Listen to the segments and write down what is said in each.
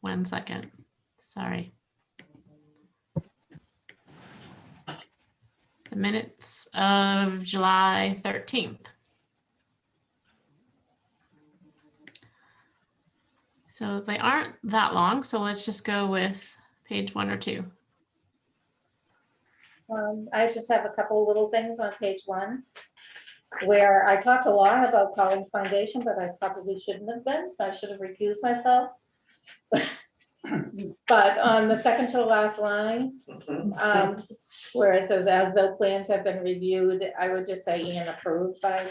1 second. Sorry. The minutes of July 13th. So they aren't that long, so let's just go with page 1 or 2. I just have a couple of little things on page 1, where I talked a lot about Collins Foundation, but I probably shouldn't have been. I should have recused myself. But on the second to the last line, where it says as-built plans have been reviewed, I would just say and approved by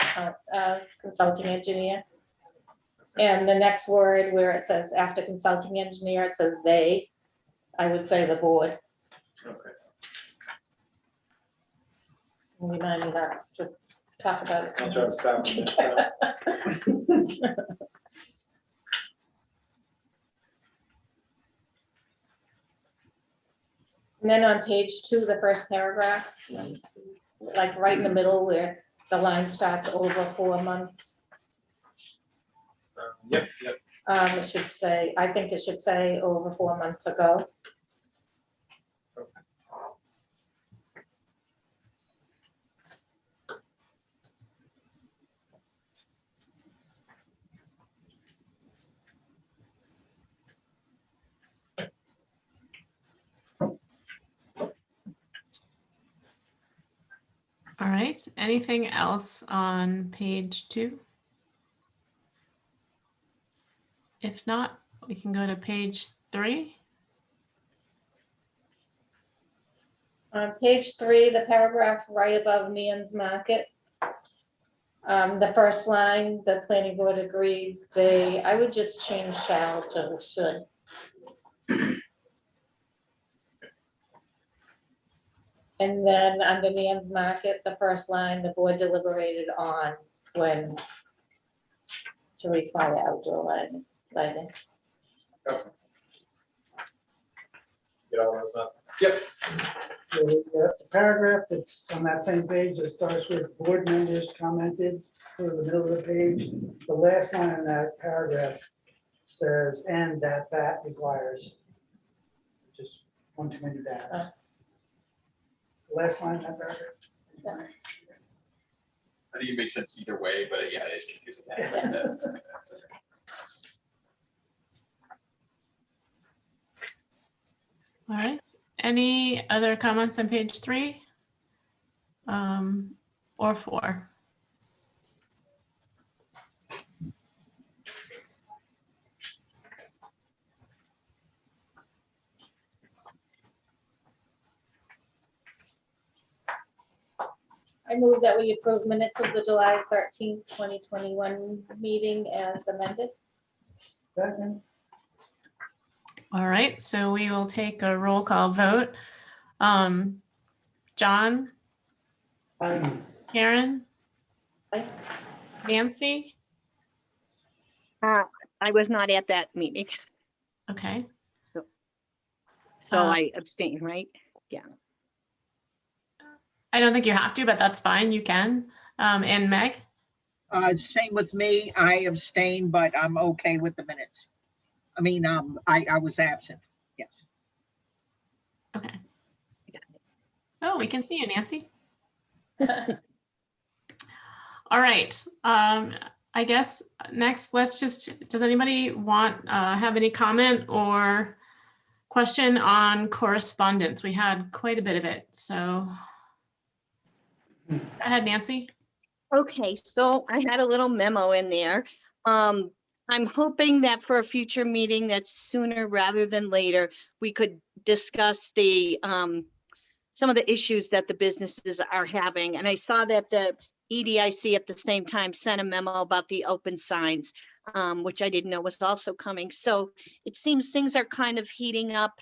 consulting engineer. And the next word where it says after consulting engineer, it says they, I would say the board. Okay. Remind me not to talk about it. I'll try to stop on this stuff. And then on page 2, the first paragraph, like right in the middle where the line starts over 4 months. Yep. It should say, I think it should say over 4 months ago. All right, anything else on page 2? If not, we can go to page 3. On page 3, the paragraph right above Nan's Market. The first line, the planning board agreed, I would just change shall to should. And then under Nan's Market, the first line, the board deliberated on when to require outdoor lighting. Okay. Get all those up. Yep. The paragraph that's on that same page that starts with board members commented for the middle of the page. The last line in that paragraph says, and that requires. Just one too many dads. Last line in that paragraph. I think it makes sense either way, but yeah, it is confusing. All right, any other comments on page 3 or 4? I move that we approve minutes of the July 13th, 2021 meeting as amended. Second. All right, so we will take a roll call vote. John, Aye. Karen, Aye. Nancy, I was not at that meeting, okay. so Uh, I abstain, right? I don't think you have to, but that's fine, you can. And Meg? Same with me. I abstain, but I'm okay with the minutes. I mean, I was absent. Yes. Okay. Oh, we can see you, Nancy. All right. I guess next, does anybody want, have any comment or question on correspondence? We had quite a bit of it, so. Go ahead, Nancy. Okay, so I had a little memo in there. I'm hoping that for a future meeting that's sooner rather than later, we could discuss the some of the issues that the businesses are having. And I saw that the EDIC at the same time sent a memo about the open signs, which I didn't know was also coming. So it seems things are kind of heating up,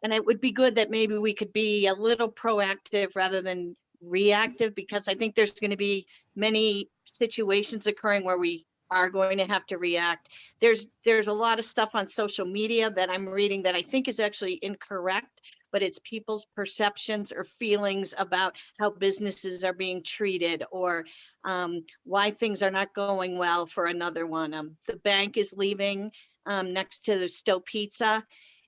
and it would be good that maybe we could be a little proactive rather than reactive, because I think there's going to be many situations occurring where we are going to have to react. There's a lot of stuff on social media that I'm reading that I think is actually incorrect, but it's people's perceptions or feelings about how businesses are being treated, or why things are not going well for another one. The bank is leaving next to the Stow Pizza,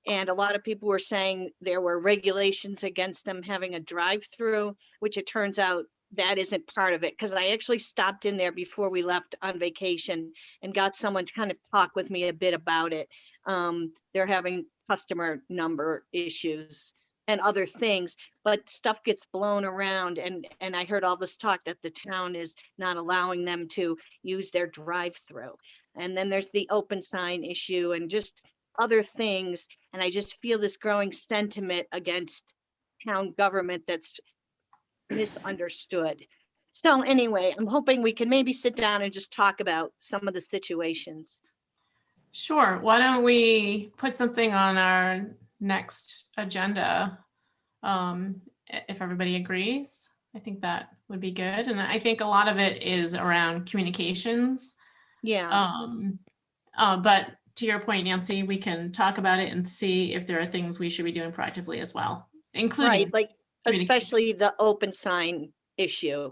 and a lot of people were saying there were regulations against them having a drive-through, which it turns out that isn't part of it, because I actually stopped in there before we left on vacation and got someone to kind of talk with me a bit about it. They're having customer number issues and other things, but stuff gets blown around, and I heard all this talk that the town is not allowing them to use their drive-through. And then there's the open sign issue and just other things, and I just feel this growing sentiment against town government that's misunderstood. So anyway, I'm hoping we can maybe sit down and just talk about some of the situations. Sure. Why don't we put something on our next agenda? If everybody agrees, I think that would be good. And I think a lot of it is around communications. Yeah, But to your point, Nancy, we can talk about it and see if there are things we should be doing proactively as well, including. right, like communication. especially the open sign issue.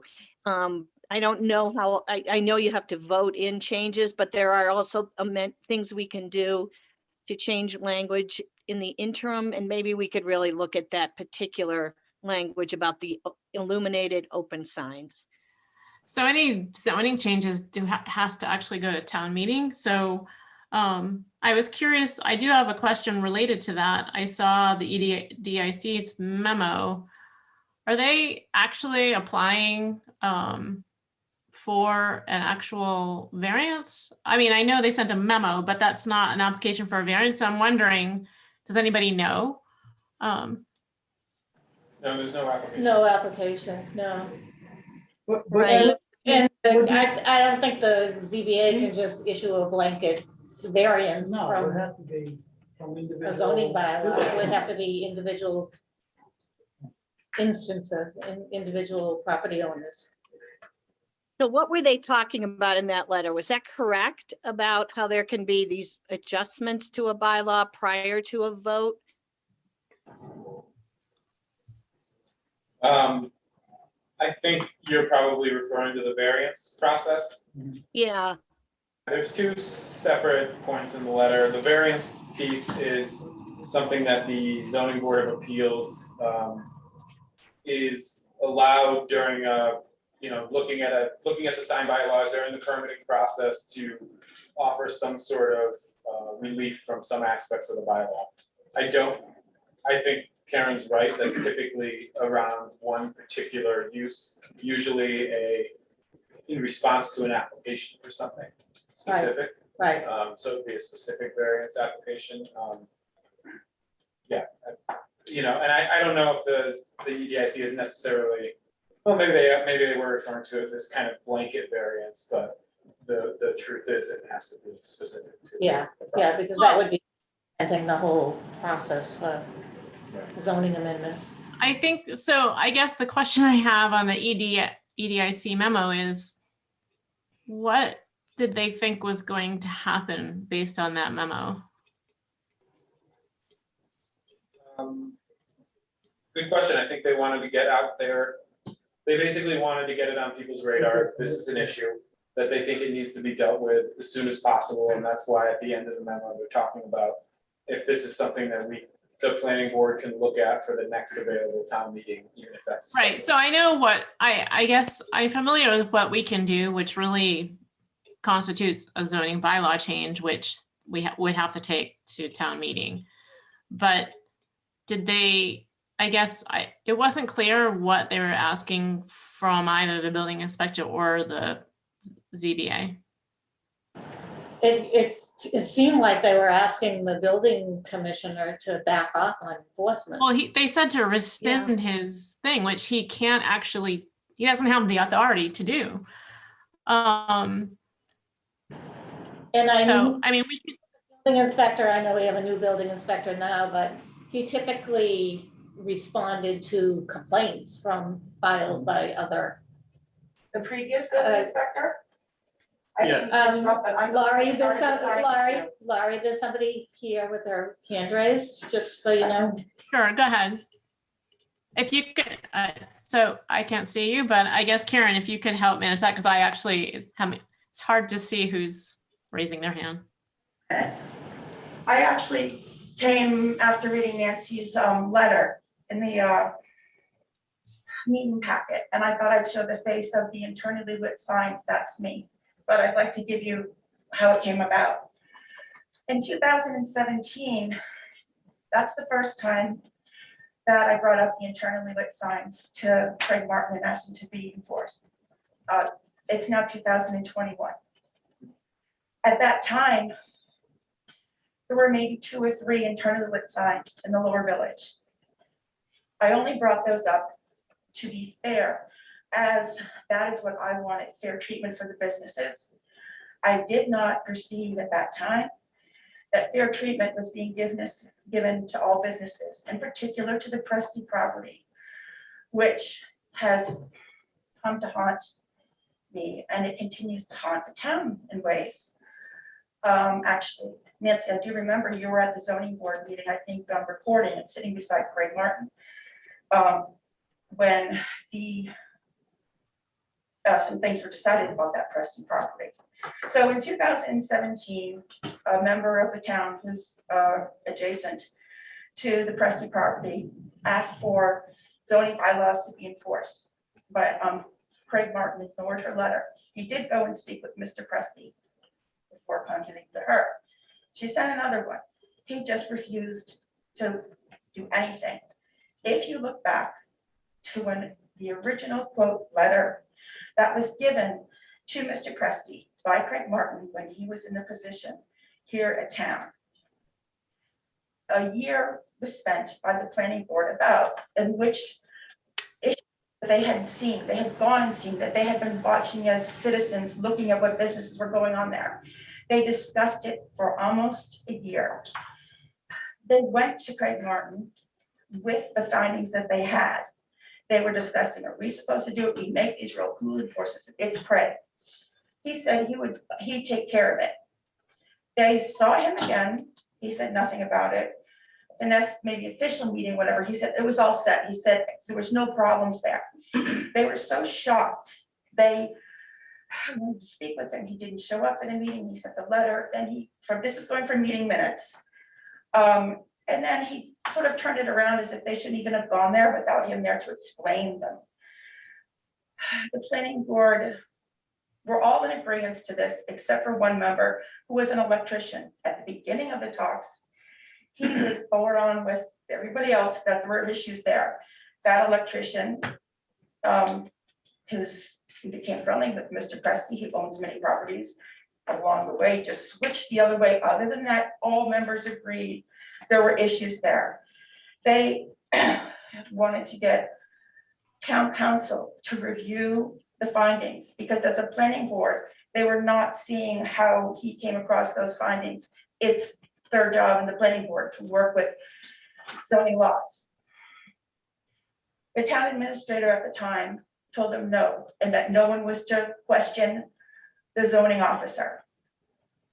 I don't know how, I know you have to vote in changes, but there are also things we can do to change language in the interim, and maybe we could really look at that particular language about the illuminated open signs. So any zoning changes has to actually go to town meeting. So I was curious, I do have a question related to that. I saw the EDIC's memo. Are they actually applying for an actual variance? I mean, I know they sent a memo, but that's not an application for a variance. So I'm wondering, does anybody know? No, there's no application. No application, no. Right. And I don't think the ZBA can just issue a blanket variance No, it would from have to be from a individual. zoning bylaw. It would have to be individuals, instances, individual property owners. So what were they talking about in that letter? Was that correct about how there can be these adjustments to a bylaw prior to a vote? I think you're probably referring to the variance process. Yeah, There's two separate points in the letter. The variance piece is something that the zoning board of appeals is allowed during looking at the sign bylaws during the permitting process to offer some sort of relief from some aspects of the bylaw. I think Karen's right, that's typically around one particular use, usually in response to an application for something specific. Right, So it'd be a specific variance application. And I don't know if the EDIC is necessarily, well, maybe they were referring to it this kind of blanket variance, but the truth is it has to be specific to. yeah, because that would be ending the whole process for zoning amendments. I think, so I guess the question I have on the EDIC memo is, what did they think was going to happen based on that memo? Good question. I think they wanted to get out there. They basically wanted to get it on people's radar. This is an issue that they think it needs to be dealt with as soon as possible. And that's why at the end of the memo, they're talking about if this is something that the planning board can look at for the next available town meeting, even if that's. Right, so I know what, I guess I'm familiar with what we can do, which really constitutes a zoning bylaw change, which we would have to take to town meeting. But did they, I guess, it wasn't clear what they were asking from either the building inspector or the ZBA. It seemed like they were asking the building commissioner to back off on enforcement. Well, they said to rescind his thing, which he can't actually, he doesn't have the authority to do. And I So, know, I mean, we could, building inspector, I know we have a new building inspector now, but he typically responded to complaints filed by other. The previous building inspector? Yes. Laurie, there's somebody here with their hand raised, just so you know. sure, go ahead. If you could, so I can't see you, but I guess Karen, if you could help manage that, because I actually, it's hard to see who's raising their hand. I actually came after reading Nancy's letter in the meeting packet, and I thought I'd show the face of the internally lit signs. That's me. But I'd like to give you how it came about. In 2017, that's the first time that I brought up the internally lit signs to Craig Martin and asked him to be enforced. It's now 2021. At that time, there were maybe 2 or 3 internally lit signs in the lower village. I only brought those up to be fair, as that is what I wanted, fair treatment for the businesses. I did not perceive at that time that fair treatment was being given to all businesses, in particular to the Presti property, which has come to haunt me, and it continues to haunt the town in ways. Actually, Nancy, I do remember you were at the zoning board meeting, I think, recording and sitting beside Craig Martin, when the some things were decided about that Preston property. So in 2017, a member of the town who's adjacent to the Preston property asked for zoning bylaws to be enforced, but Craig Martin ignored her letter. He did go and speak with Mr. Presti before commenting to her. She sent another one. He just refused to do anything. If you look back to when the original quote letter that was given to Mr. Presti by Craig Martin when he was in the position here at town, a year was spent by the planning board about in which issues they had seen, they had gone and seen, that they had been watching as citizens, looking at what businesses were going on there. They discussed it for almost a year. They went to Craig Martin with the findings that they had. They were discussing, are we supposed to do it? We make these rules, who enforces it? It's Craig. He said he'd take care of it. They saw him again. He said nothing about it. The next maybe official meeting, whatever, he said it was all set. He said there was no problems there. They were so shocked. They wanted to speak with him. He didn't show up at a meeting. He sent the letter. Then this is going from meeting minutes. And then he sort of turned it around as if they shouldn't even have gone there without him there to explain them. The planning board were all in agreement to this, except for one member who was an electrician. At the beginning of the talks, he was forward on with everybody else that there were issues there. That electrician, he became friendly with Mr. Presti, he owns many properties along the way, just switched the other way. Other than that, all members agreed there were issues there. They wanted to get town council to review the findings, because as a planning board, they were not seeing how he came across those findings. It's their job in the planning board to work with zoning laws. The town administrator at the time told them no, and that no one was to question the zoning officer.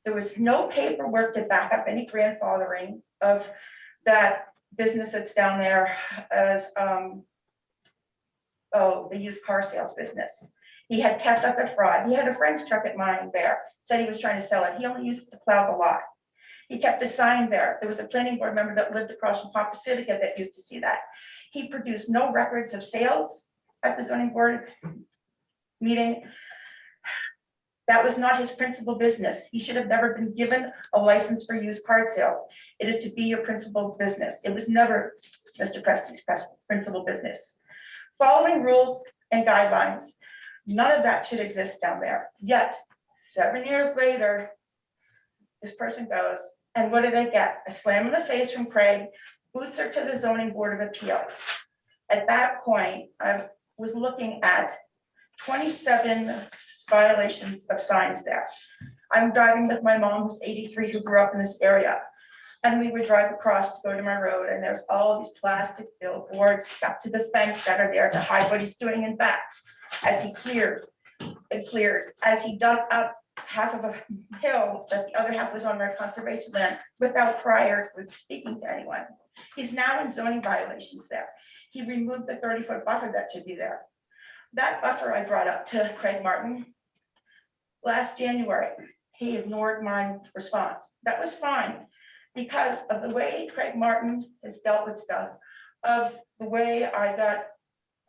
There was no paperwork to back up any grandfathering of that business that's down there as the used car sales business. He had kept up a fraud. He had a French truck at mine there, said he was trying to sell it. He only used it to plow the lot. He kept a sign there. There was a planning board member that lived across from Papa Civica that used to see that. He produced no records of sales at the zoning board meeting. That was not his principal business. He should have never been given a license for used car sales. It is to be your principal business. It was never Mr. Presti's principal business. Following rules and guidelines, none of that should exist down there. Yet, 7 years later, this person goes, and what do they get? A slam in the face from Craig, boots her to the zoning board of appeals. At that point, I was looking at 27 violations of signs there. I'm driving with my mom, who's 83, who grew up in this area. And we would drive across to go to my road, and there's all these plastic billboards stuck to the fence that are there to hide what he's doing in back. As he cleared, as he dug up half of a hill, that the other half was on our conservation land without prior speaking to anyone. He's now in zoning violations there. he removed the 30-foot buffer that should be there. That buffer I brought up to Craig Martin last January. He ignored my response. That was fine because of the way Craig Martin has dealt with stuff, of the way I got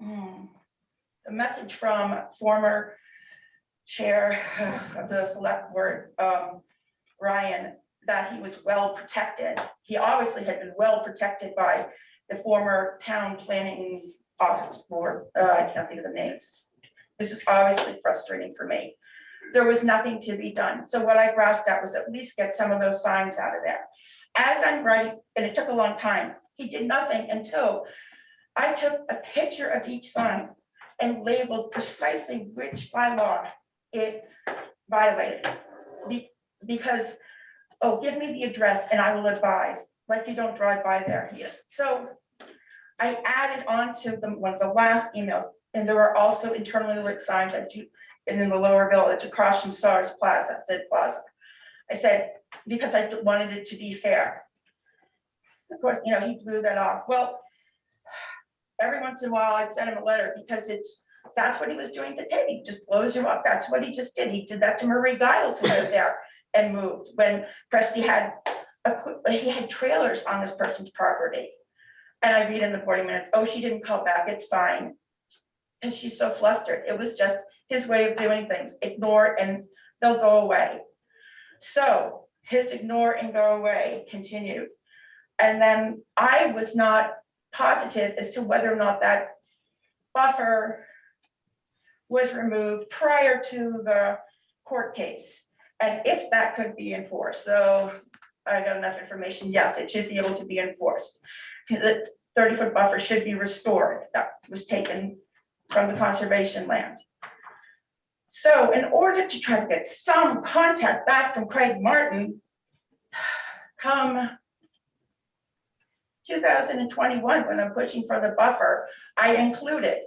a message from former chair of the select board, Ryan, that he was well protected. He obviously had been well protected by the former town planning office board. I can't think of the names. This is obviously frustrating for me. There was nothing to be done. So what I grasped at was at least get some of those signs out of there. As I'm writing, and it took a long time, he did nothing until I took a picture of each sign and labeled precisely which bylaw it violated. Because, oh, give me the address and I will advise, like you don't drive by there. So I added on to one of the last emails, and there were also internally lit signs that you, and in the lower village across from Stars Plaza, said Plaza. I said, because I wanted it to be fair. Of course, you know, he blew that off. Well, every once in a while I'd send him a letter because that's what he was doing to Peggy, he just blows you up. That's what he just did. He did that to Marie Giles, who lived there and moved when Presty had, he had trailers on this person's property. And I read in the 40 minutes, oh, she didn't call back, it's fine. And she's so flustered. It was just his way of doing things. Ignore and they'll go away. So his ignore and go away continued. And then I was not positive as to whether or not that buffer was removed prior to the court case. And if that could be enforced. So I got enough information. Yes, it should be able to be enforced. The 30-foot buffer should be restored. That was taken from the conservation land. So in order to try to get some contact back from Craig Martin, come 2021, when I'm pushing for the buffer, I included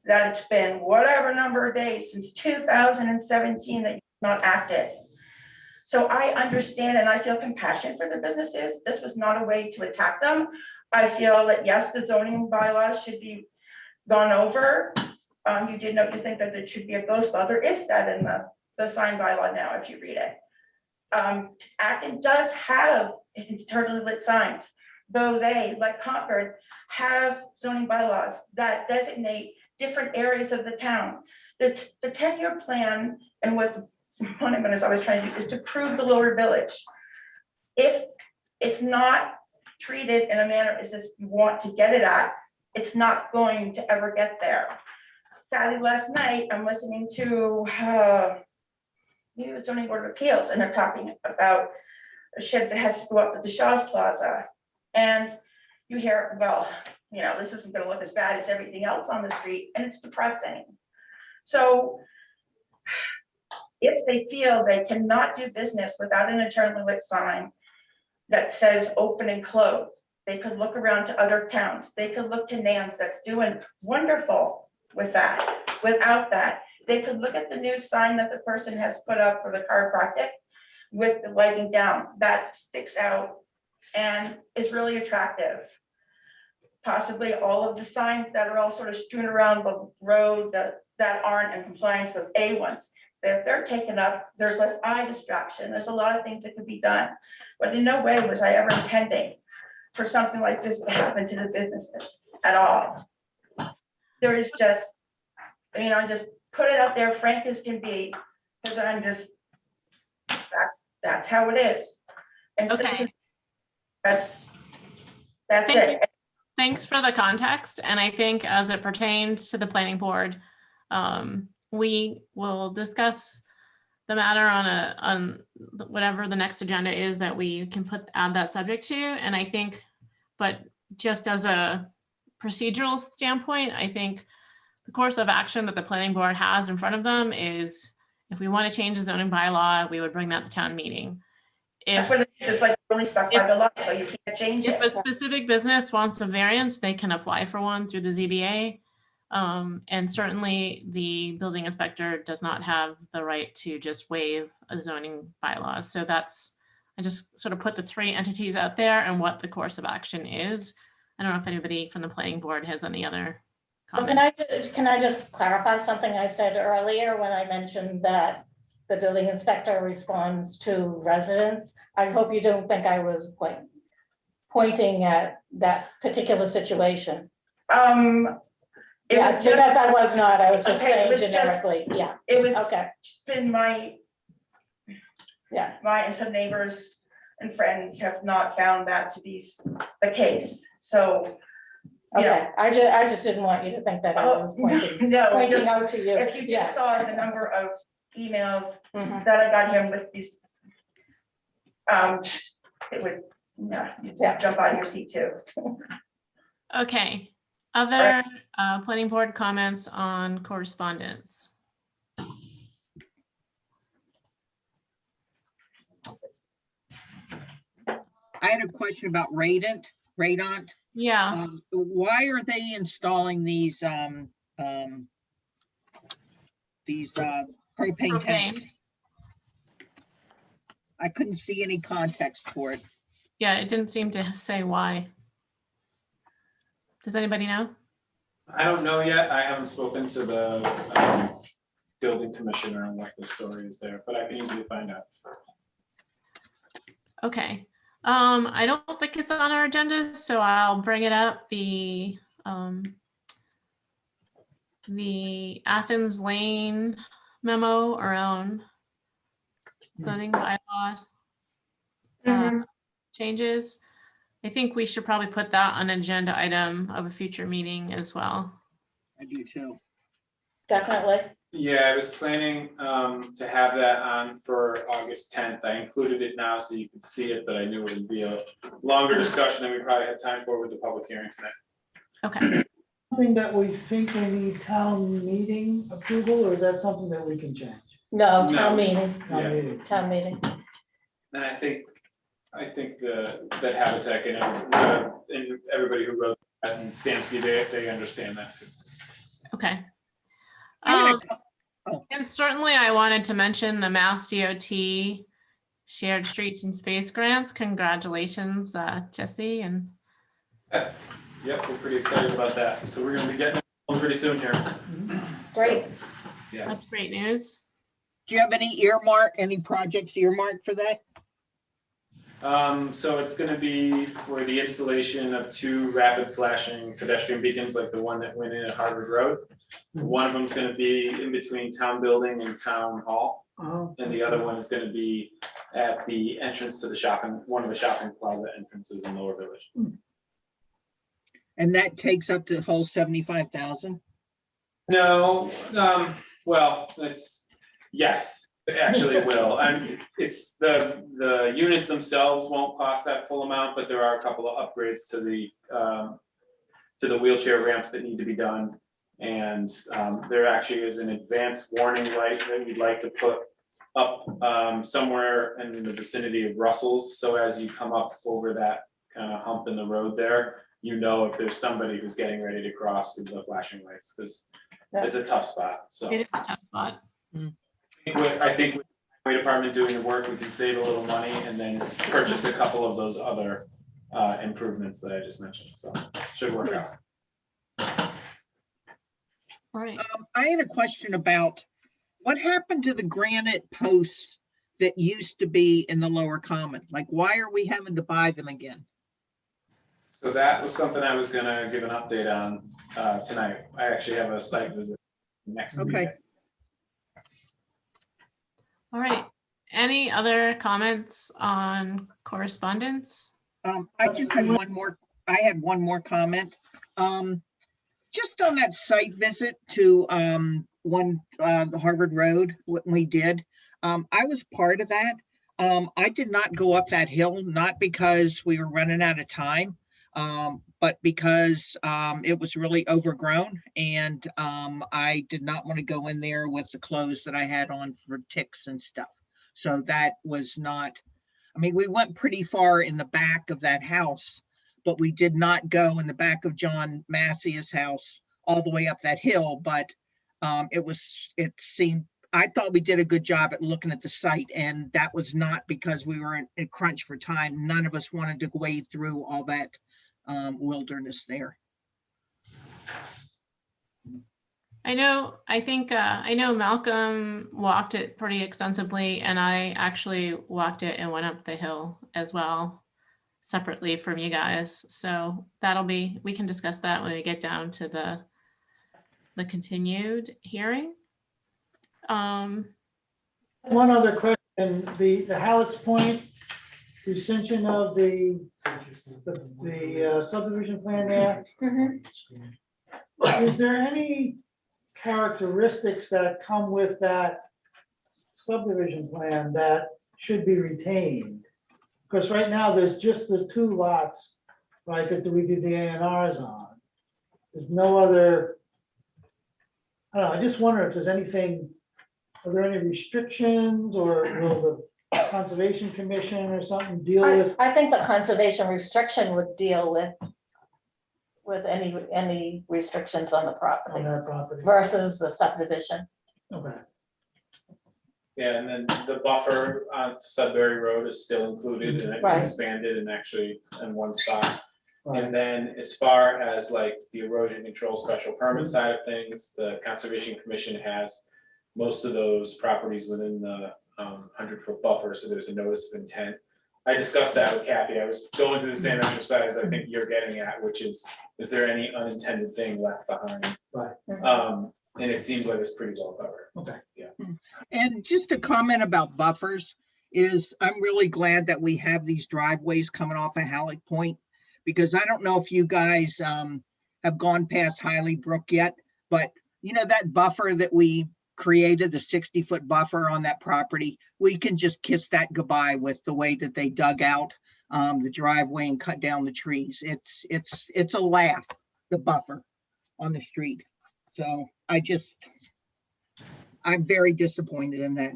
that it's been whatever number of days since 2017 that you've not acted. So I understand and I feel compassion for the businesses. This was not a way to attack them. I feel that yes, the zoning bylaws should be gone over. You did note, you think that there should be a ghost law. There is that in the sign bylaw now, if you read it. Acton does have internally lit signs, though they, like Concord, have zoning bylaws that designate different areas of the town. The 10-year plan and what Monument is always trying to do is to prove the lower village. If it's not treated in a manner as if you want to get it at, it's not going to ever get there. Sadly, last night, I'm listening to maybe it's zoning board of appeals, and they're talking about a shed that has to go up at the Shaw's Plaza. And you hear, well, you know, this isn't gonna look as bad as everything else on the street, and it's depressing. So if they feel they cannot do business without an internally lit sign that says open and closed, they could look around to other towns. They could look to Nance that's doing wonderful with that. Without that, they could look at the new sign that the person has put up for the chiropractic with the lighting down. That sticks out and is really attractive. Possibly all of the signs that are all sort of strewn around the road that aren't in compliance with A ones. If they're taken up, there's less eye distraction. There's a lot of things that could be done. But in no way was I ever intending for something like this to happen to the businesses at all. There is just, you know, just put it out there, frank as can be, because I'm just, that's how it is. And so Okay. that's Thank it. you. Thanks for the context. And I think as it pertains to the planning board, we will discuss the matter on whatever the next agenda is that we can add that subject to. And I think, but just as a procedural standpoint, I think the course of action that the planning board has in front of them is if we want to change the zoning bylaw, we would bring that to town meeting. That's If what it is. It's like really stuck by the law, so you can't change If a it. specific business wants a variance, they can apply for one through the ZBA. And certainly the building inspector does not have the right to just waive a zoning bylaw. So I just sort of put the three entities out there and what the course of action is. I don't know if anybody from the planning board has any other Well, comment. can I just clarify something I said earlier when I mentioned that the building inspector responds to residents? I hope you don't think I was pointing at that particular situation. It Yeah, was because just, I was not, I was just Okay, it saying was just- generically, yeah, it was okay, been yeah. my and some neighbors and friends have not found that to be the case, so. Okay, I just didn't want you to think that I was pointing No, pointing just, out to you. if you Yeah. just saw the number of emails Mhm. that I got him with these. It would, Yeah. jump out of your seat too. Okay, other planning board comments on correspondence? I had a question about Radant. Yeah, Why are they installing these propane Propane. tanks? I couldn't see any context for it. yeah, it didn't seem to say why. Does anybody know? I don't know yet. I haven't spoken to the building commissioner and what the story is there, but I can easily find out. Okay, I don't think it's on our agenda, so I'll bring it up. The Athens Lane memo around zoning bylaw changes. I think we should probably put that on an agenda item of a future meeting as well. I do too. Definitely. Yeah, I was planning to have that on for August 10th. I included it now so you could see it, but I knew it would be a longer discussion than we probably had time for with the public hearing tonight. Okay, Something that we think we need town meeting approval, or is that something that we can change? No, No. town meeting, Yeah. town meeting. And I think that Habitat and everybody who wrote that and Stamski, they understand that too. okay. I had a And certainly I wanted to mention the Mass DOT Shared Streets and Space Grants. Congratulations, Jesse. And Yep, we're pretty excited about that. So we're gonna be getting it pretty soon here. Great. So, yeah. that's great news. Do you have any projects earmarked for that? So it's gonna be for the installation of 2 rapid flashing pedestrian beacons, like the one that went in at Harvard Road. One of them is gonna be in between town building and town hall, and the other one is gonna be at the entrance to one of the shopping plaza entrances in Lower Village. And that takes up the whole 75,000? No, well, yes, it actually will. It's the units themselves won't cost that full amount, but there are a couple of upgrades to the wheelchair ramps that need to be done. And there actually is an advanced warning light that we'd like to put up somewhere in the vicinity of Russell's. So as you come up over that kind of hump in the road there, you know if there's somebody who's getting ready to cross with the flashing lights, because it's a tough spot, so. It is a tough spot. I think with the highway department doing the work, we can save a little money and then purchase a couple of those other improvements that I just mentioned, so should work out. All right. I had a question about what happened to the granite posts that used to be in the lower common? Like, why are we having to buy them again? So that was something I was gonna give an update on tonight. I actually have a site visit next week. Okay. All right. Any other comments on correspondence? I just had one more, I had one more comment. Just on that site visit to the Harvard Road, what we did, I was part of that. I did not go up that hill, not because we were running out of time, but because it was really overgrown, and I did not want to go in there with the clothes that I had on for ticks and stuff. So that was not, I mean, we went pretty far in the back of that house, but we did not go in the back of John Massia's house all the way up that hill. But it seemed, I thought we did a good job at looking at the site, and that was not because we were in crunch for time. None of us wanted to wade through all that wilderness there. I know Malcolm walked it pretty extensively, and I actually walked it and went up the hill as well, separately from you guys. So we can discuss that when we get down to the continued hearing. One other question, the Hallett's Point recension of the subdivision plan there, is there any characteristics that come with that subdivision plan that should be retained? Because right now, there's just the 2 lots, right, that we did the A&Rs on. There's no other, I don't know, I just wonder if there's anything, are there any restrictions, or will the Conservation Commission or something deal with? I think the conservation restriction would deal with any restrictions on the On property that property? versus the subdivision. Okay. Yeah, and then the buffer on Sudbury Road is still included, and it was Right. expanded and actually in one spot. Right. And then as far as like the erosion control special permit side of things, the Conservation Commission has most of those properties within the 100-foot buffer, so there's a notice of intent. I discussed that with Kathy. I was going through the same exercise I think you're getting at, which is there any unintended thing left behind? Right. And it seems like it's pretty well covered. Okay. Yeah. And just a comment about buffers is I'm really glad that we have these driveways coming off of Halleck Point, because I don't know if you guys have gone past Hiley Brook yet, but you know, that buffer that we created, the 60-foot buffer on that property, we can just kiss that goodbye with the way that they dug out the driveway and cut down the trees. It's a laugh, the buffer on the street. So I'm very disappointed in that.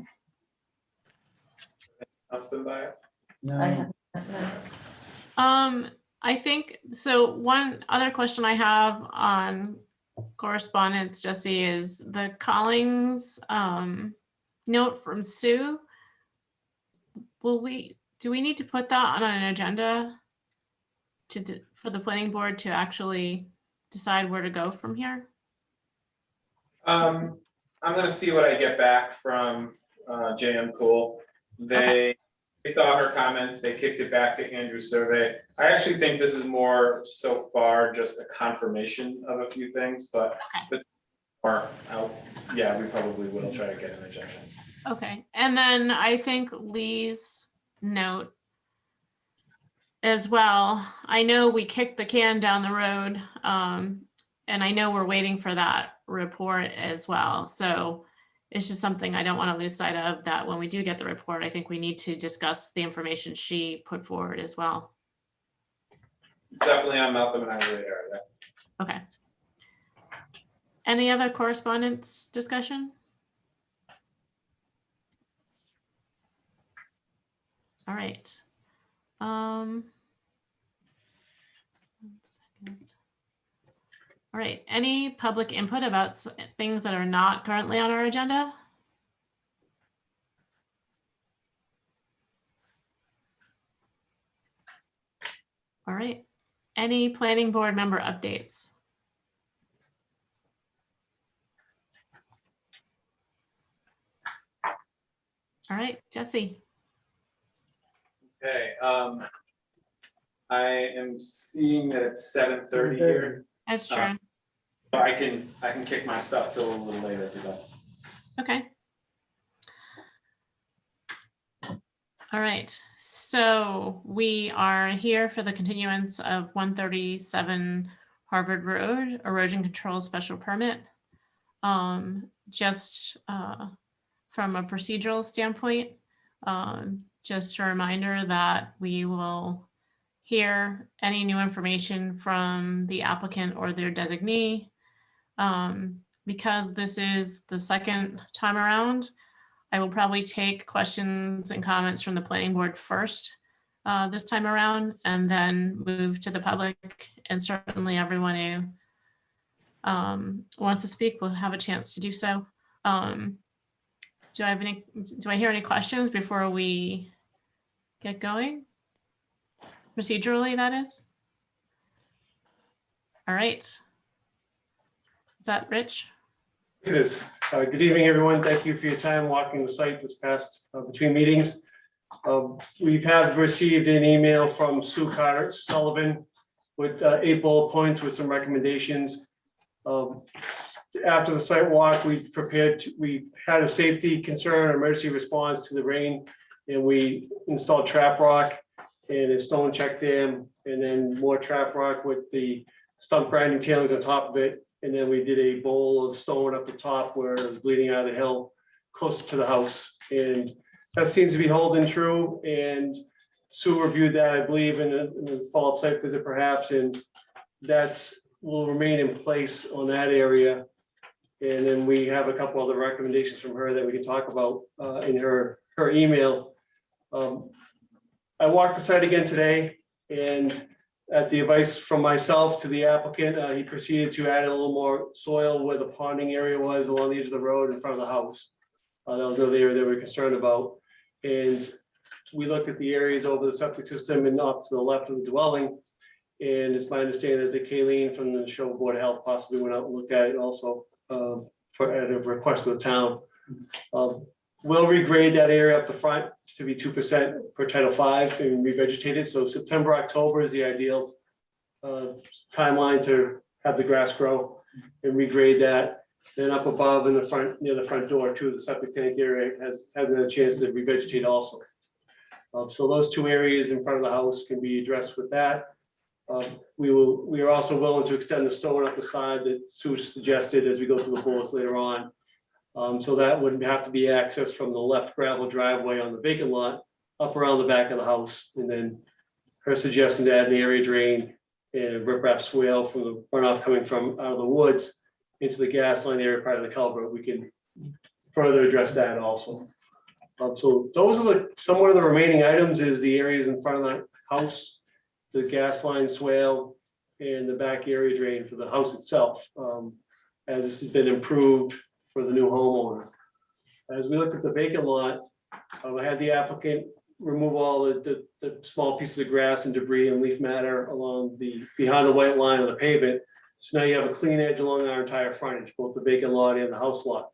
That's been by it. No. I think, so one other question I have on correspondence, Jesse, is the Collings note from Sue. Do we need to put that on an agenda for the planning board to actually decide where to go from here? I'm gonna see what I get back from JM Cool. They saw her comments, they kicked it back to Andrew's survey. I actually think this is more so far just a confirmation of a few things, but yeah, we probably will try to get an agenda. Okay, and then I think Lee's note as well. I know we kicked the can down the road, and I know we're waiting for that report as well. So it's just something I don't want to lose sight of, that when we do get the report, I think we need to discuss the information she put forward as well. It's definitely on Malcolm and I's radar. Yeah. Okay. Any other correspondence discussion? All right. 1 second. All right, any public input about things that are not currently on our agenda? All right, any planning board member updates? All right, Jesse. Okay, I am seeing that it's 7:30 here. That's true. I can kick my stuff till a little later if you like. Okay. All right, so we are here for the continuance of 137 Harvard Road erosion control special permit. Just from a procedural standpoint, just a reminder that we will hear any new information from the applicant or their designee. Because this is the second time around, I will probably take questions and comments from the planning board first this time around, and then move to the public. And certainly everyone who wants to speak will have a chance to do so. Do I hear any questions before we get going? Procedurally, that is. All right. Is that Rich? It is. Good evening, everyone. Thank you for your time walking the site this past between meetings. We have received an email from Sue Carter Sullivan with 8 bullet points with some recommendations. After the site walk, we had a safety concern, emergency response to the rain, and we installed trap rock and a stone check dam, and then more trap rock with the stump grinding tailings on top of it. And then we did a bowl of stone up the top where it was bleeding out of the hill closer to the house. And that seems to be holding true. And Sue reviewed that, I believe, in the follow-up site visit perhaps, and that's will remain in place on that area. And then we have a couple other recommendations from her that we can talk about in her email. I walked the site again today, and at the advice from myself to the applicant, he proceeded to add a little more soil where the ponding area was along the edge of the road in front of the house. That was another area they were concerned about. And we looked at the areas over the septic system and off to the left of the dwelling. And it's my understanding that the Kayleen from the Neshoba Board of Health possibly went out and looked at it also at a request of the town. We'll regrade that area up the front to be 2% per Title V and revegetate it. So September, October is the ideal timeline to have the grass grow and regrade that. Then up above in the front, near the front door too, the septic tank area hasn't had a chance to revegetate also. So those 2 areas in front of the house can be addressed with that. We are also willing to extend the stone up the side that Sue suggested as we go through the bullets later on. So that wouldn't have to be accessed from the left gravel driveway on the vacant lot up around the back of the house. And then her suggestion to add an area drain and a riprap swale from the runoff coming from out of the woods into the gas line area part of the culvert. We can further address that also. So those are somewhat of the remaining items is the areas in front of the house, the gas line swale, and the back area drain for the house itself, as this has been improved for the new homeowner. As we looked at the vacant lot, I had the applicant remove all the small pieces of grass and debris and leaf matter along behind the white line of the pavement. So now you have a clean edge along our entire frontage, both the vacant lot and the house lot.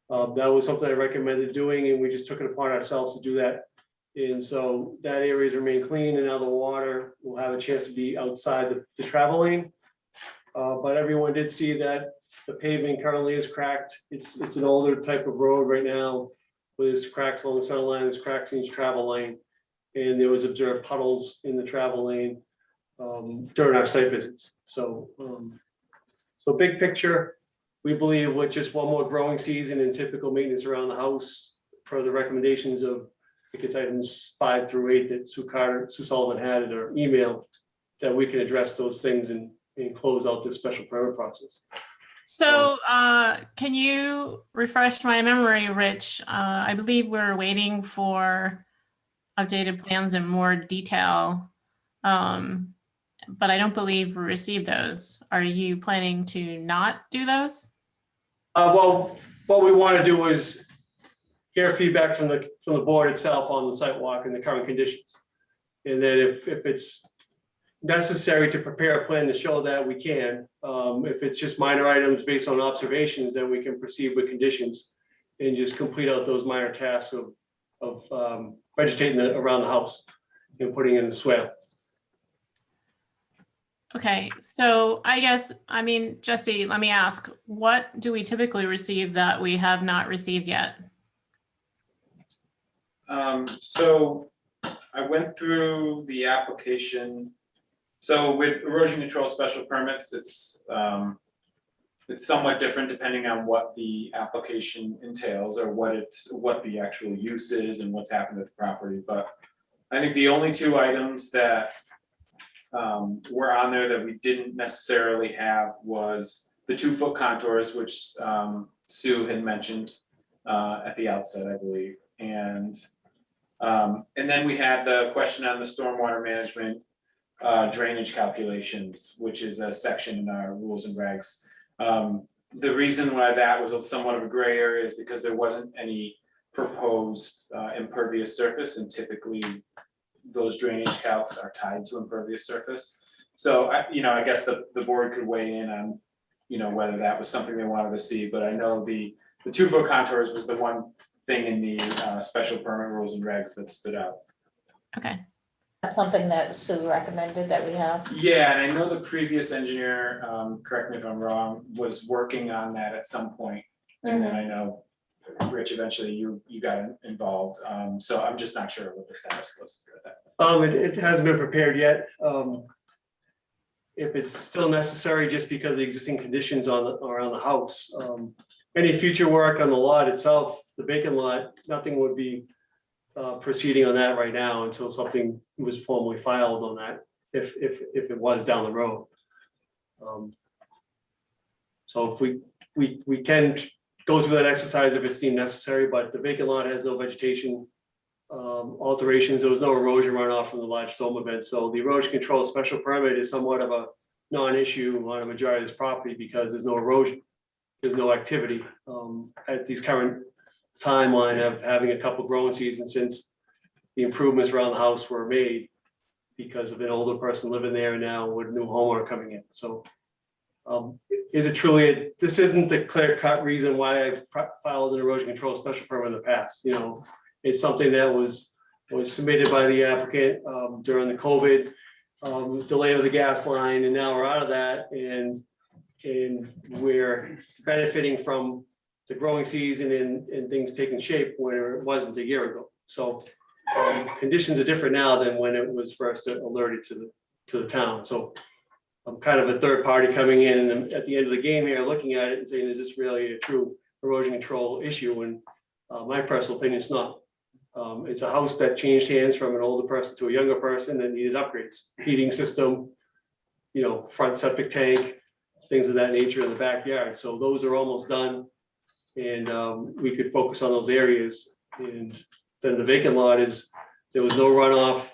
That was something I recommended doing, and we just took it upon ourselves to do that. And so that area has remained clean, and now the water will have a chance to be outside the travel lane. But everyone did see that the pavement currently is cracked. It's an older type of road right now, where there's cracks along the center line, there's cracks in each travel lane. And there was observed puddles in the travel lane during our site visits. So, so big picture, we believe with just one more growing season and typical maintenance around the house per the recommendations of, I think it's items 5 through 8 that Sue Sullivan had in her email, that we can address those things and close out this special permit process. So can you refresh my memory, Rich? I believe we're waiting for updated plans in more detail, but I don't believe we received those. Are you planning to not do those? Well, what we want to do is hear feedback from the board itself on the site walk and the current conditions. And then if it's necessary to prepare a plan to show that, we can. If it's just minor items based on observations, then we can proceed with conditions and just complete out those minor tasks of vegetating around the house and putting in the swale. Okay, so I mean, Jesse, let me ask, what do we typically receive that we have not received yet? So I went through the application. So with erosion control special permits, it's somewhat different depending on what the application entails or what the actual use is and what's happened to the property. But I think the only 2 items that were on there that we didn't necessarily have was the 2-foot contours, which Sue had mentioned at the outset, I believe. And then we had the question on the stormwater management drainage calculations, which is a section in our rules and regs. The reason why that was somewhat of a gray area is because there wasn't any proposed impervious surface, and typically those drainage calcs are tied to impervious surface. So I guess the board could weigh in on, whether that was something they wanted to see, but I know the 2-foot contours was the one thing in the special permit rules and regs that stood out. Okay, That's something that Sue recommended that we have. Yeah, and I know the previous engineer, correct me if I'm wrong, was working on that at some point. And then I know, Rich, eventually you got involved, so I'm just not sure what the status was at that point. It hasn't been prepared yet. If it's still necessary, just because of the existing conditions around the house. Any future work on the lot itself, the vacant lot, nothing would be proceeding on that right now until something was formally filed on that, if it was down the road. So if we can go through that exercise if it's deemed necessary, but the vacant lot has no vegetation alterations. There was no erosion runoff from the large storm event. So the erosion control special permit is somewhat of a non-issue on a majority of this property because there's no erosion. There's no activity at these current timeline of having a couple growing seasons since the improvements around the house were made because of an older person living there and now with a new homeowner coming in. So is it truly, this isn't the clear cut reason why I've filed an erosion control special permit in the past. It's something that was submitted by the applicant during the COVID delay of the gas line, and now we're out of that, and we're benefiting from the growing season and things taking shape where it wasn't a year ago. So conditions are different now than when it was first alerted to the town. So I'm kind of a third party coming in and at the end of the game here, looking at it and saying, is this really a true erosion control issue? And my personal opinion is not. It's a house that changed hands from an older person to a younger person that needed upgrades, heating system, front septic tank, things of that nature in the backyard. So those are almost done. And we could focus on those areas. And then the vacant lot there was no runoff,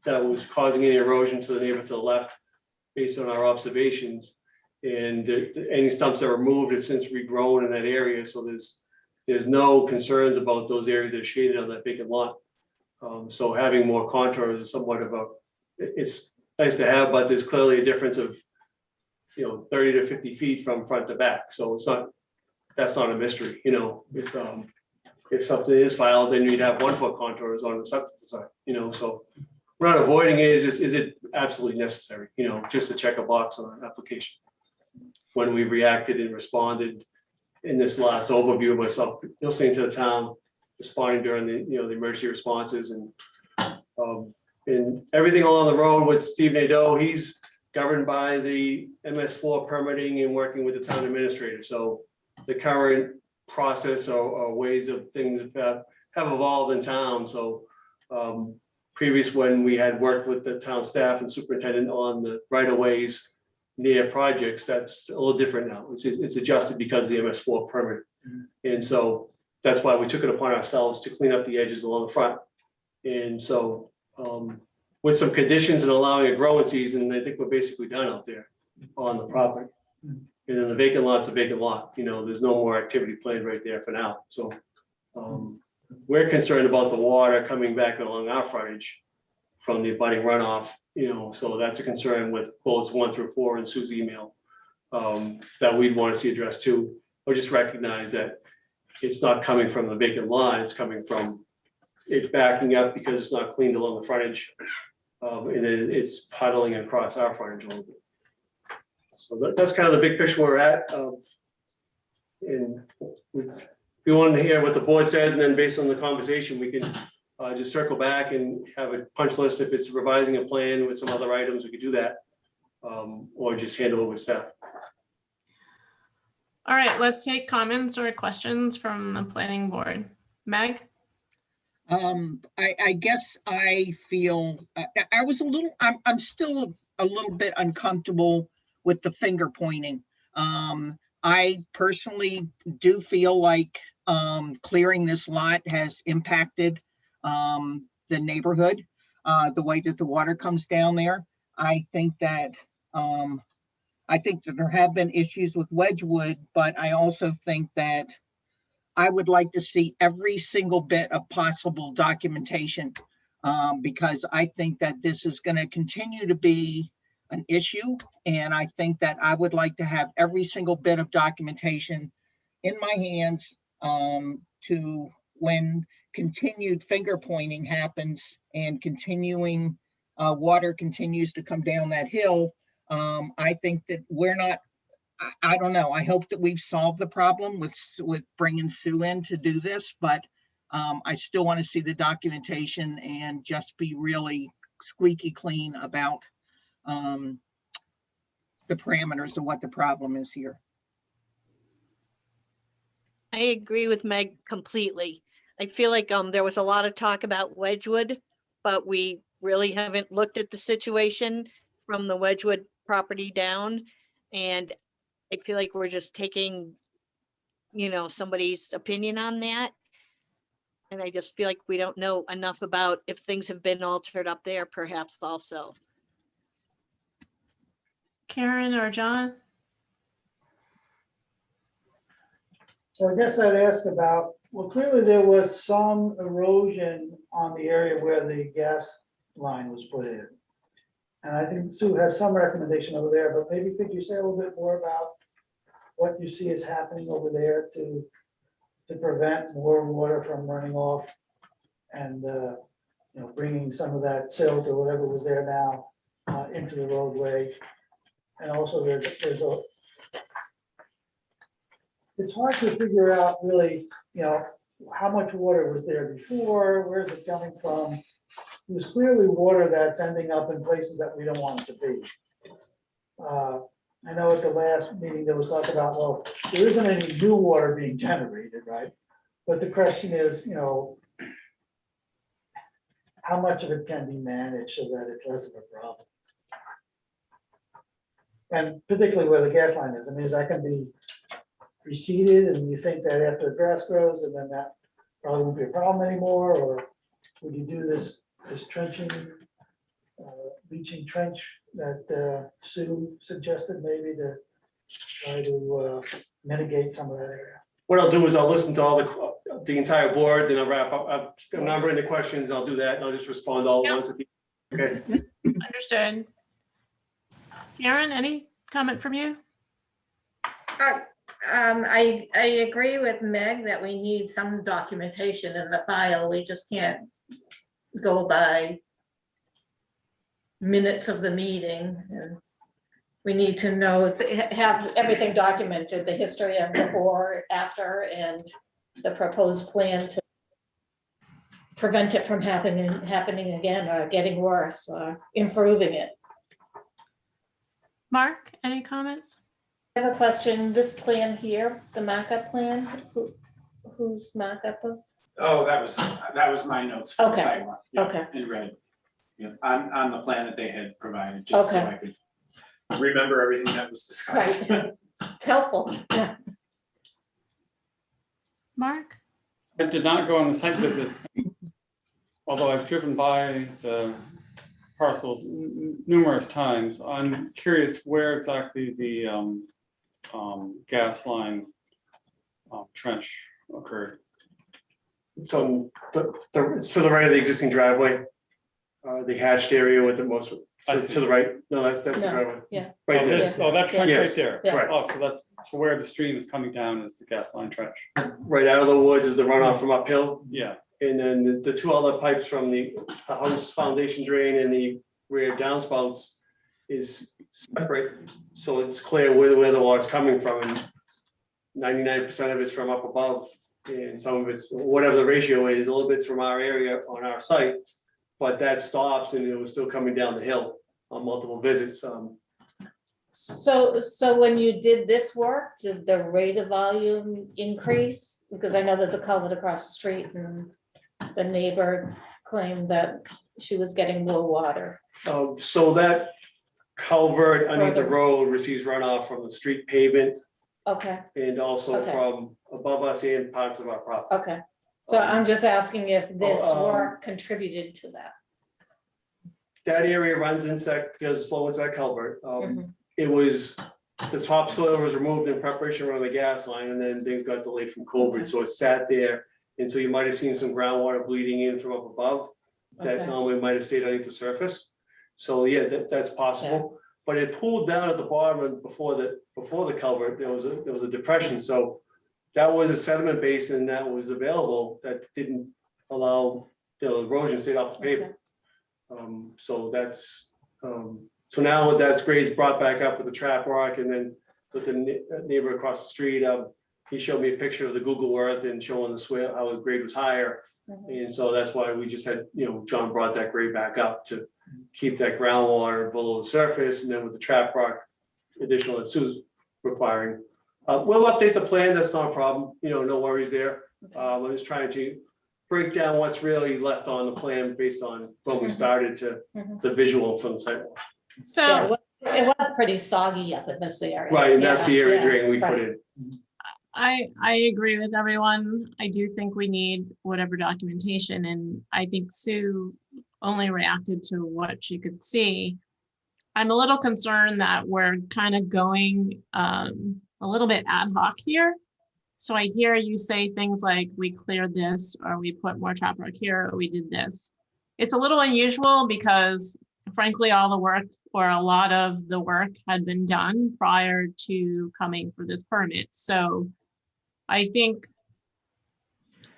that was causing any erosion to the neighbor to the left based on our observations. And any stumps that were moved have since regrown in that area. So there's no concerns about those areas that are shaded on that vacant lot. So having more contours is somewhat of it's nice to have, but there's clearly a difference of 30 to 50 feet from front to back. So that's not a mystery. It's if something is filed, then you'd have 1-foot contours on the septic design. So we're not avoiding it. It's just, is it absolutely necessary? Just to check a box on an application. When we reacted and responded in this last overview of myself listening to the town, responding during the emergency responses and everything along the road with Steve Nadeau, he's governed by the MS4 permitting and working with the town administrator. So the current process or ways of things have evolved in town. So previous when we had worked with the town staff and superintendent on the right-of-ways near projects, that's a little different now. It's adjusted because of the MS4 permit. And so that's why we took it upon ourselves to clean up the edges along the front. And so with some conditions and allowing a growing season, I think we're basically done out there on the property. And then the vacant lot's a vacant lot. There's no more activity planned right there for now. So we're concerned about the water coming back along our frontage from the abutting runoff. So that's a concern with bullets 1 through 4 in Sue's email that we'd want to see addressed too, or just recognize that it's not coming from the vacant lot, it's coming from it backing up because it's not cleaned along the frontage, and then it's puddling across our frontage a little bit. So that's kind of the big picture we're at. And we wanted to hear what the board says, and then based on the conversation, we can just circle back and have a punch list. If it's revising a plan with some other items, we could do that, or just handle it with staff. all right, let's take comments or questions from the planning board. Meg? I guess I feel, I'm still a little bit uncomfortable with the finger pointing. I personally do feel like clearing this lot has impacted the neighborhood, the way that the water comes down there. I think that there have been issues with Wedgewood, but I also think that I would like to see every single bit of possible documentation, because I think that this is going to continue to be an issue. And I think that I would like to have every single bit of documentation in my hands to when continued finger pointing happens and continuing water continues to come down that hill. I think that we're not, I don't know. I hope that we've solved the problem with bringing Sue in to do this, but I still want to see the documentation and just be really squeaky clean about the parameters of what the problem is here. I agree with Meg completely. I feel like there was a lot of talk about Wedgewood, but we really haven't looked at the situation from the Wedgewood property down. And I feel like we're just taking, you know, somebody's opinion on that. And I just feel like we don't know enough about if things have been altered up there, perhaps also. Karen or John? So I guess I'd ask about, well, clearly there was some erosion on the area where the gas line was put in. And I think Sue has some recommendation over there, but maybe could you say a little bit more about what you see is happening over there to prevent more water from running off and, you know, bringing some of that silt or whatever was there now into the roadway. And also there's a, it's hard to figure out really, you know, how much water was there before, where is it coming from? There's clearly water that's ending up in places that we don't want it to be. I know at the last meeting there was talk about, well, there isn't any new water being generated, right? But the question is, you know, how much of it can be managed so that it's less of a problem? And particularly where the gas line is, I mean, is that can be receded and you think that after the grass grows and then that probably won't be a problem anymore? Or would you do this trenching, leaching trench that Sue suggested maybe to try to mitigate some of that area? What I'll do is I'll listen to all the entire board, then I'll wrap up. I'm numbering the questions. I'll do that and I'll just respond all at once. Okay. Understood. Karen, any comment from you? I agree with Meg that we need some documentation in the file. We just can't go by minutes of the meeting. And we need to know, have everything documented, the history of before, after, and the proposed plan to prevent it from happening again or getting worse or improving it. Mark, any comments? I have a question. This plan here, the markup plan, whose markup was? Oh, that was my notes for the Okay. sidewalk. Yeah, Okay. in red. Yeah, on the plan that they had provided, just so I could remember everything that was discussed. Right. Helpful. Yeah. Mark? I did not go on the site visit, although I've driven by the parcels numerous times. I'm curious where exactly the gas line trench occurred. So it's to the right of the existing driveway. The hatched area with the most, to the right. No, that's the No, driveway. yeah. Right Oh, there. this, oh, that trench Yes. right there. Yeah. Right. Oh, so where the stream is coming down is the gas line trench. Right out of the woods is the runoff from uphill. Yeah. And then the two other pipes from the house foundation drain and the rear downspouts is separate. So it's clear where the water's coming from, and 99% of it's from up above. And some of it's, whatever the ratio is, a little bit's from our area on our site. But that stops and it was still coming down the hill on multiple visits. So when you did this work, did the rate of volume increase? Because I know there's a culvert across the street and the neighbor claimed that she was getting more water. So that culvert underneath the Further. road receives runoff from the street pavement Okay, and also Okay. from above us and parts of our property. okay. So I'm just asking if this Oh, work contributed to that. That area runs into that, does flow into that culvert. Mhm. It was, the topsoil was removed in preparation around the gas line, and then things got delayed from COVID, so it sat there. And so you might have seen some groundwater bleeding in from up above that Okay. normally might have stayed underneath the surface. So yeah, that's possible. but it pooled down at the bottom and before the culvert, there was a depression, so that was a sediment basin that was available that didn't allow, erosion stayed off the pavement. So that's, so now that's grade's brought back up with the trap rock, and then with the neighbor across the street, he showed me a picture of the Google Earth and showing the swale, how the grade was higher. And so that's why we just had, John brought that grade back up to keep that groundwater below the surface, and then with the trap rock additional that Sue's requiring. We'll update the plan, that's not a problem, no worries there. I'm just trying to break down what's really left on the plan based on when we started to the visual from the sidewalk. So Yeah, it was pretty soggy up in this area. Right, and that's the area Yeah, drain we put right. in. I agree with everyone. I do think we need whatever documentation, and I think Sue only reacted to what she could see. I'm a little concerned that we're kind of going a little bit ad hoc here. So I hear you say things like, we cleared this, or we put more trap rock here, or we did this. It's a little unusual because frankly, all the work, or a lot of the work, had been done prior to coming for this permit. So I think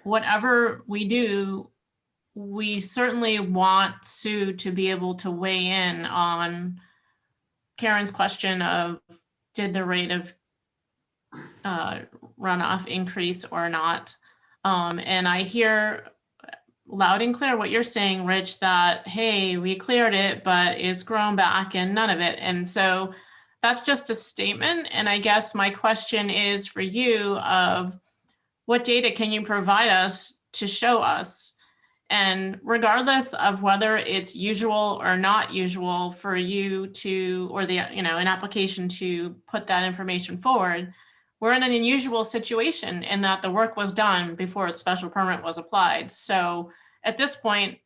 whatever we do, we certainly want Sue to be able to weigh in on Karen's question of, did the rate of runoff increase or not? And I hear loud and clear what you're saying, Rich, that, hey, we cleared it, but it's grown back and none of it. And so that's just a statement. And I guess my question is for you of, what data can you provide us to show us? And regardless of whether it's usual or not usual for you to, or the, an application to put that information forward, we're in an unusual situation in that the work was done before its special permit was applied. So at this point,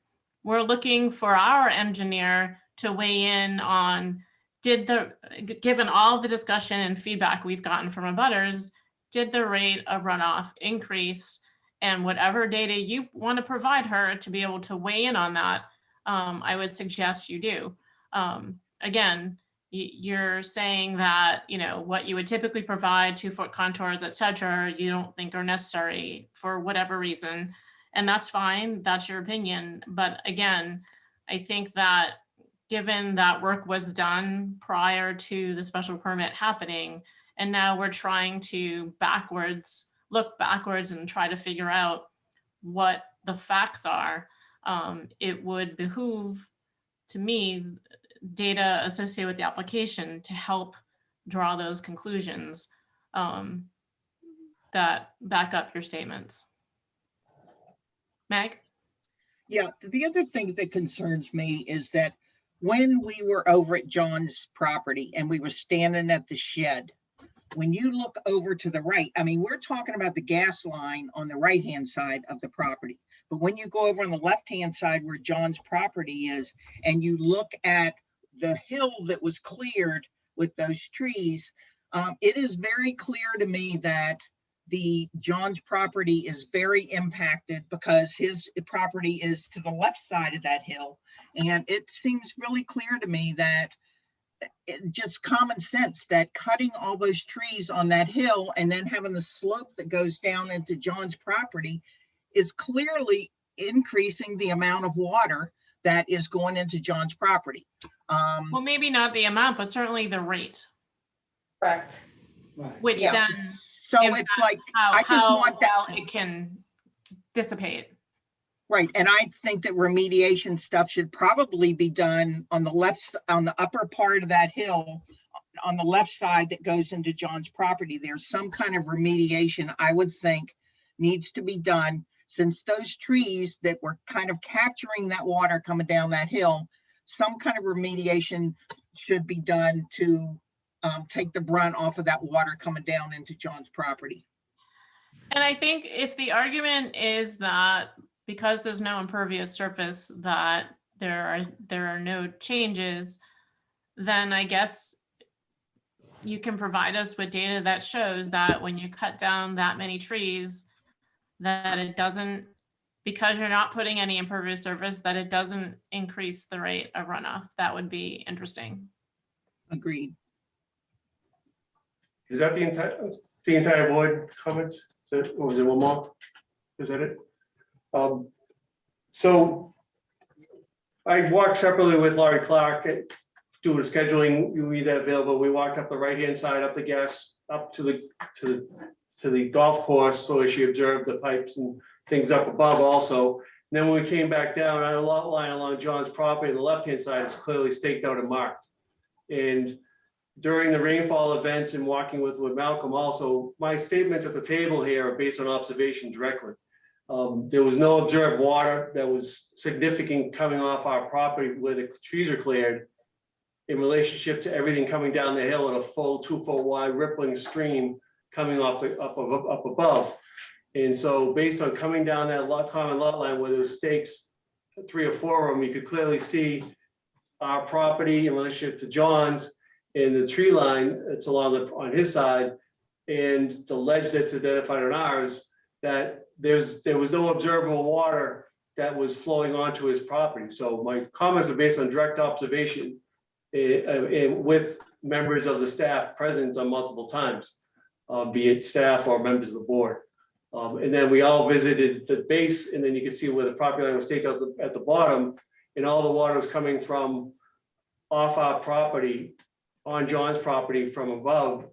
we're looking for our engineer to weigh in on, given all the discussion and feedback we've gotten from abutters, did the rate of runoff increase? And whatever data you want to provide her to be able to weigh in on that, I would suggest you do. Again, you're saying that, what you would typically provide, 2-foot contours, et cetera, you don't think are necessary for whatever reason. And that's fine, that's your opinion. But again, I think that given that work was done prior to the special permit happening, and now we're trying to look backwards and try to figure out what the facts are, it would behoove, to me, data associated with the application to help draw those conclusions that back up your statements. Meg? Yeah, the other thing that concerns me is that when we were over at John's property and we were standing at the shed, when you look over to the right, I mean, we're talking about the gas line on the right-hand side of the property. But when you go over on the left-hand side where John's property is, and you look at the hill that was cleared with those trees, it is very clear to me that John's property is very impacted because his property is to the left side of that hill. And it seems really clear to me that just common sense that cutting all those trees on that hill and then having the slope that goes down into John's property is clearly increasing the amount of water that is going into John's property. Well, maybe not the amount, but certainly the rate, Correct. which Yeah. then So impacts it's like, how I just want that. well it can dissipate. Right, and I think that remediation stuff should probably be done on the upper part of that hill, on the left side that goes into John's property. There's some kind of remediation I would think needs to be done, since those trees that were kind of capturing that water coming down that hill, some kind of remediation should be done to take the brunt off of that water coming down into John's property. And I think if the argument is that because there's no impervious surface that there are no changes, then I guess you can provide us with data that shows that when you cut down that many trees, that it doesn't, because you're not putting any impervious surface, that it doesn't increase the rate of runoff. That would be interesting. Agreed. Is that the entire board comments? Or was it one more? Is that it? So I walked separately with Laurie Clark doing the scheduling. You read that available. We walked up the right-hand side, up the gas, up to the golf course, so she observed the pipes and things up above also. And then when we came back down on a lot line along John's property, on the left-hand side, it's clearly staked out and marked. And during the rainfall events and walking with Malcolm also, my statements at the table here are based on observation directly. There was no observed water that was significant coming off our property where the trees are cleared in relationship to everything coming down the hill in a full 2-foot wide rippling stream coming off up above. And so based on coming down that common lot line where there was stakes, 3 or 4 of them, you could clearly see our property in relationship to John's and the tree line that's along on his side and the ledge that's identified on ours, that there was no observable water that was flowing onto his property. So my comments are based on direct observation and with members of the staff present on multiple times, be it staff or members of the board. And then we all visited the base, and then you can see where the property line was staked out at the bottom, and all the water was coming from off our property on John's property from above,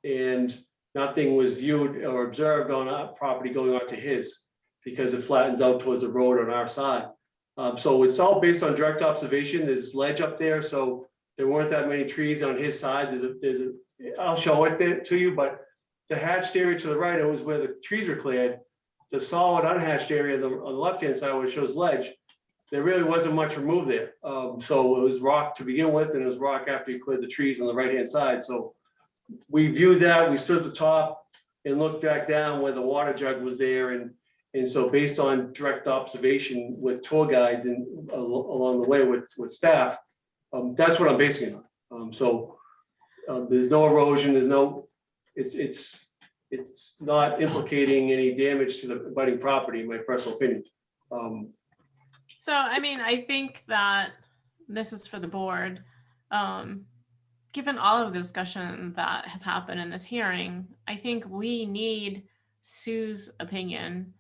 and nothing was viewed or observed on our property going on to his because it flattens out towards the road on our side. So it's all based on direct observation. There's ledge up there, so there weren't that many trees on his side. I'll show it there to you, but the hatched area to the right, it was where the trees are cleared. The solid unhatched area on the left-hand side where it shows ledge, there really wasn't much removed there. So it was rock to begin with, and it was rock after you cleared the trees on the right-hand side. So we viewed that, we stood at the top and looked back down where the water jug was there. And so based on direct observation with tour guides and along the way with staff, that's what I'm basing it on. So there's no erosion, there's no, it's not implicating any damage to the abutting property, in my personal opinion. So, I mean, I think that this is for the board. Given all of the discussion that has happened in this hearing, I think we need Sue's opinion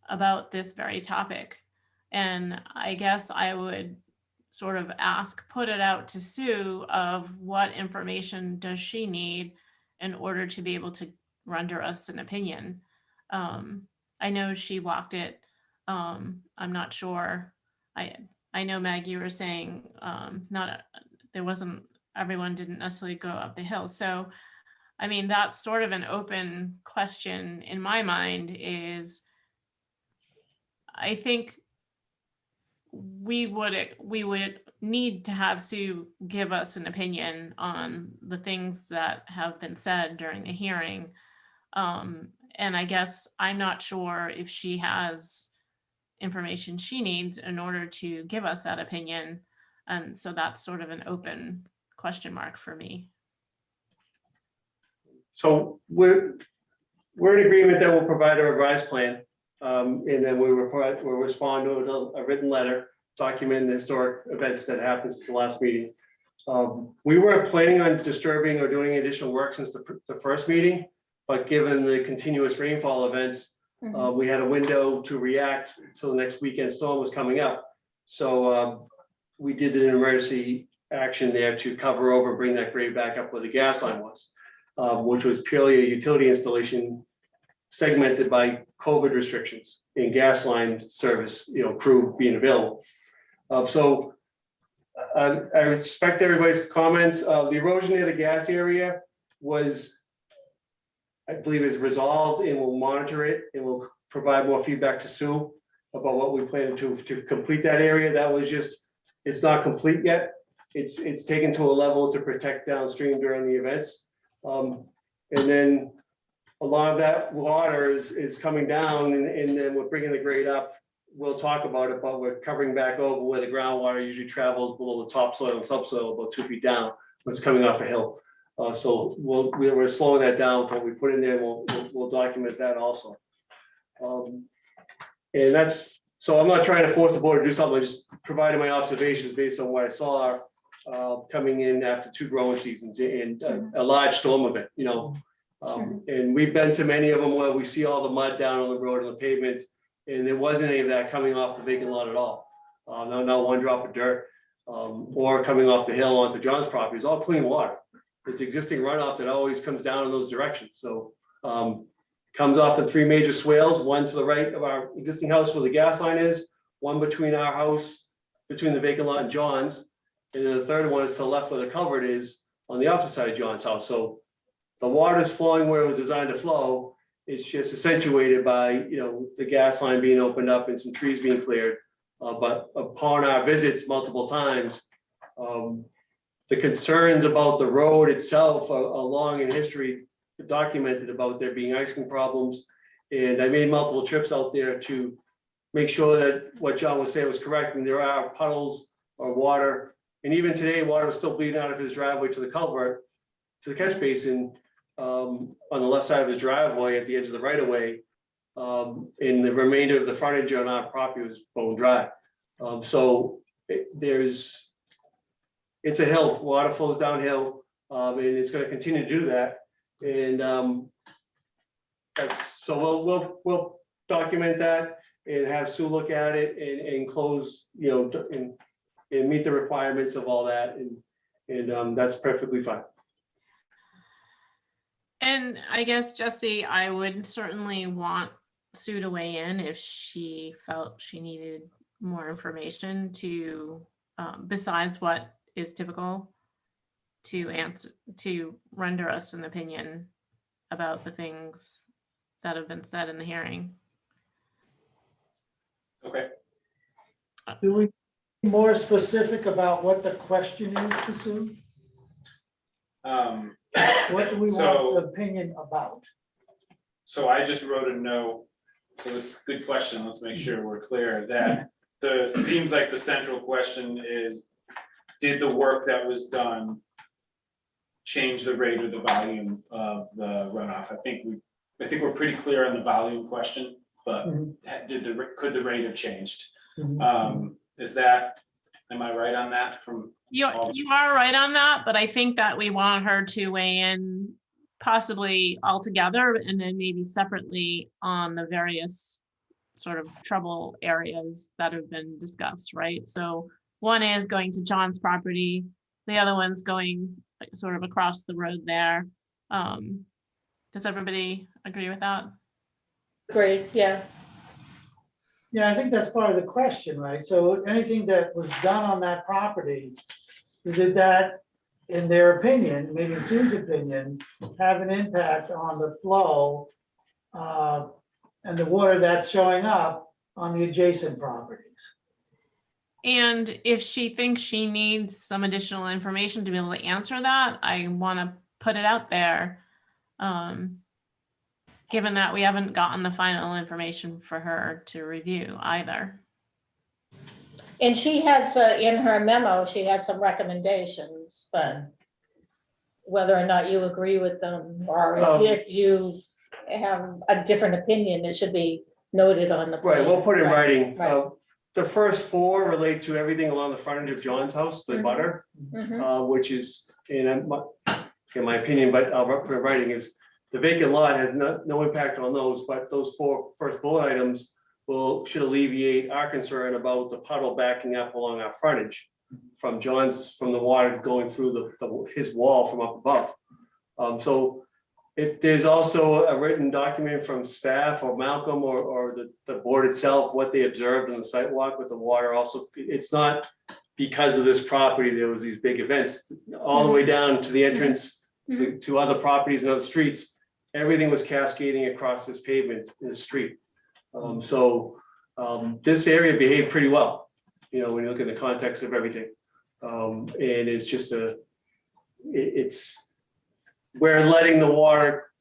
about this very topic. And I guess I would sort of put it out to Sue of what information does she need in order to be able to render us an opinion. I know she walked it. I'm not sure. I know, Meg, you were saying everyone didn't necessarily go up the hill. So, I mean, that's sort of an open question in my mind. Is I think we would need to have Sue give us an opinion on the things that have been said during the hearing. And I guess I'm not sure if she has information she needs in order to give us that opinion. And so that's sort of an open question mark for me. So we're in agreement that we'll provide a revised plan. And then we'll respond to a written letter documenting the historic events that happened since the last meeting. We weren't planning on disturbing or doing additional work since the first meeting, but given the continuous rainfall events, we had a window to react until the next weekend storm was coming up. So we did an emergency action there to cover over, bring that grade back up where the gas line was, which was purely a utility installation segmented by COVID restrictions in gas line service, crew being available. So I respect everybody's comments. The erosion near the gas area was, I believe, is resolved, and we'll monitor it and we'll provide more feedback to Sue about what we plan to complete that area. That was just, it's not complete yet. It's taken to a level to protect downstream during the events. And then a lot of that water is coming down, and then we're bringing the grade up. We'll talk about it, but we're covering back over where the groundwater usually travels below the topsoil and subsoil about 2 feet down when it's coming off a hill. So we're slowing that down from what we put in there. We'll document that also. And that's, so I'm not trying to force the board to do something. I just provided my observations based on what I saw coming in after 2 growing seasons and a large storm event, and we've been to many of them where we see all the mud down on the road and the pavement, and there wasn't any of that coming off the vacant lot at all. Not one drop of dirt, or coming off the hill onto John's property. It's all clean water. It's existing runoff that always comes down in those directions. So comes off the 3 major swales, one to the right of our existing house where the gas line is, one between our house, between the vacant lot and John's, and then the third one is to the left where the culvert is on the opposite side of John's house. So the water is flowing where it was designed to flow. It's just accentuated by, the gas line being opened up and some trees being cleared. But upon our visits multiple times, the concerns about the road itself are long in history documented about there being icing problems. And I made multiple trips out there to make sure that what John was saying was correct. And there are puddles or water. And even today, water was still bleeding out of his driveway to the culvert, to the catch basin, on the left side of his driveway at the edge of the right of way. And the remainder of the frontage on our property was bone dry. So it's a hill, water flows downhill, and it's going to continue to do that. And so we'll document that and have Sue look at it and close, and meet the requirements of all that, and that's perfectly fine. And I guess, Jesse, I would certainly want Sue to weigh in if she felt she needed more information to, besides what is typical, to render us an opinion about the things that have been said in the hearing. Okay. Do we be more specific about what the question is to Sue? What do we want the opinion about? So I just wrote a note. So this is a good question. Let's make sure we're clear that seems like the central question is, did the work that was done change the rate or the volume of the runoff? I think we're pretty clear on the volume question, but could the rate have changed? Is that, am I right on that from? You are right on that, but I think that we want her to weigh in possibly all together and then maybe separately on the various sort of trouble areas that have been discussed, right? So one is going to John's property, the other one's going sort of across the road there. Does everybody agree with that? Great, yeah. Yeah, I think that's part of the question, right? So anything that was done on that property, did that, in their opinion, maybe in Sue's opinion, have an impact on the flow and the water that's showing up on the adjacent properties? And if she thinks she needs some additional information to be able to answer that, I want to put it out there. Given that we haven't gotten the final information for her to review either. And she had, in her memo, she had some recommendations, but whether or not you agree with them, or if you have a different opinion, it should be noted on the plan. Right, we'll put it in writing. Right. The first 4 relate to everything along the frontage of John's house, the butter, which is, in my opinion, but I'll put it in writing, is the vacant lot has no impact on those, but those 4 first bullet items should alleviate our concern about the puddle backing up along our frontage from the water going through his wall from up above. So if there's also a written document from staff or Malcolm or the board itself, what they observed in the site walk with the water, also, it's not because of this property, there was these big events all the way down to the entrance to other properties and other streets. Everything was cascading across this pavement in the street. This area behaved pretty well, when you look at the context of everything. And it's just we're letting the water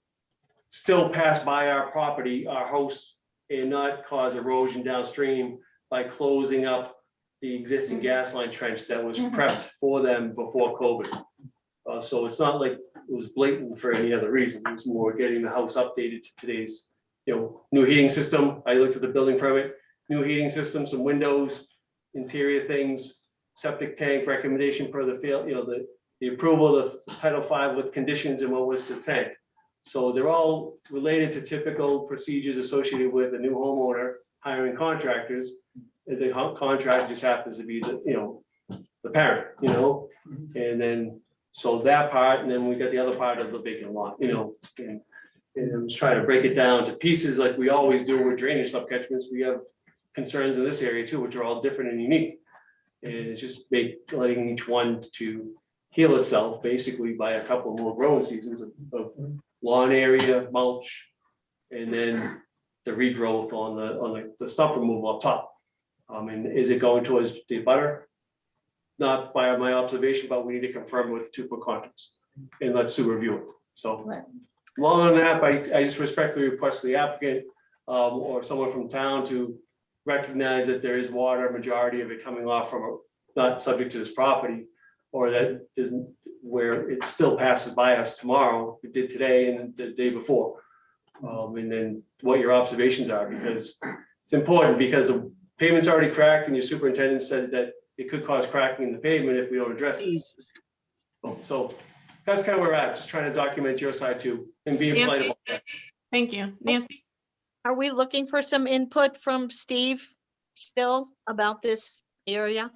still pass by our property, our house, and not cause erosion downstream by closing up the existing gas line trench that was prepped for them before COVID. So it's not like it was blatant for any other reason. It was more getting the house updated to today's, new heating system. I looked at the building permit, new heating system, some windows, interior things, septic tank recommendation per the field, the approval of Title V with conditions and what was the tank. So they're all related to typical procedures associated with a new homeowner hiring contractors. And the contractor just happens to be the parent, and then, so that part, and then we got the other part of the vacant lot, and I'm just trying to break it down to pieces like we always do with drainage subcatchments. We have concerns in this area too, which are all different and unique. And it's just letting each one to heal itself basically by a couple more growing seasons of lawn area, mulch, and then the regrowth on the stump removal up top. And is it going towards the butter? Not by my observation, but we need to confirm with 2-foot contracts and let Sue review it. So Right. long on that, but I just respectfully request the applicant or someone from town to recognize that there is water, majority of it coming off from not subject to this property, or that isn't where it still passes by us tomorrow. It did today and the day before. And then what your observations are, because it's important, because the pavement's already cracked and your superintendent said that it could cause cracking in the pavement if we don't address it. So that's kind of where we're at, just trying to document your side too and be polite Nancy, about that. thank you. Nancy? Are we looking for some input from Steve still about this area?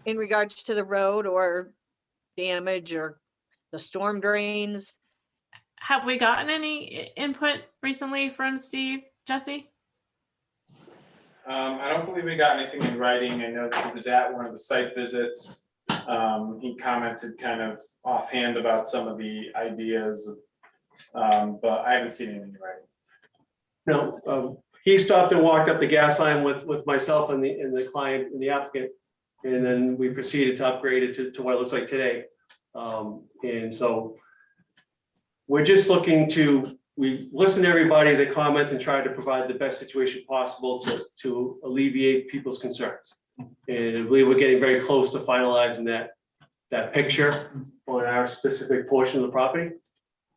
In regards to the road or damage or the storm drains? Have we gotten any input recently from Steve, Jesse? I don't believe we got anything in writing. I know that he was at one of the site visits. He commented kind of offhand about some of the ideas, but I haven't seen anything in writing. No, he stopped and walked up the gas line with myself and the client and the applicant. And then we proceeded to upgrade it to what it looks like today. And so we're just looking we listen to everybody that comments and try to provide the best situation possible to alleviate people's concerns. And I believe we're getting very close to finalizing that picture on our specific portion of the property.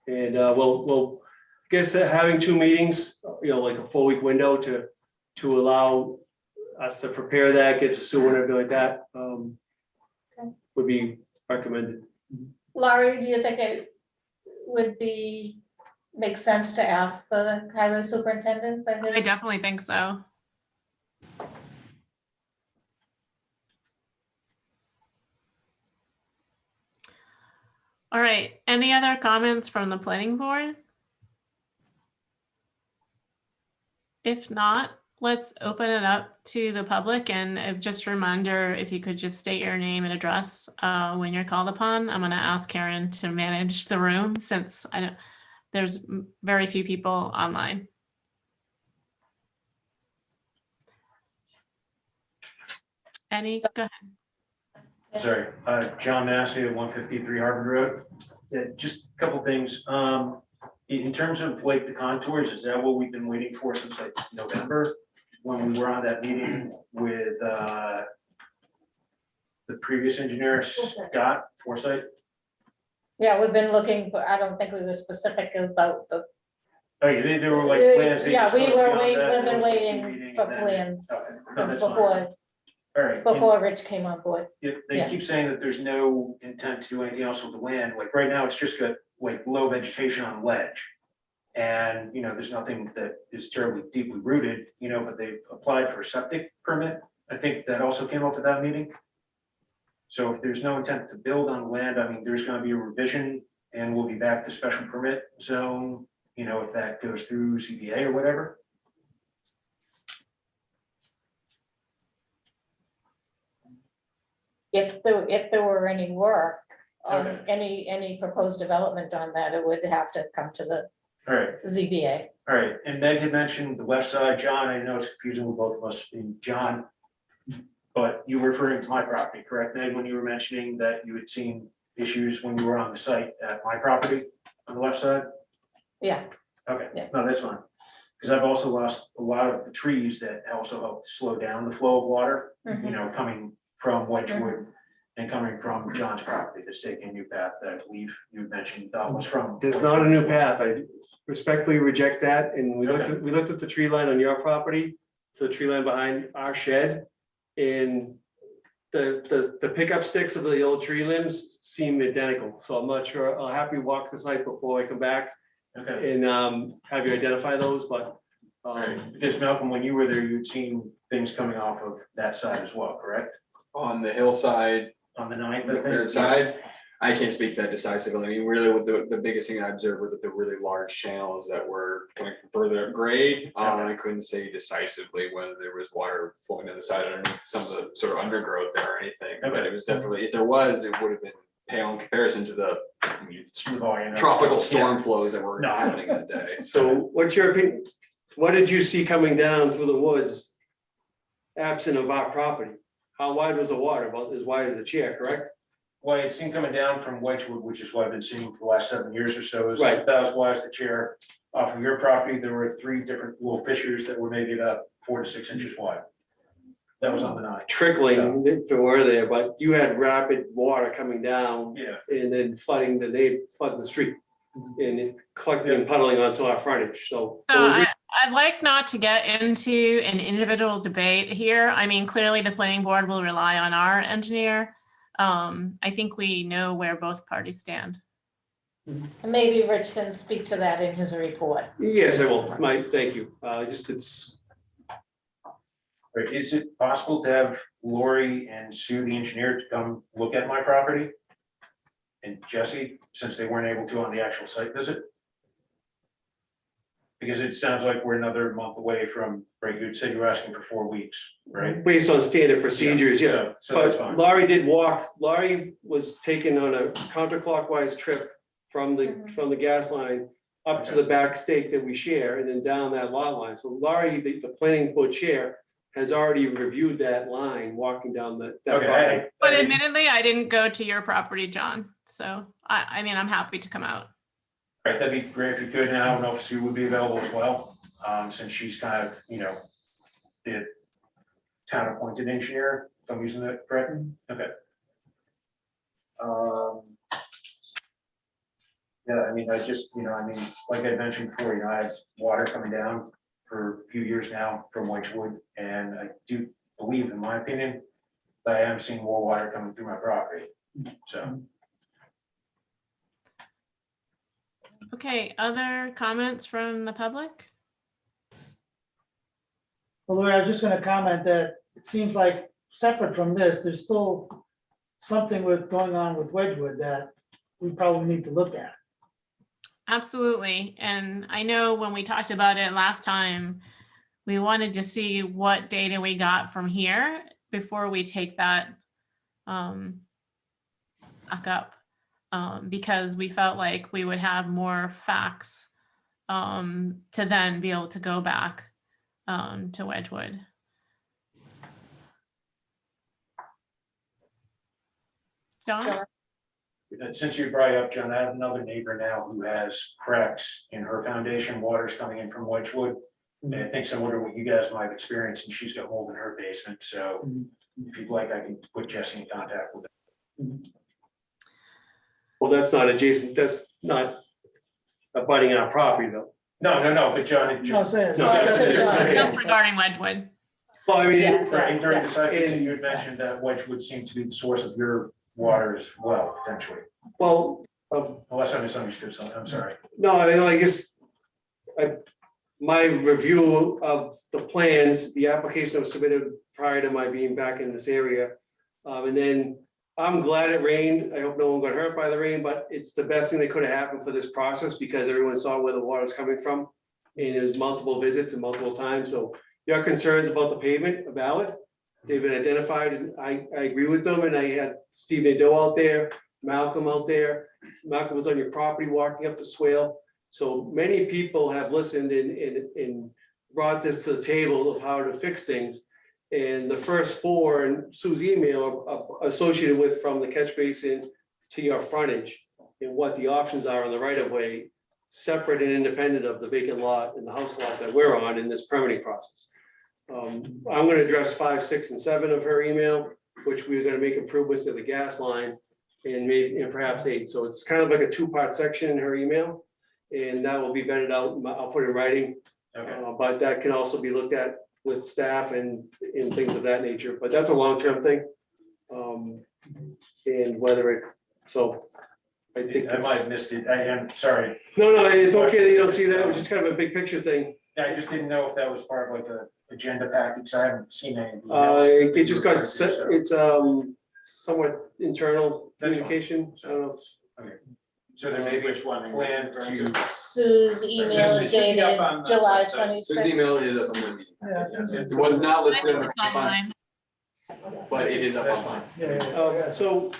And we'll I guess having 2 meetings, like a 4-week window to allow us to prepare that, get to Sue and everything like that, would be recommended. Laurie, do you think it would make sense to ask the highway superintendent? I definitely think so. All right, any other comments from the planning board? If not, let's open it up to the public, and just a reminder, if you could just state your name and address when you're called upon. I'm going to ask Karen to manage the room since there's very few people online. Go ahead. Sorry, John Mascia, 153 Harvard Road. Yeah, just a couple things. In terms of like the contours, is that what we've been waiting for since like November? When we were on that meeting with the previous engineer, Scott Forsythe? Yeah, we've been looking, but I don't think we were specific about the. Oh, yeah, they were like plans. Yeah, we've been There was a waiting meeting for and then- plans Okay, no, since that's fine. before, All right. and- before Rich came on board. Yeah, they Yeah. keep saying that there's no intent to do anything else with the land. Like right now, it's just got like low vegetation on ledge. And, there's nothing that is terribly deeply rooted, but they've applied for a septic permit. I think that also came up at that meeting. So if there's no intent to build on land, I mean, there's gonna be a revision and we'll be back to special permit zone, if that goes through CBA or whatever. If there were any work on Okay. any proposed development on that, it would have to come to the All right. ZBA. All right, and Meg had mentioned the left side, John, I know it's confusing with both of us being John. But you were referring to my property, correct, Meg, when you were mentioning that you had seen issues when you were on the site at my property on the left side? Yeah, Okay, Yeah. no, that's fine. Because I've also lost a lot of the trees that also help slow down the flow of water, mhm. coming from Wedgewood and coming from John's property that's taking a new path that I believe you had mentioned was from. There's not a new path. I respectfully reject that. And we looked at the tree line on your property, so the tree line behind our shed. And the pickup sticks of the old tree limbs seem identical, so I'm not sure. I'll have you walk the site before I come back Okay. and have you identify those, but Because Malcolm, when you were there, you'd seen things coming off of that side as well, correct? On the hillside, On the ninth, I the think? third side, I can't speak to that decisively. I mean, really, with the biggest thing I observed were the really large channels that were coming from further up grade. I couldn't say decisively whether there was water flowing down the side underneath some of the sort of undergrowth there or anything, but Okay. it was definitely, if there was, it would have been pale in comparison to the, I mean, With all your notes. tropical Yeah. storm flows that were No. happening that day. so what's your opinion? What did you see coming down through the woods absent of our property? How wide was the water? About as wide as a chair, correct? Well, it's seen coming down from Wedgewood, which is what I've been seeing for the last 7 years or so, is Right. that was why the chair off of your property, there were 3 different little fissures that were maybe about 4 to 6 inches wide. That was on the ninth. Trickling if it were there, but you had rapid water coming down Yeah, and then flooding the street. And it collecting and puddling onto our frontage, so. So I'd like not to get into an individual debate here. I mean, clearly the planning board will rely on our engineer. I think we know where both parties stand. And maybe Rich can speak to that in his report. Yes, I will, thank you, it's, Right. Is it possible to have Lori and Sue, the engineer, to come look at my property? And Jesse, since they weren't able to on the actual site visit? Because it sounds like we're another month away from, right, you said you were asking for 4 weeks, right? based on standard procedures, yeah. So that's But fine. Laurie was taken on a counterclockwise trip from the gas line up to the back stake that we share and then down that lot line. So Laurie, the planning board chair, has already reviewed that line, walking down that property. Okay. But admittedly, I didn't go to your property, John. So I mean, I'm happy to come out. Right, that'd be great if you could, and I don't know if Sue would be available as well, since she's kind of, you know, the town appointed engineer, if I'm using that correct, okay. Yeah, I mean, I just, you know, I mean, like I mentioned before, you know, I have water coming down for a few years now from Wedgewood, and I do believe, in my opinion, that I am seeing more water coming through my property, so. Okay, other comments from the public? Well, Lori, I was just gonna comment that it seems like separate from this, there's still something going on with Wedgewood that we probably need to look at. Absolutely. And I know when we talked about it last time, we wanted to see what data we got from here before we take that back up. Because we felt like we would have more facts to then be able to go back to Wedgewood. John? Since you brought it up, John, I have another neighbor now who has cracks in her foundation, water's coming in from Wedgewood. And I think similar to what you guys might have experienced, and she's got mold in her basement, so if you'd like, I can put Jesse in contact with her. Well, that's not adjacent, that's not abutting our property though. No, but John, it No, just. say it. No, just- Just regarding Wedgewood. Well, I mean, Yeah. Right, during the site visit, And- you had mentioned that Wedgewood seemed to be the source of your water as well, potentially, well, unless I misunderstood something, I'm sorry. no, I mean, I guess my review of the plans, the application was submitted prior to my being back in this area. And then I'm glad it rained. I hope no one got hurt by the rain, but it's the best thing that could have happened for this process because everyone saw where the water's coming from. And there's multiple visits and multiple times. So your concerns about the pavement are valid. They've been identified and I agree with them. And I had Steve Nadeau out there, Malcolm out there. Malcolm was on your property walking up the swale. So many people have listened and brought this to the table of how to fix things. And the first 4 in Sue's email are associated with from the catch basin to your frontage and what the options are on the right of way, separate and independent of the vacant lot and the house lot that we're on in this permitting process. I'm going to address 5, 6, and 7 of her email, which we're going to make improvements to the gas line and maybe and perhaps 8. So it's kind of like a 2-part section in her email. And that will be vetted out. I'll put it in writing, Okay. but that can also be looked at with staff and things of that nature. But that's a long-term thing. And whether it, so I think. I might have missed it. I am sorry. No, it's okay that you don't see that. It was just kind of a big picture thing. I just didn't know if that was part of like a agenda package. I haven't seen any. It just got set, it's somewhat internal That's fine. communication. I don't know. So there may be a Which one? plan to. Sue's Sue's, email it should be up dated on the July website. twenty-sixth. Sue's email is up on the meeting. Yeah. It was not listed in the It's response, online. but it is up That's online. fine. So.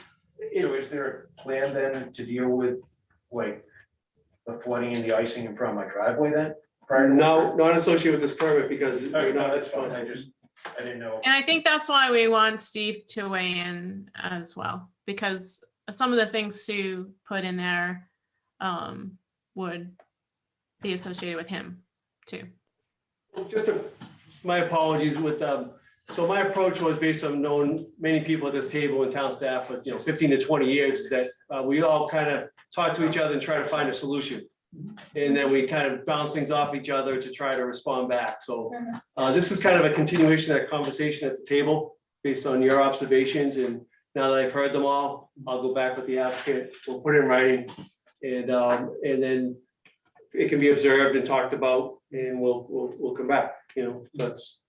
So is there a plan then to deal with like the flooding and the icing in front of my driveway then? prior to- No, not associated with this permit because Okay, we're no, not that's fine. responsible. I didn't know. And I think that's why we want Steve to weigh in as well, because some of the things Sue put in there would be associated with him too. Just my apologies with, so my approach was based on knowing many people at this table and town staff for, 15 to 20 years, is that we all kind of talk to each other and try to find a solution. And then we kind of bounce things off each other to try to respond back. So this is kind of a continuation of that conversation at the table based on your observations. And now that I've heard them all, I'll go back with the applicant, we'll put it in writing. And then it can be observed and talked about, and we'll come back, that's.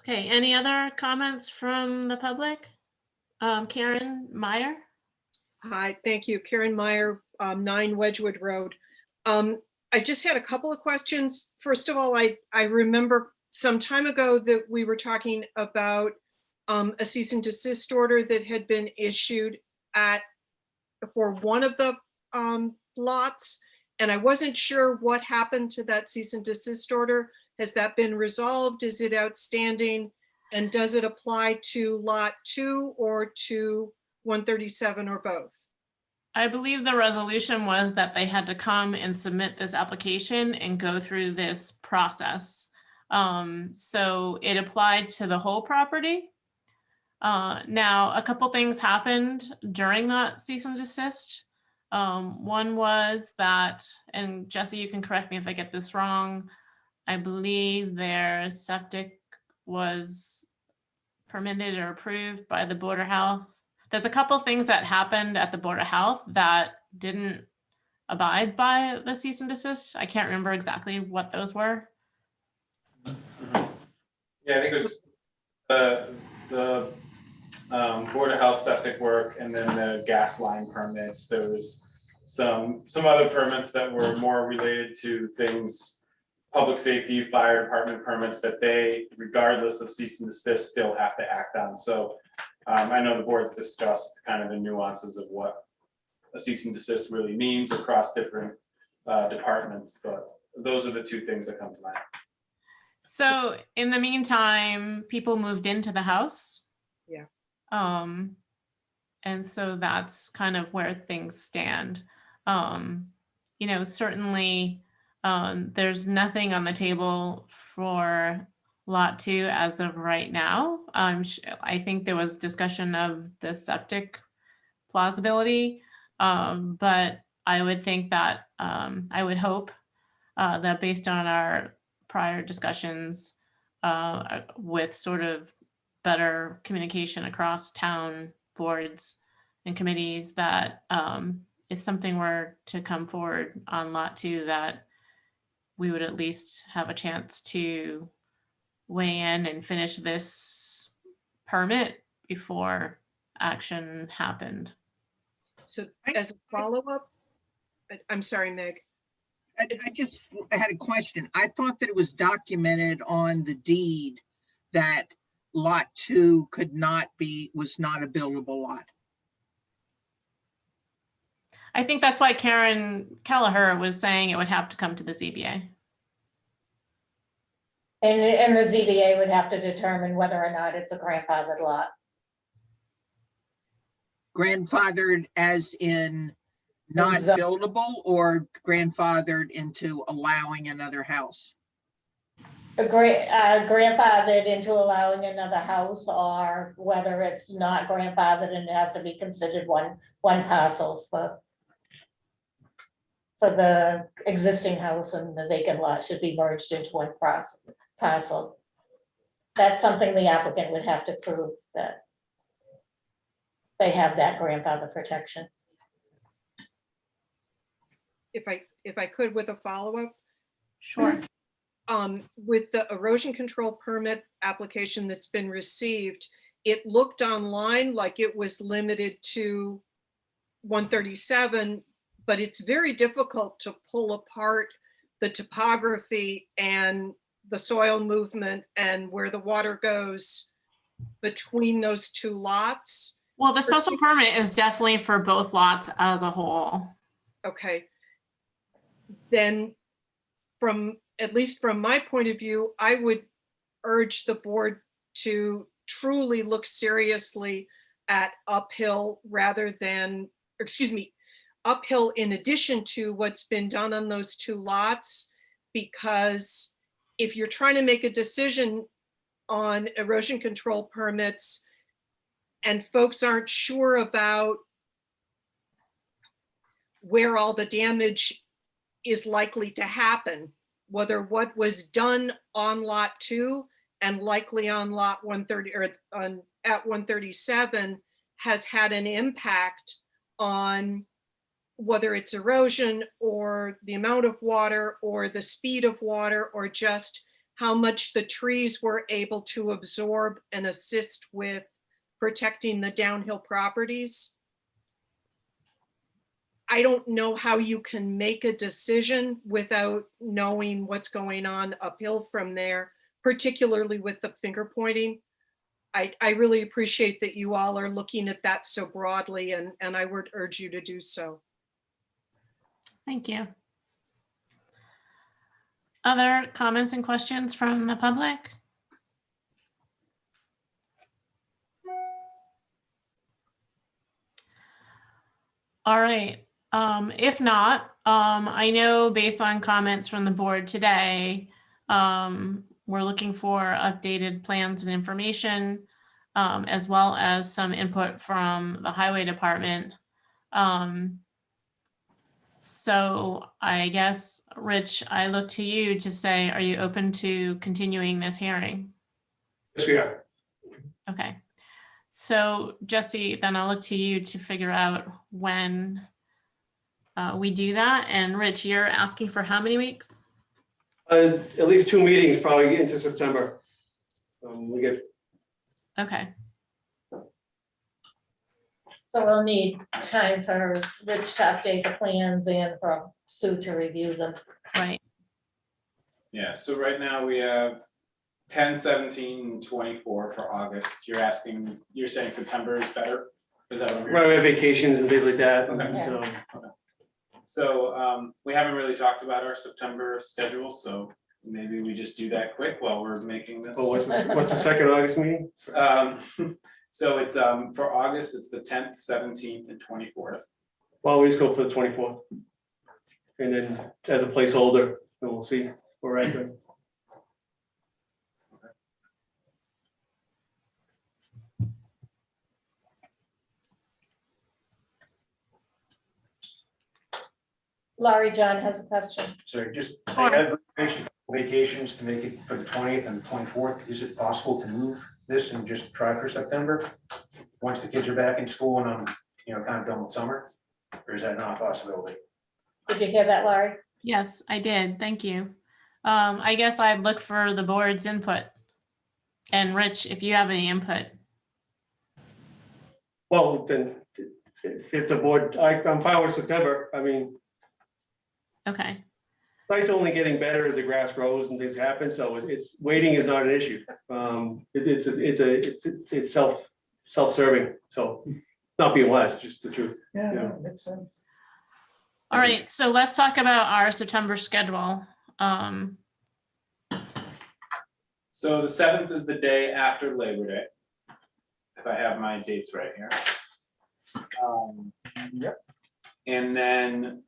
Okay, any other comments from the public? Karen Meyer? Hi, thank you. Karen Meyer, 9 Wedgewood Road. I just had a couple of questions. First of all, I remember some time ago that we were talking about a cease and desist order that had been issued for one of the lots. And I wasn't sure what happened to that cease and desist order. Has that been resolved? Is it outstanding? And does it apply to lot 2 or to 137 or both? I believe the resolution was that they had to come and submit this application and go through this process. So it applied to the whole property. Now, a couple things happened during that cease and desist. One was that, and Jesse, you can correct me if I get this wrong, I believe their septic was permitted or approved by the Board of Health. There's a couple things that happened at the Board of Health that didn't abide by the cease and desist. I can't remember exactly what those were. Yeah, I think it was the Board of Health septic work and then the gas line permits. There was some other permits that were more related to things, public safety, fire department permits that they, regardless of cease and desist, still have to act on. So I know the board's discussed kind of the nuances of what a cease and desist really means across different departments, but those are the two things that come to mind. So in the meantime, people moved into the house. Yeah. And so that's kind of where things stand. Certainly there's nothing on the table for lot 2 as of right now. I think there was discussion of the septic plausibility, but I would think that I would hope that based on our prior discussions with sort of better communication across town boards and committees, that if something were to come forward on lot 2, that we would at least have a chance to weigh in and finish this permit before action happened. So as a follow-up, I'm sorry, Meg. I had a question. I thought that it was documented on the deed that lot 2 was not a buildable lot. I think that's why Karen Kelleher was saying it would have to come to the ZBA. And the ZBA would have to determine whether or not it's a grandfathered lot. Grandfathered as in not buildable, or grandfathered into allowing another house? Grandfathered into allowing another house, or whether it's not grandfathered and it has to be considered one parcel for the existing house, and the vacant lot should be merged into one parcel. that's something the applicant would have to prove that they have that grandfather protection. If I could with a follow-up, Sure. with the erosion control permit application that's been received, it looked online like it was limited to 137, but it's very difficult to pull apart the topography and the soil movement and where the water goes between those two lots. Well, the special permit is definitely for both lots as a whole. Okay. Then at least from my point of view, I would urge the board to truly look seriously at uphill rather than, uphill in addition to what's been done on those two lots. Because if you're trying to make a decision on erosion control permits and folks aren't sure about where all the damage is likely to happen, whether what was done on lot 2 and likely on lot 130 or at 137 has had an impact on whether it's erosion or the amount of water or the speed of water or just how much the trees were able to absorb and assist with protecting the downhill properties. I don't know how you can make a decision without knowing what's going on uphill from there, particularly with the finger pointing. I really appreciate that you all are looking at that so broadly, and I would urge you to do so. Thank you. Other comments and questions from the public? All right. If not, I know based on comments from the board today, we're looking for updated plans and information, as well as some input from the highway department. So I guess, Rich, I look to you to say, are you open to continuing this hearing? Yes, we are. Okay. So Jesse, then I'll look to you to figure out when we do that. And Rich, you're asking for how many weeks? At least 2 meetings probably into September. We get. Okay. So we'll need time for Rich to update the plans and for Sue to review them. Right. Yeah, so right now we have 10, 17, 24 for August. You're saying September is better? Is that what you're? Right, we have vacations and things like that. Okay. So, So we haven't really talked about our September schedule, so maybe we just do that quick while we're making this. oh, what's the second August meeting? So it's for August, it's the 10th, 17th, and 24th. Well, we just go for the 24th. And then as a placeholder, and we'll see where we're at there. Laurie, John has a question. So just, Sure. I have vacations to make it for the 20th and 24th. Is it possible to move this and just try for September? Once the kids are back in school and I'm, kind of done with summer? Or is that not a possibility? Did you hear that, Laurie? Yes, I did. Thank you. I guess I'd look for the board's input. And Rich, if you have any input. Well, then, if the board, I'm fine with September. I mean, Okay. site's only getting better as the grass grows and things happen, so it's waiting is not an issue. It's self-serving, so not being less, just the truth. Yeah, Yeah. no, makes sense. All right. So let's talk about our September schedule. So the 7th is the day after Labor Day, if I have my dates right here. Yep. And then,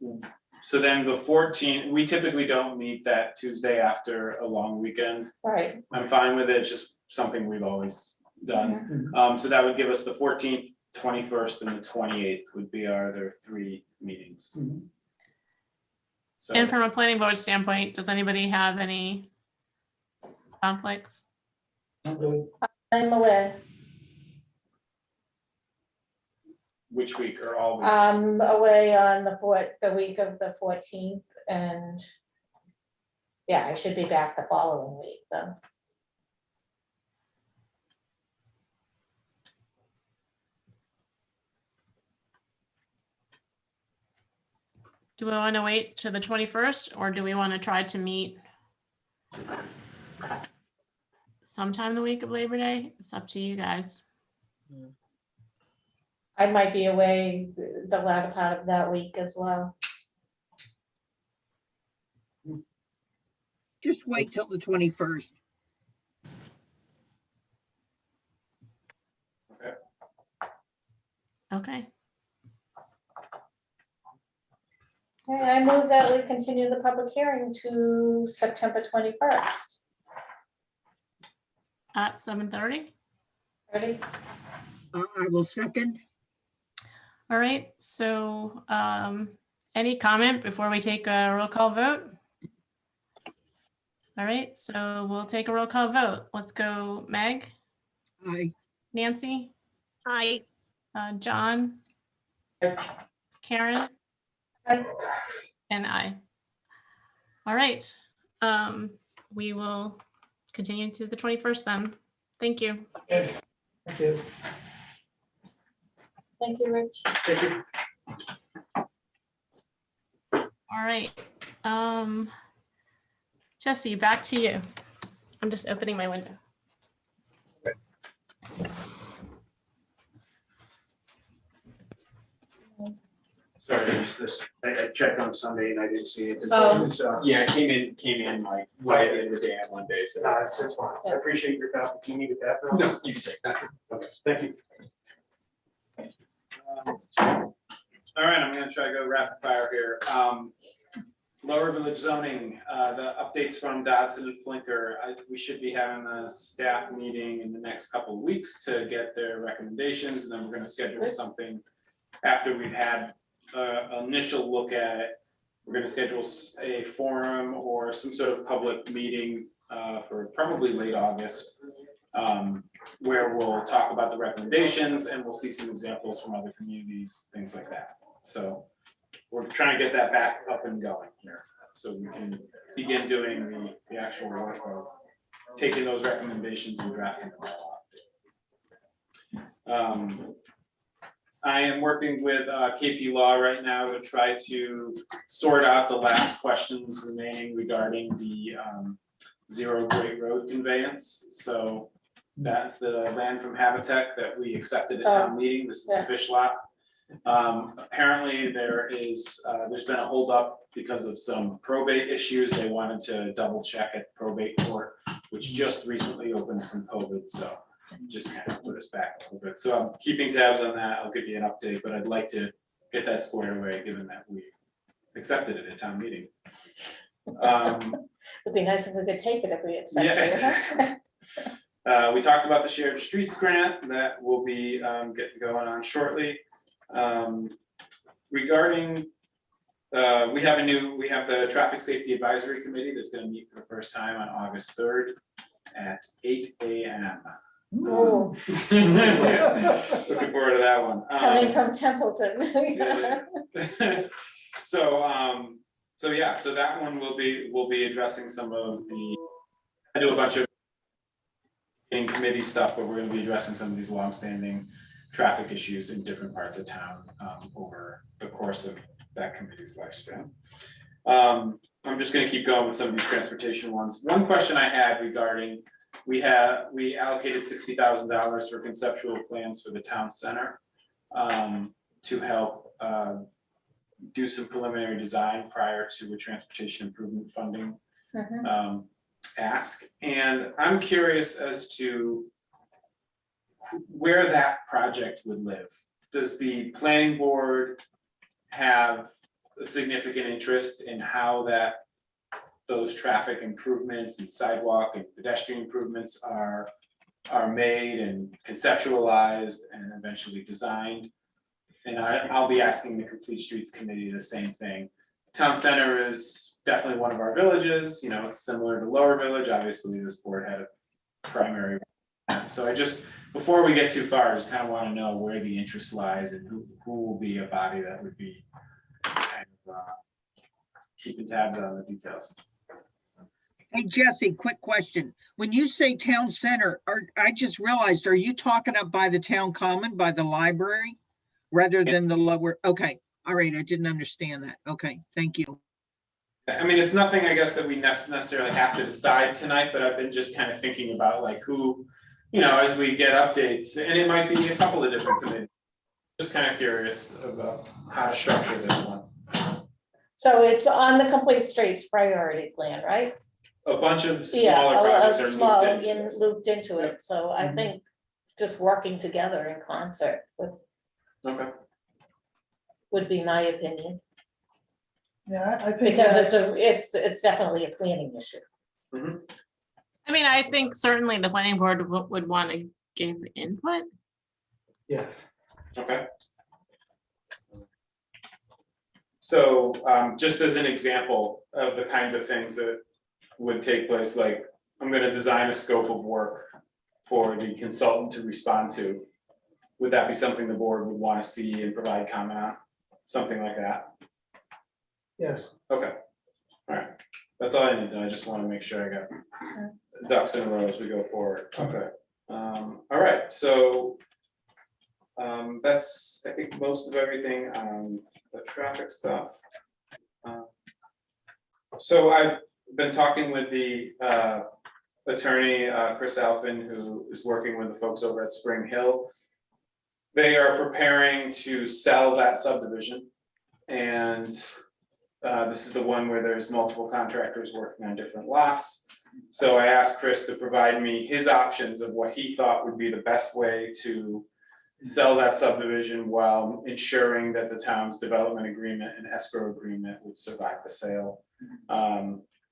so then the 14th, we typically don't meet that Tuesday after a long weekend. Right. I'm fine with it, it's just something we've always done. So that would give us the 14th, 21st, and the 28th would be our other 3 meetings. Mhm. So, And from a planning board standpoint, does anybody have any conflicts? I'm good. I'm away. Which week or all weeks? Away on the week of the 14th, and yeah, I should be back the following week though. Do we want to wait to the 21st or do we want to try to meet sometime the week of Labor Day? It's up to you guys. I might be away the latter part of that week as well. Just wait till the 21st. Okay. Okay, I move that we continue the public hearing to September 21st. At 7:30. Ready? I will second. All right. So any comment before we take a roll call vote? All right. So we'll take a roll call vote. Let's go, Meg, Aye. Nancy, I, John, Karen, Aye. and I. All right. We will continue to the 21st then. Thank you. Thank you. Thank you, Rich. Thank you. All right. Jesse, back to you. I'm just opening my window. Sorry, I missed this. I checked on Sunday and I didn't see it. Oh. So, Yeah, it came in like right at the end of the day on Monday, so. it's fine. I appreciate your help. Do you need a background? No, you can take that. Okay, thank you. All right, I'm gonna try to go rapid fire here. Lower Village zoning, the updates from Dodson and Flinker. We should be having a staff meeting in the next couple of weeks to get their recommendations, and then we're gonna schedule something after we've had an initial look at it. We're gonna schedule a forum or some sort of public meeting for probably late August, where we'll talk about the recommendations and we'll see some examples from other communities, things like that. So we're trying to get that back up and going here, so we can begin doing the actual work of taking those recommendations and drafting them. I am working with KP Law right now to try to sort out the last questions remaining regarding the Zero Great Road conveyance. So that's the land from Habitat that we accepted at town meeting. This is the fish lot. Apparently there's been a holdup because of some probate issues. They wanted to double check at probate court, which just recently opened from COVID, so just kind of put us back a little bit. So I'm keeping tabs on that. I'll give you an update, but I'd like to get that squared away, given that we accepted it at town meeting. It'd be nice if we could take it if we accepted it. We talked about the shared streets grant that will be getting going on shortly. Regarding, we have the Traffic Safety Advisory Committee that's going to meet for the first time on August 3rd at 8 a.m. Ooh, Yeah, looking forward to that one. coming from Templeton. So that one we'll be addressing some of I do a bunch of in committee stuff, but we're going to be addressing some of these longstanding traffic issues in different parts of town over the course of that committee's lifespan. I'm just going to keep going with some of these transportation ones. One question I had regarding, we allocated $60,000 for conceptual plans for the town center to help do some preliminary design prior to a transportation improvement funding ask. And I'm curious as to where that project would live. Does the planning board have a significant interest in how those traffic improvements and sidewalk and pedestrian improvements are made and conceptualized and eventually designed? And I'll be asking the Complete Streets Committee the same thing. Town center is definitely one of our villages, it's similar to Lower Village. Obviously, this board had a primary So I just, before we get too far, I just kind of want to know where the interest lies and who will be a body that would be kind of keeping tabs on the details. Hey, Jesse, quick question. When you say town center, I just realized, are you talking up by the town common, by the library? Rather than the lower, okay, all right, I didn't understand that. Okay, thank you. I mean, it's nothing, I guess, that we necessarily have to decide tonight, but I've been just kind of thinking about like who, you know, as we get updates, and it might be a couple of different committees. Just kind of curious about how to structure this one. So it's on the Complete Streets priority plan, right? A bunch of Yeah, smaller projects are small, looped into this. looped into it, so I Mhm. think just working together in concert Okay. would be my opinion. Yeah, I think Because that, it's definitely a planning issue. I mean, I think certainly the planning board would want to give input. yeah, Okay. So just as an example of the kinds of things that would take place, like I'm gonna design a scope of work for the consultant to respond to. Would that be something the board would want to see and provide comment on? Something like that? yes. Okay, all right. That's all I need. I just want to make sure I got ducks in a row as we go forward. Okay. All right, so that's, I think, most of everything on the traffic stuff. So I've been talking with the attorney, Chris Alphin, who is working with the folks over at Spring Hill. They are preparing to sell that subdivision. And this is the one where there's multiple contractors working on different lots. So I asked Chris to provide me his options of what he thought would be the best way to sell that subdivision while ensuring that the town's development agreement and escrow agreement would survive the sale.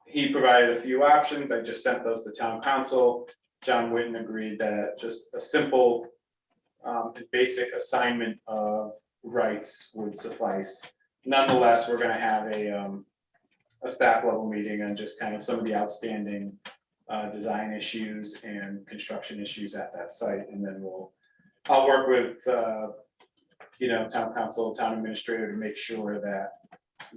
He provided a few options. I just sent those to town council. John Whitten agreed that just a simple basic assignment of rights would suffice. Nonetheless, we're gonna have a staff level meeting on just kind of some of the outstanding design issues and construction issues at that site, and then I'll work with you know, town council, town administrator to make sure that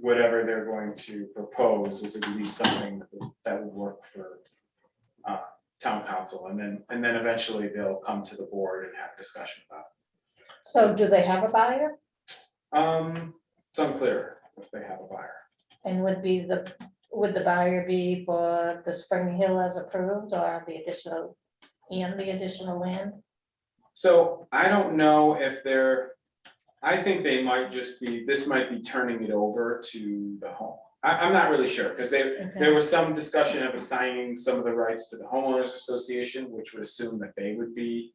whatever they're going to propose is at least something that would work for town council, and then eventually they'll come to the board and have a discussion about it. So do they have a buyer? It's unclear if they have a buyer. And would the buyer be for the Spring Hill as approved or the additional land? So I don't know if I think they might just be, this might be turning it over to the home. I'm not really sure, because there was some discussion of assigning some of the rights to the homeowners association, which would assume that they would be.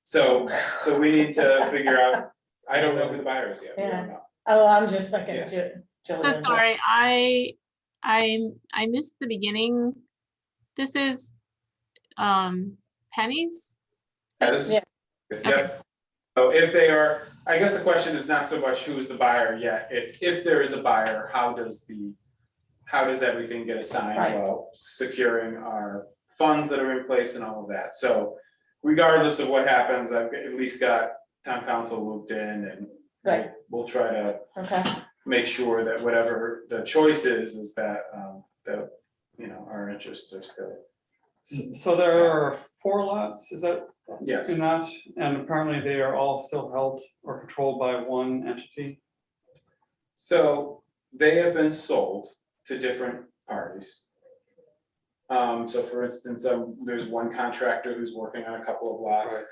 So we need to figure out, I don't know who the buyer is yet. We don't know. Oh, I'm just thinking. Yeah. So sorry, I missed the beginning. This is Penny's? Yeah. Yep. So if they are, I guess the question is not so much who is the buyer yet, it's if there is a buyer, how does everything get assigned Right. while securing our funds that are in place and all of that. So regardless of what happens, I've at least got town council looped in, and Right. we'll try to Okay, make sure that whatever the choice is that you know, our interests are still. So there are 4 lots, is that Yes. in that? And apparently they are all still held or controlled by one entity? So they have been sold to different parties. So for instance, there's one contractor who's working on a couple of lots.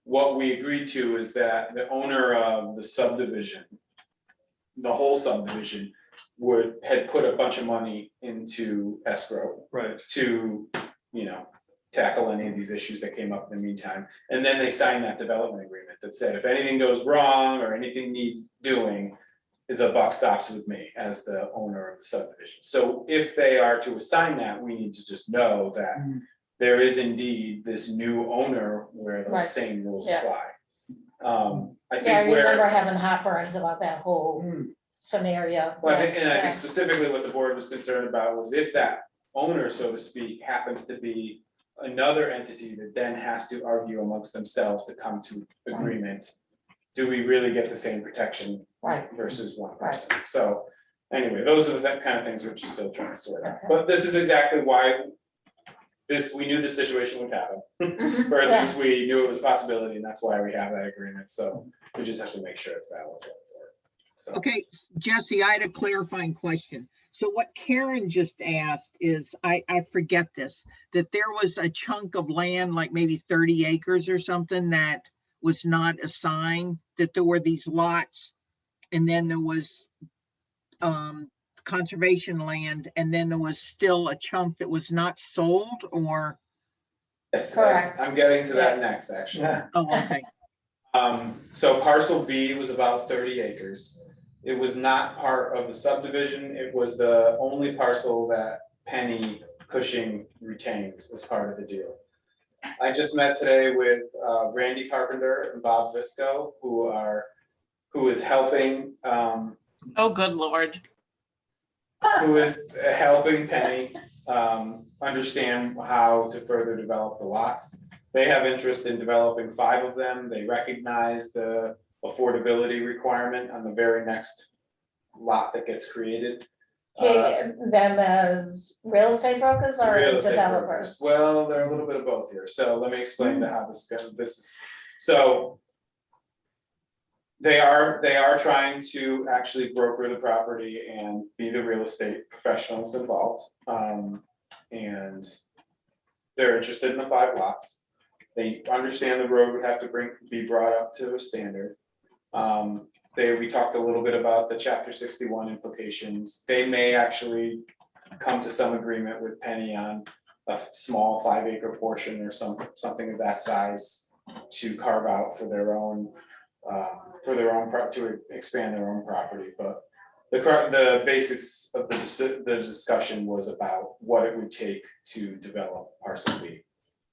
What we agreed to is that the owner of the subdivision, the whole subdivision, had put a bunch of money into escrow. Right. To, you know, tackle any of these issues that came up in the meantime. And then they signed that development agreement that said, if anything goes wrong or anything needs doing, the buck stops with me as the owner of the subdivision. So if they are to assign that, we need to just know that there is indeed this new owner where those Right. same rules Yeah. apply. I yeah, I think remember where, having heartburns about that whole scenario. well, I think, and I Yeah. think specifically what the board was concerned about was if that owner, so to speak, happens to be another entity that then has to argue amongst themselves to come to agreement. Do we really get the same protection Right. versus one Right. person? So anyway, those are the kind of things which are still trying to sort out. Okay. But this is exactly why we knew the situation would happen. Or at Yeah. least we knew it was a possibility, and that's why we have that agreement. So we just have to make sure it's valid. So. Okay, Jesse, I had a clarifying question. So what Karen just asked is, I forget this, that there was a chunk of land, like maybe 30 acres or something, that was not assigned, that there were these lots, and then there was conservation land, and then there was still a chunk that was not sold, or? Yes, Correct. I'm getting to that next, actually. Yeah. Oh, okay. So parcel B was about 30 acres. It was not part of the subdivision. It was the only parcel that Penny Cushing retained as part of the deal. I just met today with Randy Carpenter and Bob Visco, who is helping, Oh, good Lord. who is helping Penny understand how to further develop the lots. They have interest in developing 5 of them. They recognize the affordability requirement on the very next lot that gets created. Them as real estate brokers or Real estate developers? brokers. Well, they're a little bit of both here. So let me explain to how this is. So they are trying to actually broker the property and be the real estate professionals involved. And they're interested in the 5 lots. They understand the road would have to be brought up to a standard. We talked a little bit about the Chapter 61 implications. They may actually come to some agreement with Penny on a small 5-acre portion or something of that size to carve out for their own to expand their own property. But the basics of the discussion was about what it would take to develop parcel B.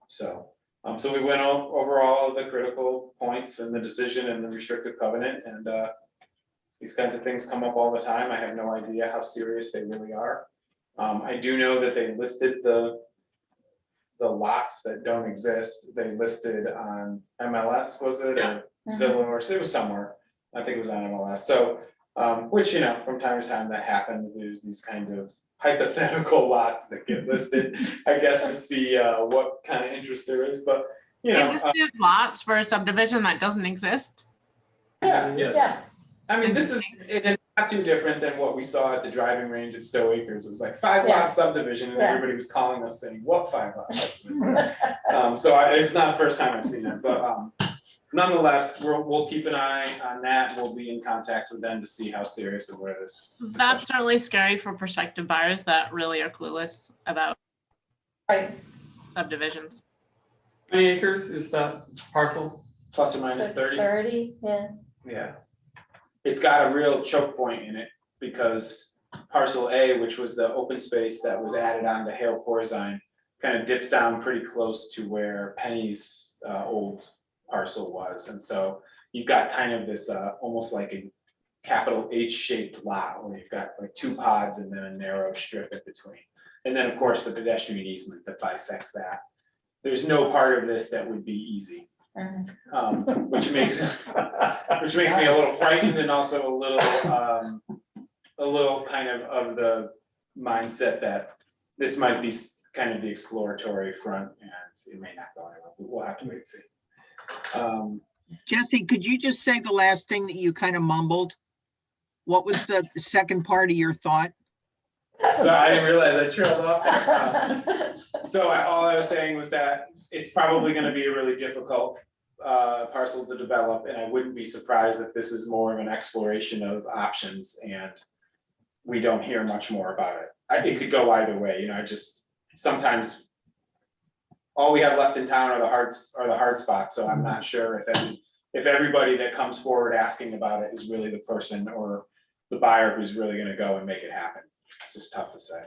So we went over all of the critical points in the decision and the restrictive covenant, and these kinds of things come up all the time. I have no idea how serious they really are. I do know that they listed the lots that don't exist. They listed on MLS, was it? Yeah. Mm-hmm. Zillow, or it was somewhere. I think it was on MLS. So, which, from time to time that happens. There's these kind of hypothetical lots that get listed, I guess, to see what kind of interest there is. But, They listed lots for a subdivision that doesn't exist. yeah, yes. Yeah. I mean, it's not too different than what we saw at the driving range at Stow Acres. It was like 5 lot subdivision, and everybody was calling us saying, what 5 lot subdivision? So it's not the first time I've seen it, but nonetheless, we'll keep an eye on that. We'll be in contact with them to see how serious and where this. That's certainly scary for prospective buyers that really are clueless about Right. subdivisions. How many acres is that parcel? Plus or minus 30. 30, yeah. Yeah. It's got a real choke point in it because parcel A, which was the open space that was added on to Hale Corzine, kind of dips down pretty close to where Penny's old parcel was. And so you've got kind of this almost like a capital H-shaped lot where you've got like 2 pods and then a narrow strip in between. And then of course the pedestrian easement that bisects that. There's no part of this that would be easy. Which makes me a little frightened and also a little kind of the mindset that this might be kind of the exploratory front, and it may not go anywhere. We'll have to wait and see. Jesse, could you just say the last thing that you kind of mumbled? What was the second part of your thought? So I didn't realize I trailed off there. All I was saying was that it's probably going to be a really difficult parcel to develop, and I wouldn't be surprised if this is more of an exploration of options and we don't hear much more about it. It could go either way, sometimes all we have left in town are the hard spots. So I'm not sure if everybody that comes forward asking about it is really the person or the buyer who's really going to go and make it happen. It's just tough to say.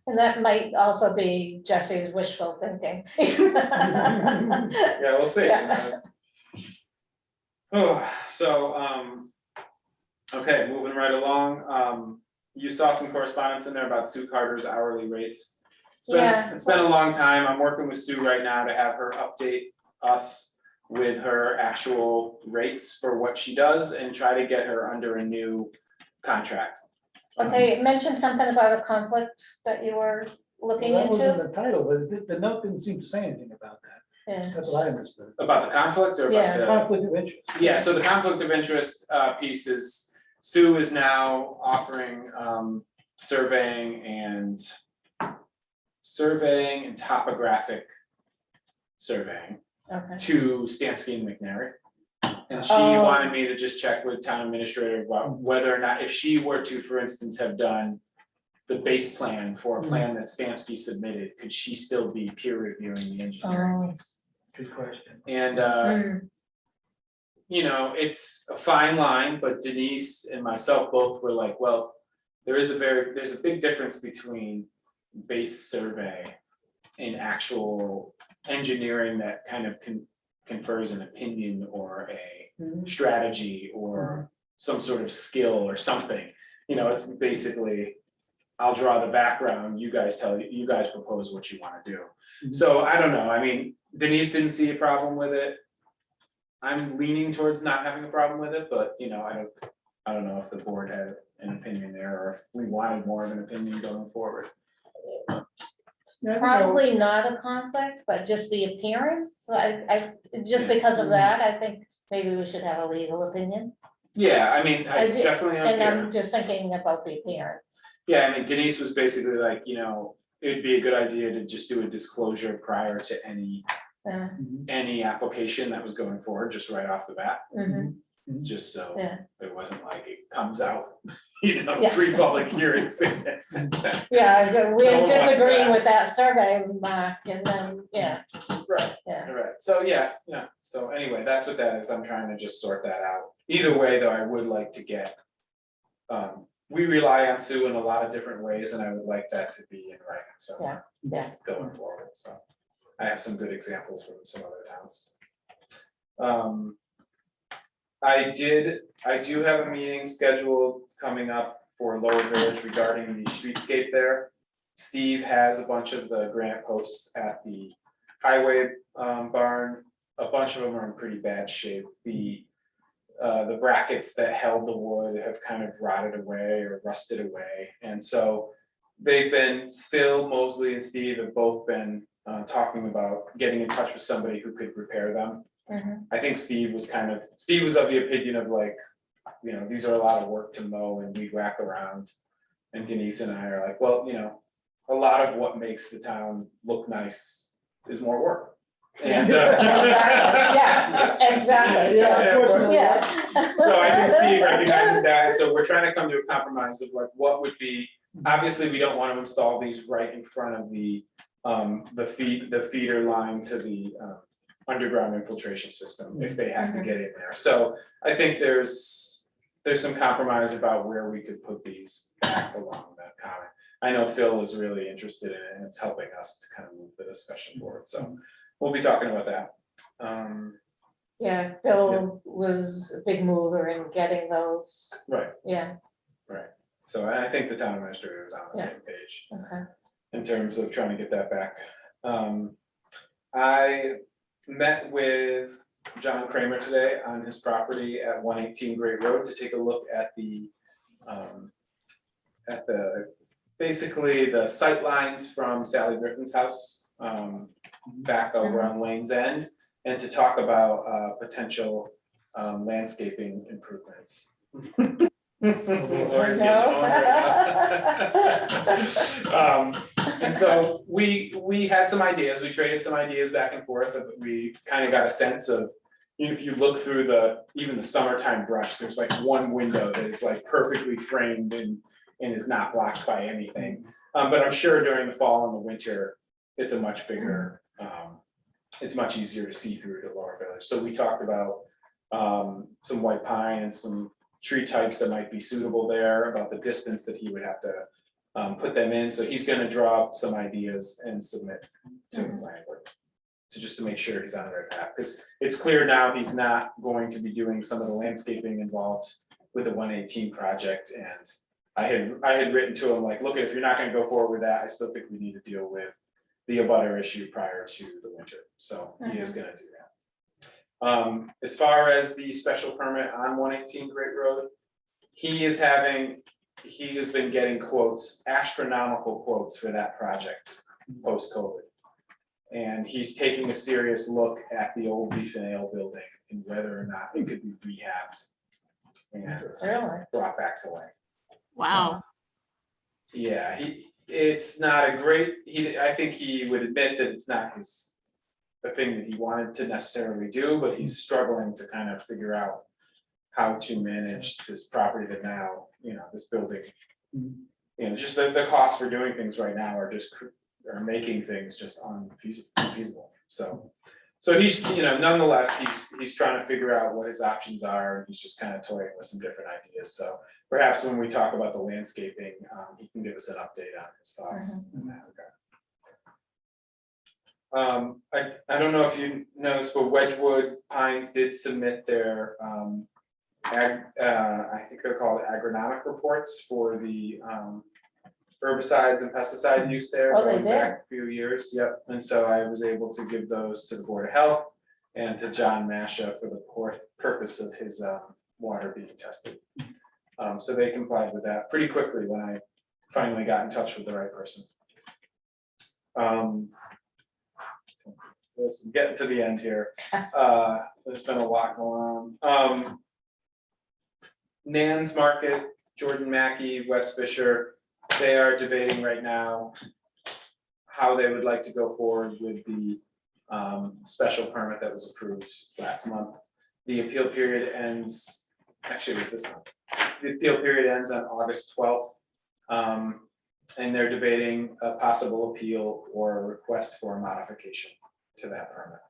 And that might also be Jesse's wishful thinking. Yeah, we'll see. Yeah. Okay, moving right along. You saw some correspondence in there about Sue Carter's hourly rates. Yeah. It's been a long time. I'm working with Sue right now to have her update us with her actual rates for what she does and try to get her under a new contract. Okay, mentioned something about a conflict that you were looking Well, that was in into. the title, but the note didn't seem to say anything about that. Yeah. That's what I understood. About the conflict or Yeah. about the? Conflict of interest. Yeah, so the conflict of interest piece is Sue is now offering surveying and topographic surveying Okay. to Stamski and McNary. And she Oh. wanted me to just check with town administrator about whether or not, if she were to, for instance, have done the base plan for a plan that Stamski submitted, could she still be peer reviewing the engineering piece? Good question. And Mm, you know, it's a fine line, but Denise and myself both were like, well, there's a big difference between base survey and actual engineering that kind of confers an opinion or a strategy or some sort of skill or something. You know, it's basically, I'll draw the background, you guys propose what you want to do. So I don't know, I mean, Denise didn't see a problem with it. I'm leaning towards not having a problem with it, but you know, I don't know if the board had an opinion there or if we wanted more of an opinion going forward. Probably not a conflict, but just the appearance. So I, just because of that, I think maybe we should have a legal opinion. Yeah, I mean, I I do- definitely. And I'm just thinking about the appearance. Yeah, I mean, Denise was basically like, you know, it'd be a good idea to just do a disclosure prior to any application that was going forward, just right off the bat, Mhm. just so Yeah. it wasn't like it comes out, you know, Yeah. 3 public hearings. Yeah, we're No one wants disagreeing that. with that survey, Mark, and then, yeah, Right, yeah. right, so yeah, so anyway, that's what that is, I'm trying to just sort that out. Either way, though, I would like to get, we rely on Sue in a lot of different ways, and I would like that to be in writing, so. Yeah. Going forward, so I have some good examples from some other towns. I do have a meeting scheduled coming up for Lower Village regarding the streetscape there. Steve has a bunch of the granite posts at the highway barn. A bunch of them are in pretty bad shape. The brackets that held the wood have kind of rotted away or rusted away. And so Phil, Mosley and Steve have both been talking about getting in touch with somebody who could repair them. Mhm. I think Steve was of the opinion of like, you know, these are a lot of work to mow and weed whack around. And Denise and I are like, well, you know, a lot of what makes the town look nice is more work. And Exactly, yeah. So I think Steve recognizes that, so we're trying to come to a compromise of like, what would be, obviously, we don't want to install these right in front of the feeder line to the underground infiltration system, if they have to get in there. So I think there's some compromise about where we could put these back along that common. I know Phil is really interested in it, and it's helping us to kind of move the discussion forward, so we'll be talking about that. Yeah, Phil was a big mover in getting those, Right, yeah, so I think the town administrator was on the Yeah. same page okay. in terms of trying to get that back. I met with John Kramer today on his property at 118 Great Road to take a look at the basically the sight lines from Sally Griffin's house back over on Lane's End, and to talk about potential landscaping improvements. Lori's getting hungry. And so we had some ideas, we traded some ideas back and forth, and we kind of got a sense of, if you look through even the summertime brush, there's like one window that is like perfectly framed and is not blocked by anything. But I'm sure during the fall and the winter, it's a much bigger, it's much easier to see through to Lower Village. So we talked about some white pine and some tree types that might be suitable there, about the distance that he would have to put them in. So he's gonna draw up some ideas and submit to the planning board. So just to make sure he's on the right path, because it's clear now he's not going to be doing some of the landscaping involved with the 118 project, and I had written to him like, look, if you're not gonna go forward with that, I still think we need to deal with the abutter issue prior to the winter, so he is gonna do that. As far as the special permit on 118 Great Road, he has been getting quotes, astronomical quotes for that project post-COVID. And he's taking a serious look at the old beef and ale building and whether or not it could be rehabbed and Really? brought back to life. Wow. Yeah, it's not a great, I think he would admit that it's not the thing that he wanted to necessarily do, but he's struggling to kind of figure out how to manage this property that now, this building. Just the costs for doing things right now are making things just unfeasible. So he's, nonetheless, he's trying to figure out what his options are, and he's just kind of toying with some different ideas. So perhaps when we talk about the landscaping, he can give us an update on his thoughts in that regard. I don't know if you noticed, but Wedgewood Pines did submit their I think they're called agronomic reports for the herbicides and pesticide use there. Oh, they going back did? a few years, yep. And so I was able to give those to the Board of Health and to John Mascia for the purpose of his water being tested. So they complied with that pretty quickly when I finally got in touch with the right person. Listen, getting to the end here. There's been a lot going on. Nan's Market, Jordan Mackey, West Fisher, they are debating right now how they would like to go forward with the special permit that was approved last month. The appeal period ends, actually it was this month. The appeal period ends on August 12th. And they're debating a possible appeal or a request for a modification to that permit.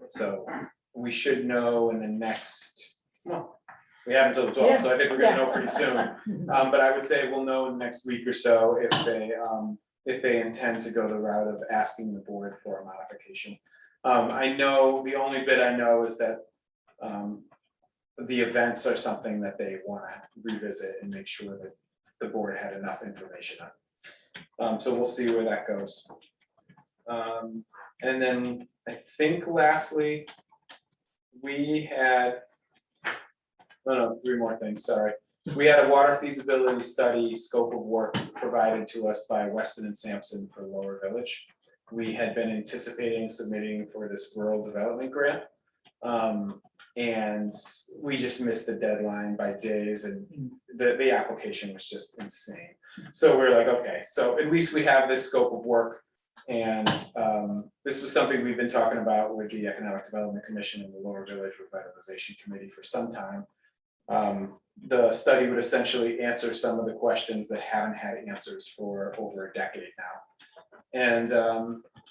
So we should know in the next, well, we have until the 12th, so I think we're gonna know pretty soon. But I would say we'll know in the next week or so if they intend to go the route of asking the board for a modification. I know, the only bit I know is that the events are something that they wanna revisit and make sure that the board had enough information on. So we'll see where that goes. And then I think lastly, we had, no, three more things, sorry. We had a water feasibility study scope of work provided to us by Weston and Sampson for Lower Village. We had been anticipating submitting for this rural development grant. And we just missed the deadline by days, and the application was just insane. So we're like, okay, so at least we have this scope of work. And this was something we've been talking about with the Economic Development Commission and the Lower Village Revitalization Committee for some time. The study would essentially answer some of the questions that haven't had answers for over a decade now. And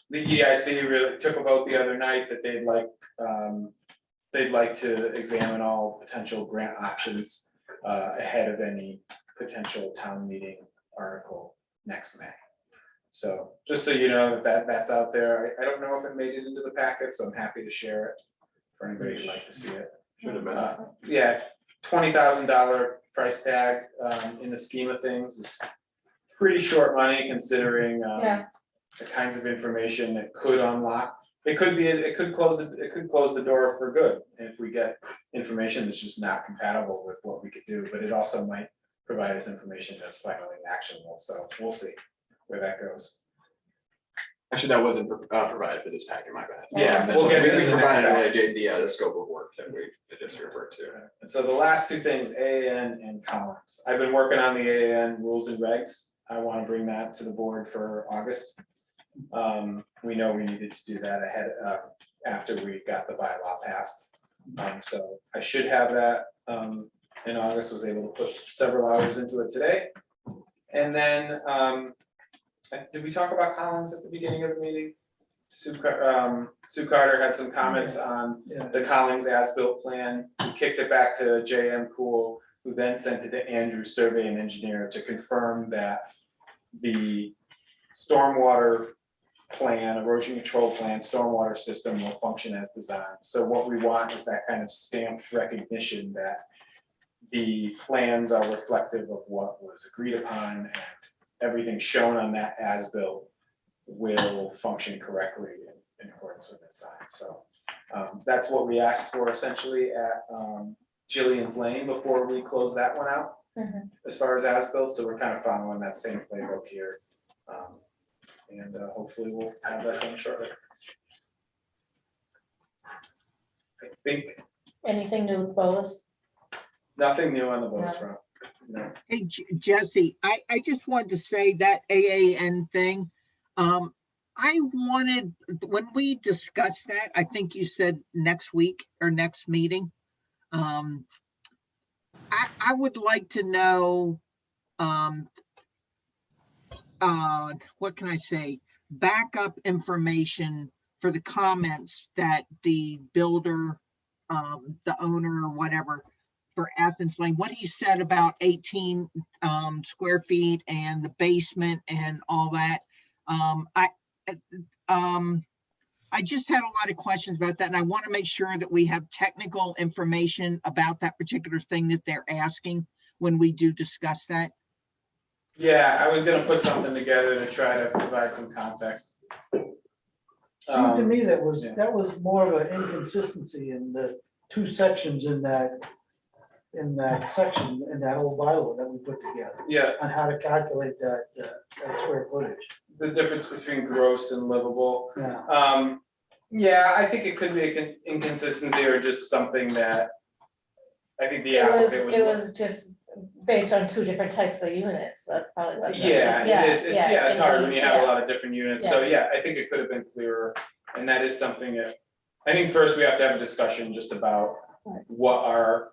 the EIC really took a vote the other night that they'd like to examine all potential grant options ahead of any potential town meeting article next May. So just so you know that's out there. I don't know if it made it into the packet, so I'm happy to share it for anybody who'd like to see it. Should have been. Yeah, $20,000 price tag in the scheme of things is pretty short money considering the kinds of information that could unlock. It could close the door for good if we get information that's just not compatible with what we could do, but it also might provide us information that's finally actionable. So we'll see where that goes. Actually, that wasn't provided for this packet, my bad. Yeah, That's we'll get we it in the next provided package. the scope of work that we just referred to. And so the last two things, AAN and columns. I've been working on the AAN rules and regs. I want to bring that to the board for August. We know we needed to do that ahead after we got the bylaw passed. So I should have that in August, was able to put several hours into it today. And then, did we talk about Collins at the beginning of the meeting? Sue Carter had some comments on the Collins as-built plan. We kicked it back to J.M. Poole, who then sent it to Andrew, survey and engineer, to confirm that the stormwater plan, erosion control plan, stormwater system will function as designed. So what we want is that kind of stamped recognition that the plans are reflective of what was agreed upon, and everything shown on that as-built will function correctly in accordance with its sign. So that's what we asked for essentially at Jillian's Lane before we close that one out as far as-built. So we're kind of following that same playbook here. And hopefully we'll have that done shortly. I think Anything new with Bolus? nothing new on the bonus No. front. No. Hey, Jesse, I just wanted to say that AAN thing. I wanted, when we discussed that, I think you said next week or next meeting. I would like to know, what can I say? Backup information for the comments that the builder, the owner or whatever for Athens Lane, what he said about 18 square feet and the basement and all that. I just had a lot of questions about that, and I want to make sure that we have technical information about that particular thing that they're asking when we do discuss that. Yeah, I was gonna put something together to try to provide some context. Seemed to me that was, yeah. that was more of an inconsistency in the two sections in that section, in that old bylaw that we put together, Yeah, on how to calculate that square footage. the difference between gross and livable. Yeah. Yeah, I think it could be an inconsistency or just something that I think the It was, applicant would. it was just based on two different types of units, that's probably what. Yeah, it is, it's hard when you have a yeah. lot of different units, so yeah, I think it could have been clearer, and that is something that, I think first we have to have a discussion just about Right. what our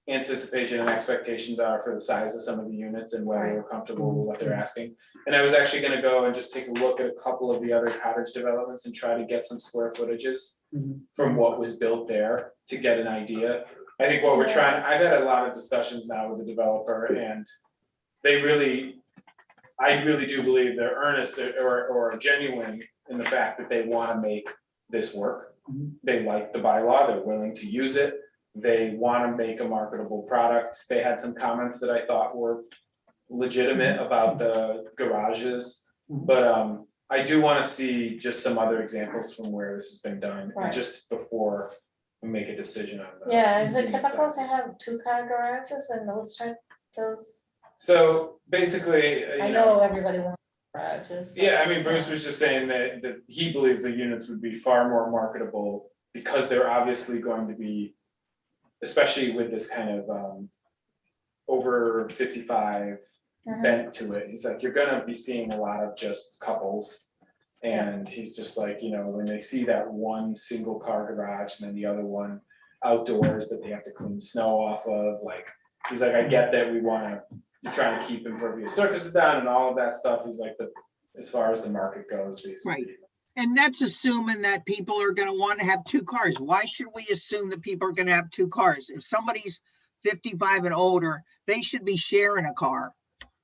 anticipation and expectations are for the size of some of the units and whether we're comfortable with what they're asking. And I was actually gonna go and just take a look at a couple of the other cottage developments and try to get some square footages from what was built there to get an idea. I think what we're trying, I've had a lot of discussions now with the developer, and they really, I really do believe they're earnest or genuine in the fact that they wanna make this work. They like the bylaw, they're willing to use it, they wanna make a marketable product. They had some comments that I thought were legitimate about the garages, but I do wanna see just some other examples from where this has been done, Right. just before we make a decision on the. Yeah, is it unit typical to sizes. have two-car garages and those, So basically, I know everybody wants garages. but- yeah, I mean, Bruce was just saying that he believes the units would be far more marketable because they're obviously going to be, especially with this kind of over 55 bent to it. He's like, you're gonna be seeing a lot of just couples. And he's just like, you know, when they see that one single car garage and then the other one outdoors that they have to clean snow off of, like, he's like, I get that you're trying to keep impervious surfaces down and all of that stuff. He's like, but as far as the market goes, these. Right. And that's assuming that people are gonna want to have two cars. Why should we assume that people are gonna have two cars? If somebody's 55 and older, they should be sharing a car.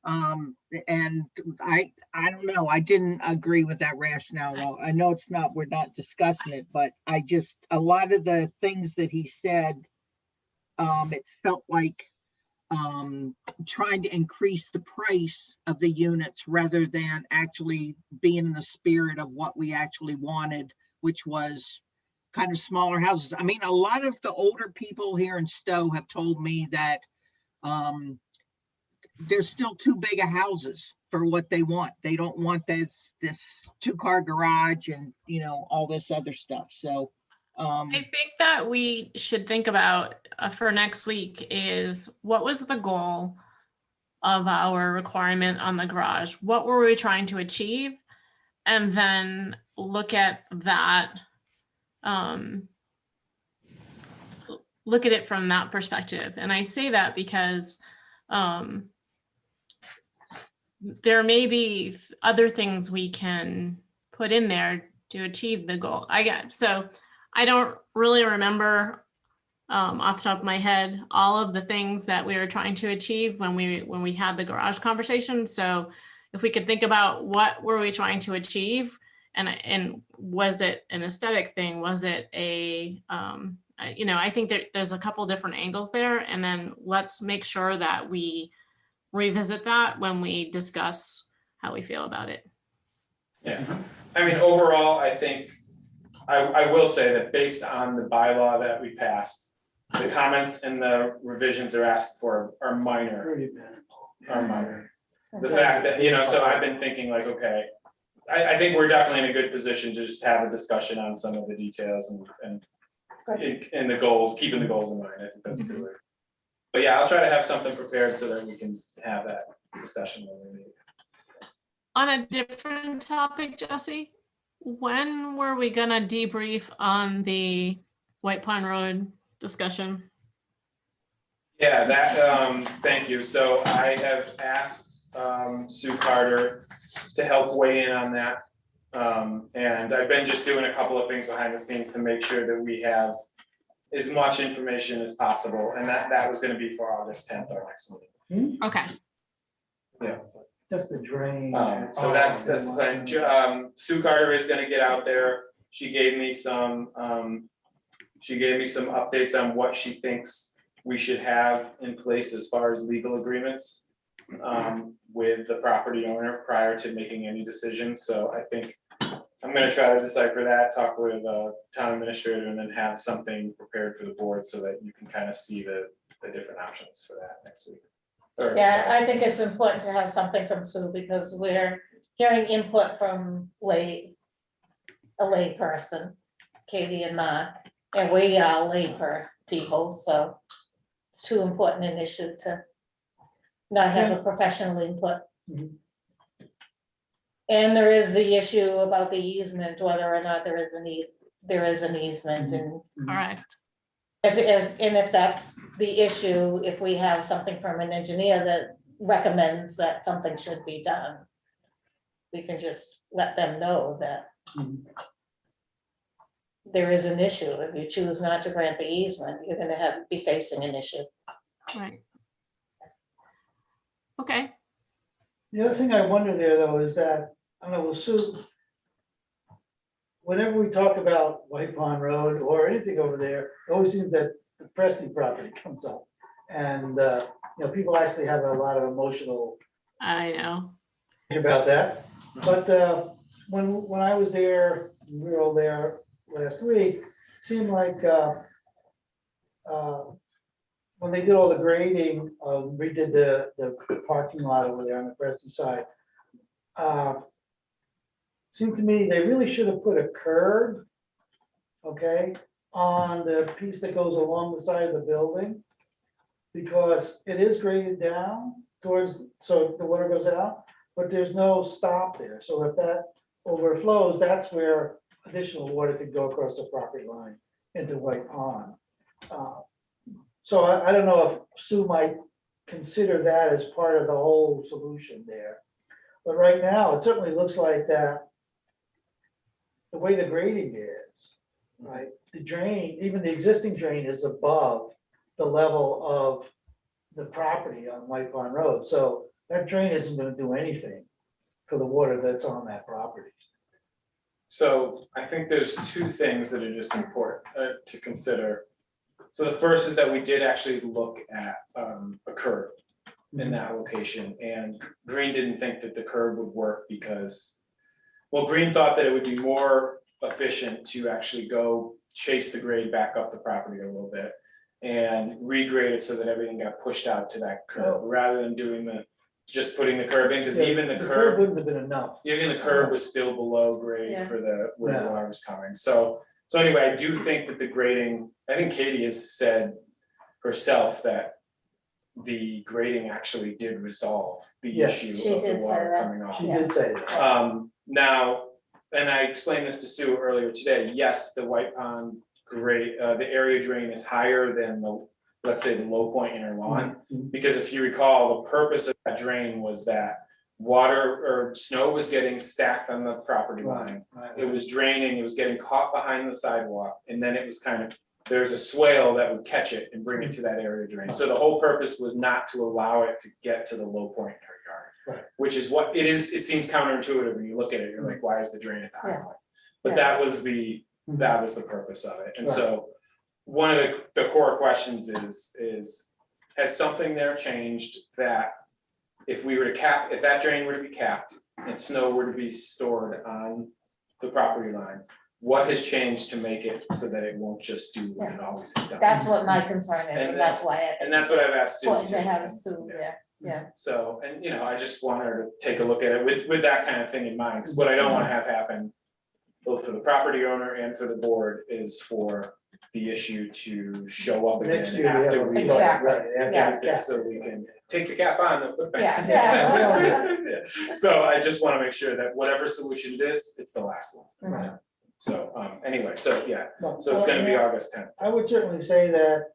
And I don't know, I didn't agree with that rationale. Well, I know it's not, we're not discussing it, but a lot of the things that he said, it felt like trying to increase the price of the units rather than actually being in the spirit of what we actually wanted, which was kind of smaller houses. I mean, a lot of the older people here in Stow have told me that there's still too big of houses for what they want. They don't want this two-car garage and, you know, all this other stuff. So I think that we should think about for next week is what was the goal of our requirement on the garage? What were we trying to achieve? And then look at that, look at it from that perspective. And I say that because there may be other things we can put in there to achieve the goal. So I don't really remember off the top of my head all of the things that we were trying to achieve when we had the garage conversation. So if we could think about what were we trying to achieve, and was it an aesthetic thing? Was it a you know, I think there's a couple different angles there, and then let's make sure that we revisit that when we discuss how we feel about it. Yeah, I mean, overall, I think, I will say that based on the bylaw that we passed, the comments and the revisions they're asked for are minor, are minor. The fact that, you know, so I've been thinking like, okay, I think we're definitely in a good position to just have a discussion on some of the details and the goals, keeping the goals in mind. I think that's a good way. But yeah, I'll try to have something prepared so that we can have that discussion when we meet. On a different topic, Jesse, when were we gonna debrief on the White Pond Road discussion? Yeah, that, thank you. So I have asked Sue Carter to help weigh in on that. And I've been just doing a couple of things behind the scenes to make sure that we have as much information as possible. And that was gonna be for August 10th, our next meeting. Okay, Yeah. Just the drain. So that's the plan. Sue Carter is gonna get out there. She gave me some updates on what she thinks we should have in place as far as legal agreements with the property owner prior to making any decisions. So I think I'm gonna try to decipher that, talk with town administrator, and then have something prepared for the board so that you can kind of see the different options for that next week. Yeah, I think it's important to have something from Sue because we're hearing input from a lay person, Katie and Mark, and we are lay people, so it's too important an issue to not have a professional input. Mhm. And there is the issue about the easement, whether or not there is an easement, and correct. if that's the issue, if we have something from an engineer that recommends that something should be done, we can just let them know that there is an issue. If you choose not to grant the easement, you're gonna be facing an issue. Right. Okay, The other thing I wonder there though is that, I don't know, with Sue, whenever we talk about White Pond Road or anything over there, it always seems that the Preston property comes up. And, you know, people actually have a lot of emotional I know. about that. But when I was there, we were all there last week, it seemed like when they did all the grading, redid the parking lot over there on the Preston side. Seemed to me they really should have put a curb, okay, on the piece that goes along the side of the building. Because it is graded down towards, so the water goes out, but there's no stop there. So if that overflows, that's where additional water could go across the property line into White Pond. So I don't know if Sue might consider that as part of the whole solution there. But right now, it certainly looks like that the way the grading is, right? The drain, even the existing drain is above the level of the property on White Pond Road. So that drain isn't gonna do anything for the water that's on that property. So I think there's two things that are just important to consider. So the first is that we did actually look at a curb in that location, and Green didn't think that the curb would work because, well, Green thought that it would be more efficient to actually go chase the grade back up the property a little bit and regrade it so that everything got pushed out to that curb, rather than doing just putting the curb in, because Yeah, even the curb curb, wouldn't have been enough. even the curb was still below grade Yeah. for where the Yeah. water was coming. So anyway, I do think that the grading, I think Katie has said herself that the grading actually did resolve the Yeah. issue She of the did say water that. coming off. She did say that. Now, and I explained this to Sue earlier today, yes, the White Pond grade, the area drain is higher than let's say the low point in her lawn. Mhm. Because if you recall, the purpose of that drain was that water or snow was getting stacked on the property line. It was draining, it was getting caught behind the sidewalk, and then it was kind of, there's a swale that would catch it and bring it to that area drain. So the whole purpose was not to allow it to get to the low point in her yard. Right. Which is what it is, it seems counterintuitive when you look at it, you're like, why is the drain at the high Yeah. point? But Yeah. that was the purpose of it, and Right. so one of the core questions is, has something there changed that if we were to cap, if that drain were to be capped and snow were to be stored on the property line, what has changed to make it so that it won't just do what it always has done? That's what my concern is, And and that's why And that's what I've asked Sue. it's, to to have do. a Sue there, yeah. So, and you know, I just want her to take a look at it with that kind of thing in mind, because what I don't want to have happen, both for the property owner and for the board, is for the issue to show up Next again year, we have after a- we. Exactly, Right, yeah. Yeah, so we can take the cap on and put it back. Yeah, Yeah. So I just want to make sure that whatever solution it is, it's the last one. Mhm. So, anyway, so yeah, Well, so it's gonna be well, August 10th. I would certainly say that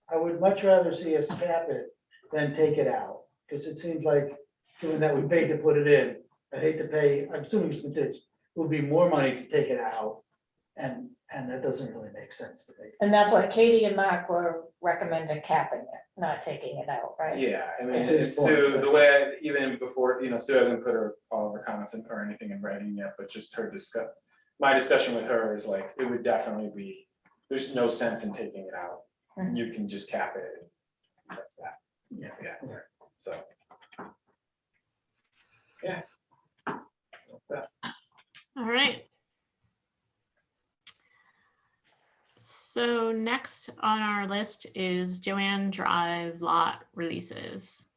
I would much rather see us cap it than take it out, because it seems like, given that we paid to put it in, I hate to pay, I'm assuming it's contingent, it would be more money to take it out, and that doesn't really make sense to me. And that's what Katie and Mark were recommending, capping it, not taking it out, right? Yeah, I mean, At this it's point, Sue, but- the way, even before, you know, Sue hasn't put all of her comments in or anything in writing yet, but just my discussion with her is like, it would definitely be, there's no sense in taking it out. Mhm. You can just cap it. That's that. Yeah. Yeah, so. Yeah. That's that. All right. So next on our list is Joanne Drive lot releases.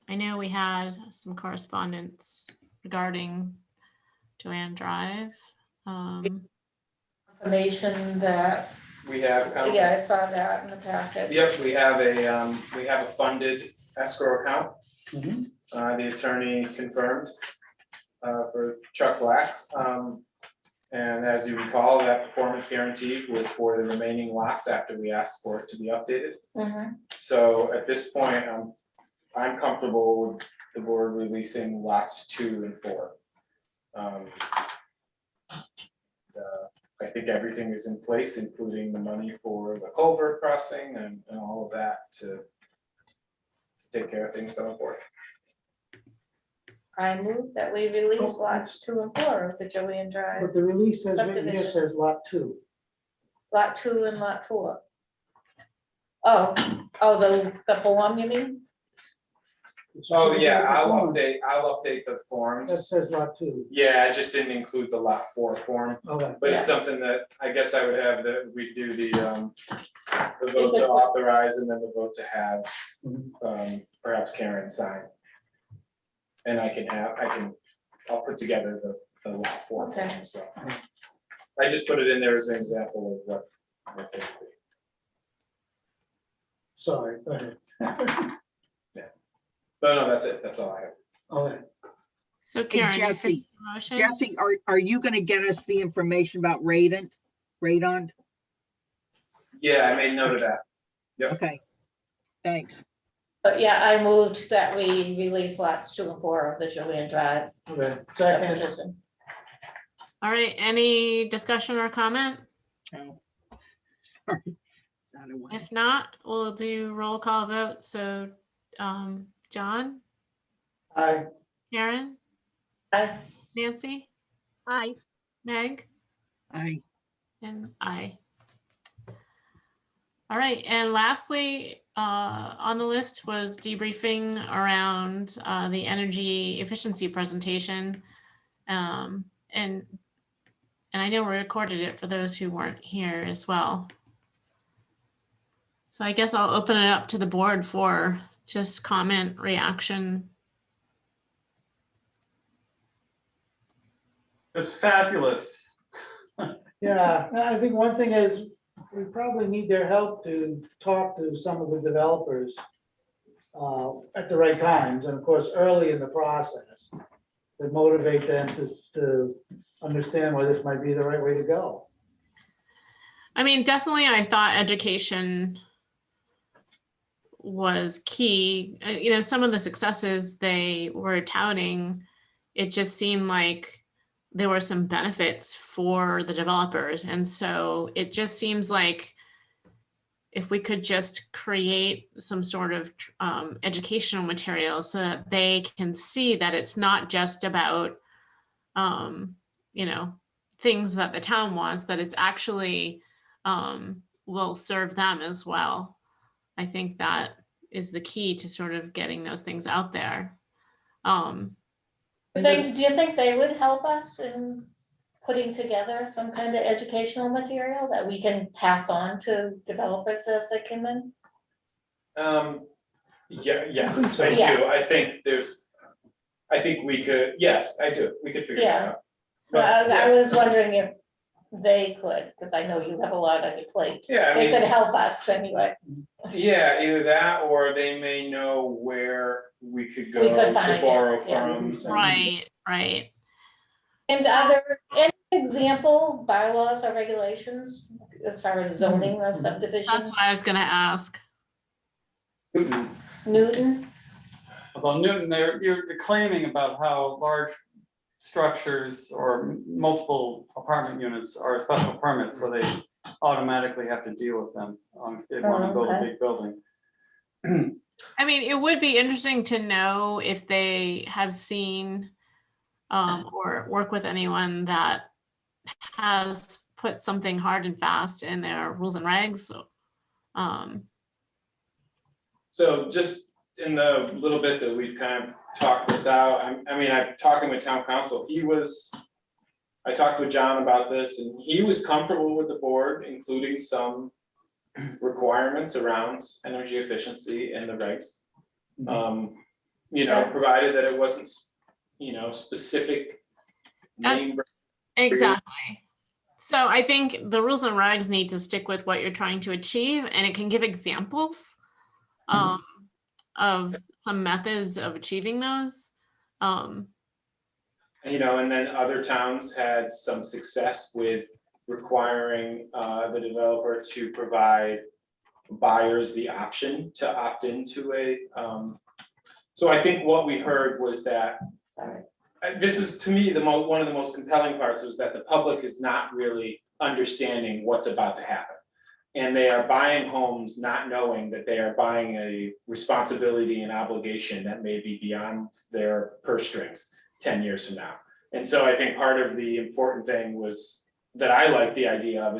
I know we had some correspondence regarding Joanne Drive. Information that, We have. yeah, I saw that in the packet. Yep, we have a funded escrow account. Mhm. The attorney confirmed for Chuck Black. And as you recall, that performance guarantee was for the remaining lots after we asked for it to be updated. Mhm. So at this point, I'm comfortable with the board releasing lots 2 and 4. I think everything is in place, including the money for the culvert crossing and all of that to take care of things going forward. I move that we release lots 2 and 4 of the Joanne Drive, But the release says, right here Subdivision. says lot 2. lot 2 and lot 4. Oh, the form, you mean? Oh, yeah, I'll Form. update the That forms. says lot 2. Yeah, I just didn't include the lot 4 form, Okay. but it's Yeah. something that I guess I would have that we do the vote to authorize and then the vote to have perhaps Karen sign. And I'll put together the lot 4 form Okay. as well. I just put it in there as an example of what they would be. Sorry, go ahead. No, that's it, that's all I have. Okay. So Karen, you Jesse, think the motion? Jesse, are you gonna get us the information about radon? Yeah, I made note of that. Yep. Okay, thanks. But yeah, I moved that we release lots 2 and 4 of the Joanne Drive Okay. Second. subdivision. All right, any discussion or comment? No. Sorry. Not a one. If not, we'll do roll call vote. So John, Aye. Karen, I, Nancy, Aye. Meg, Aye. and I. All right, and lastly, on the list was debriefing around the energy efficiency presentation. And I know we recorded it for those who weren't here as well. So I guess I'll open it up to the board for just comment, reaction. It was fabulous. Yeah, I think one thing is, we probably need their help to talk to some of the developers at the right times, and of course, early in the process, to motivate them to understand why this might be the right way to go. I mean, definitely, I thought education was key. You know, some of the successes they were touting, it just seemed like there were some benefits for the developers. And so it just seems like if we could just create some sort of educational material so that they can see that it's not just about, you know, things that the town wants, that it's actually will serve them as well. I think that is the key to sort of getting those things out there. Do you think they would help us in putting together some kind of educational material that we can pass on to developers as they come in? Yeah, yes, I Yeah. do. I think we could, yes, I do. We could figure that Yeah. out. Well, But, I yeah. was wondering if they could, because I know you have a lot on your plate. Yeah, I They could mean, help us anyway. yeah, either that or they may know where we could go We could to find it, borrow yeah. from. Right. And are there any example bylaws or regulations as far as zoning of That's subdivisions? what I was gonna ask. Newton? Although Newton, you're claiming about how large structures or multiple apartment units are special permits, so they automatically have to deal with them if they want to build a okay. big building. I mean, it would be interesting to know if they have seen or work with anyone that has put something hard and fast in their rules and regs. So just in the little bit that we've kind of talked this out, I mean, I'm talking with town council, I talked with John about this and he was comfortable with the board, including some requirements around energy efficiency in the regs. You know, provided that it wasn't, you know, specific. That's exactly. So I think the rules and regs need to stick with what you're trying to achieve, and it can give examples of some methods of achieving those. You know, and then other towns had some success with requiring the developer to provide buyers the option to opt into a. So I think what we heard was that, this is to me, one of the most compelling parts was that the public is not really understanding what's about to happen. And they are buying homes not knowing that they are buying a responsibility and obligation that may be beyond their purse strings 10 years from now. And so I think part of the important thing was, that I like the idea of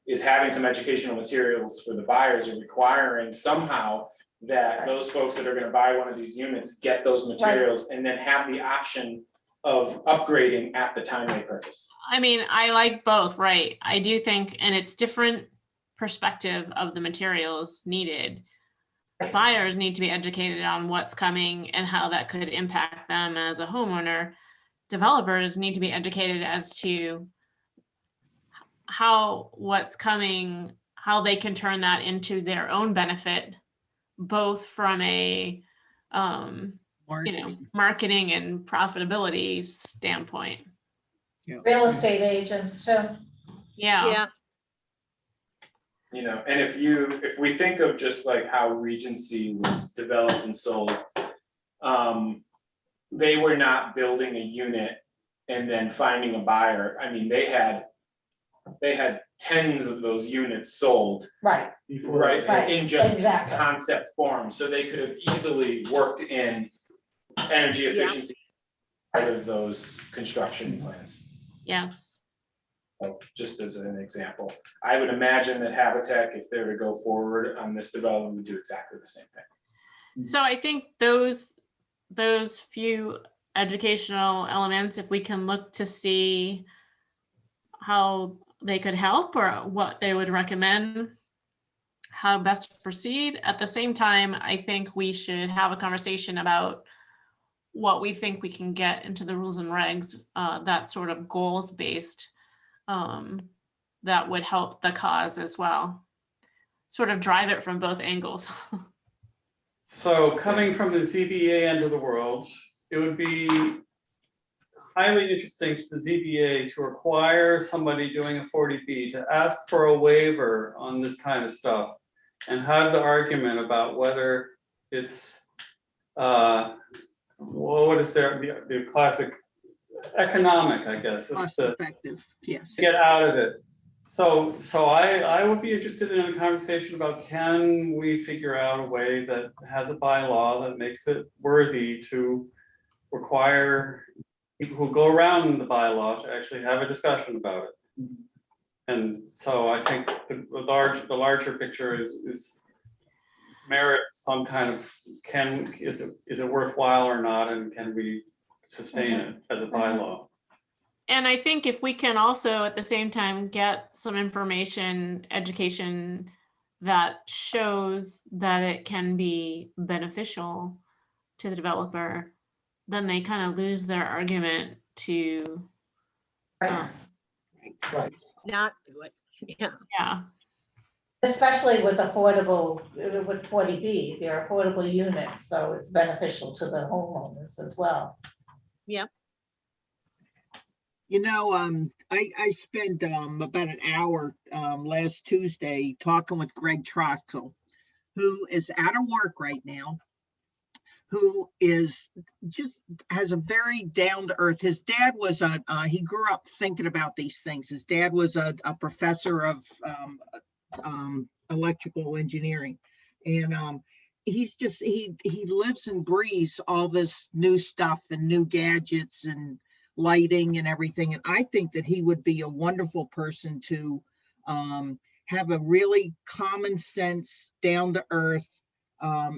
is having some educational materials for the buyers and requiring somehow that those folks that are gonna buy one of these units get those materials and then have the option of upgrading at the time they purchase. I mean, I like both, right? I do think, and it's different perspective of the materials needed. Buyers need to be educated on what's coming and how that could impact them as a homeowner. Developers need to be educated as to how what's coming, how they can turn that into their own benefit, both from a marketing and profitability standpoint. Real estate agents too. Yeah. You know, and if we think of just like how Regency was developed and sold, they were not building a unit and then finding a buyer. I mean, they had tens of those units sold. Right. Right, in just exactly. concept form, so they could have easily worked in energy efficiency out of those construction plans. Yes. Just as an example, I would imagine that Habitat, if they were to go forward on this development, would do exactly the same thing. So I think those few educational elements, if we can look to see how they could help or what they would recommend, how best to proceed. At the same time, I think we should have a conversation about what we think we can get into the rules and regs, that sort of goals based, that would help the cause as well. Sort of drive it from both angles. So coming from the ZBA end of the world, it would be highly interesting to the ZBA to require somebody doing a 40B to ask for a waiver on this kind of stuff and have the argument about whether it's, what is the classic economic, I guess. It's the Effective, yes. get out of it. So I would be interested in a conversation about, can we figure out a way that has a bylaw that makes it worthy to require people who go around the bylaw to actually have a discussion about it. And so I think the larger picture is merits some kind of, is it worthwhile or not, and can we sustain it as a bylaw? And I think if we can also at the same time get some information, education that shows that it can be beneficial to the developer, then they kind of lose their argument to, Right. Not do it. Yeah. yeah. Especially with affordable, with 40B, they're affordable units, so it's beneficial to the homeowners as well. You know, I spent about an hour last Tuesday talking with Greg Troxel, who is out of work right now, who is just has a very down to earth. His dad was he grew up thinking about these things. His dad was a professor of electrical engineering, and he's just he lives and breathes all this new stuff and new gadgets and lighting and everything. And I think that he would be a wonderful person to have a really common sense, down to earth,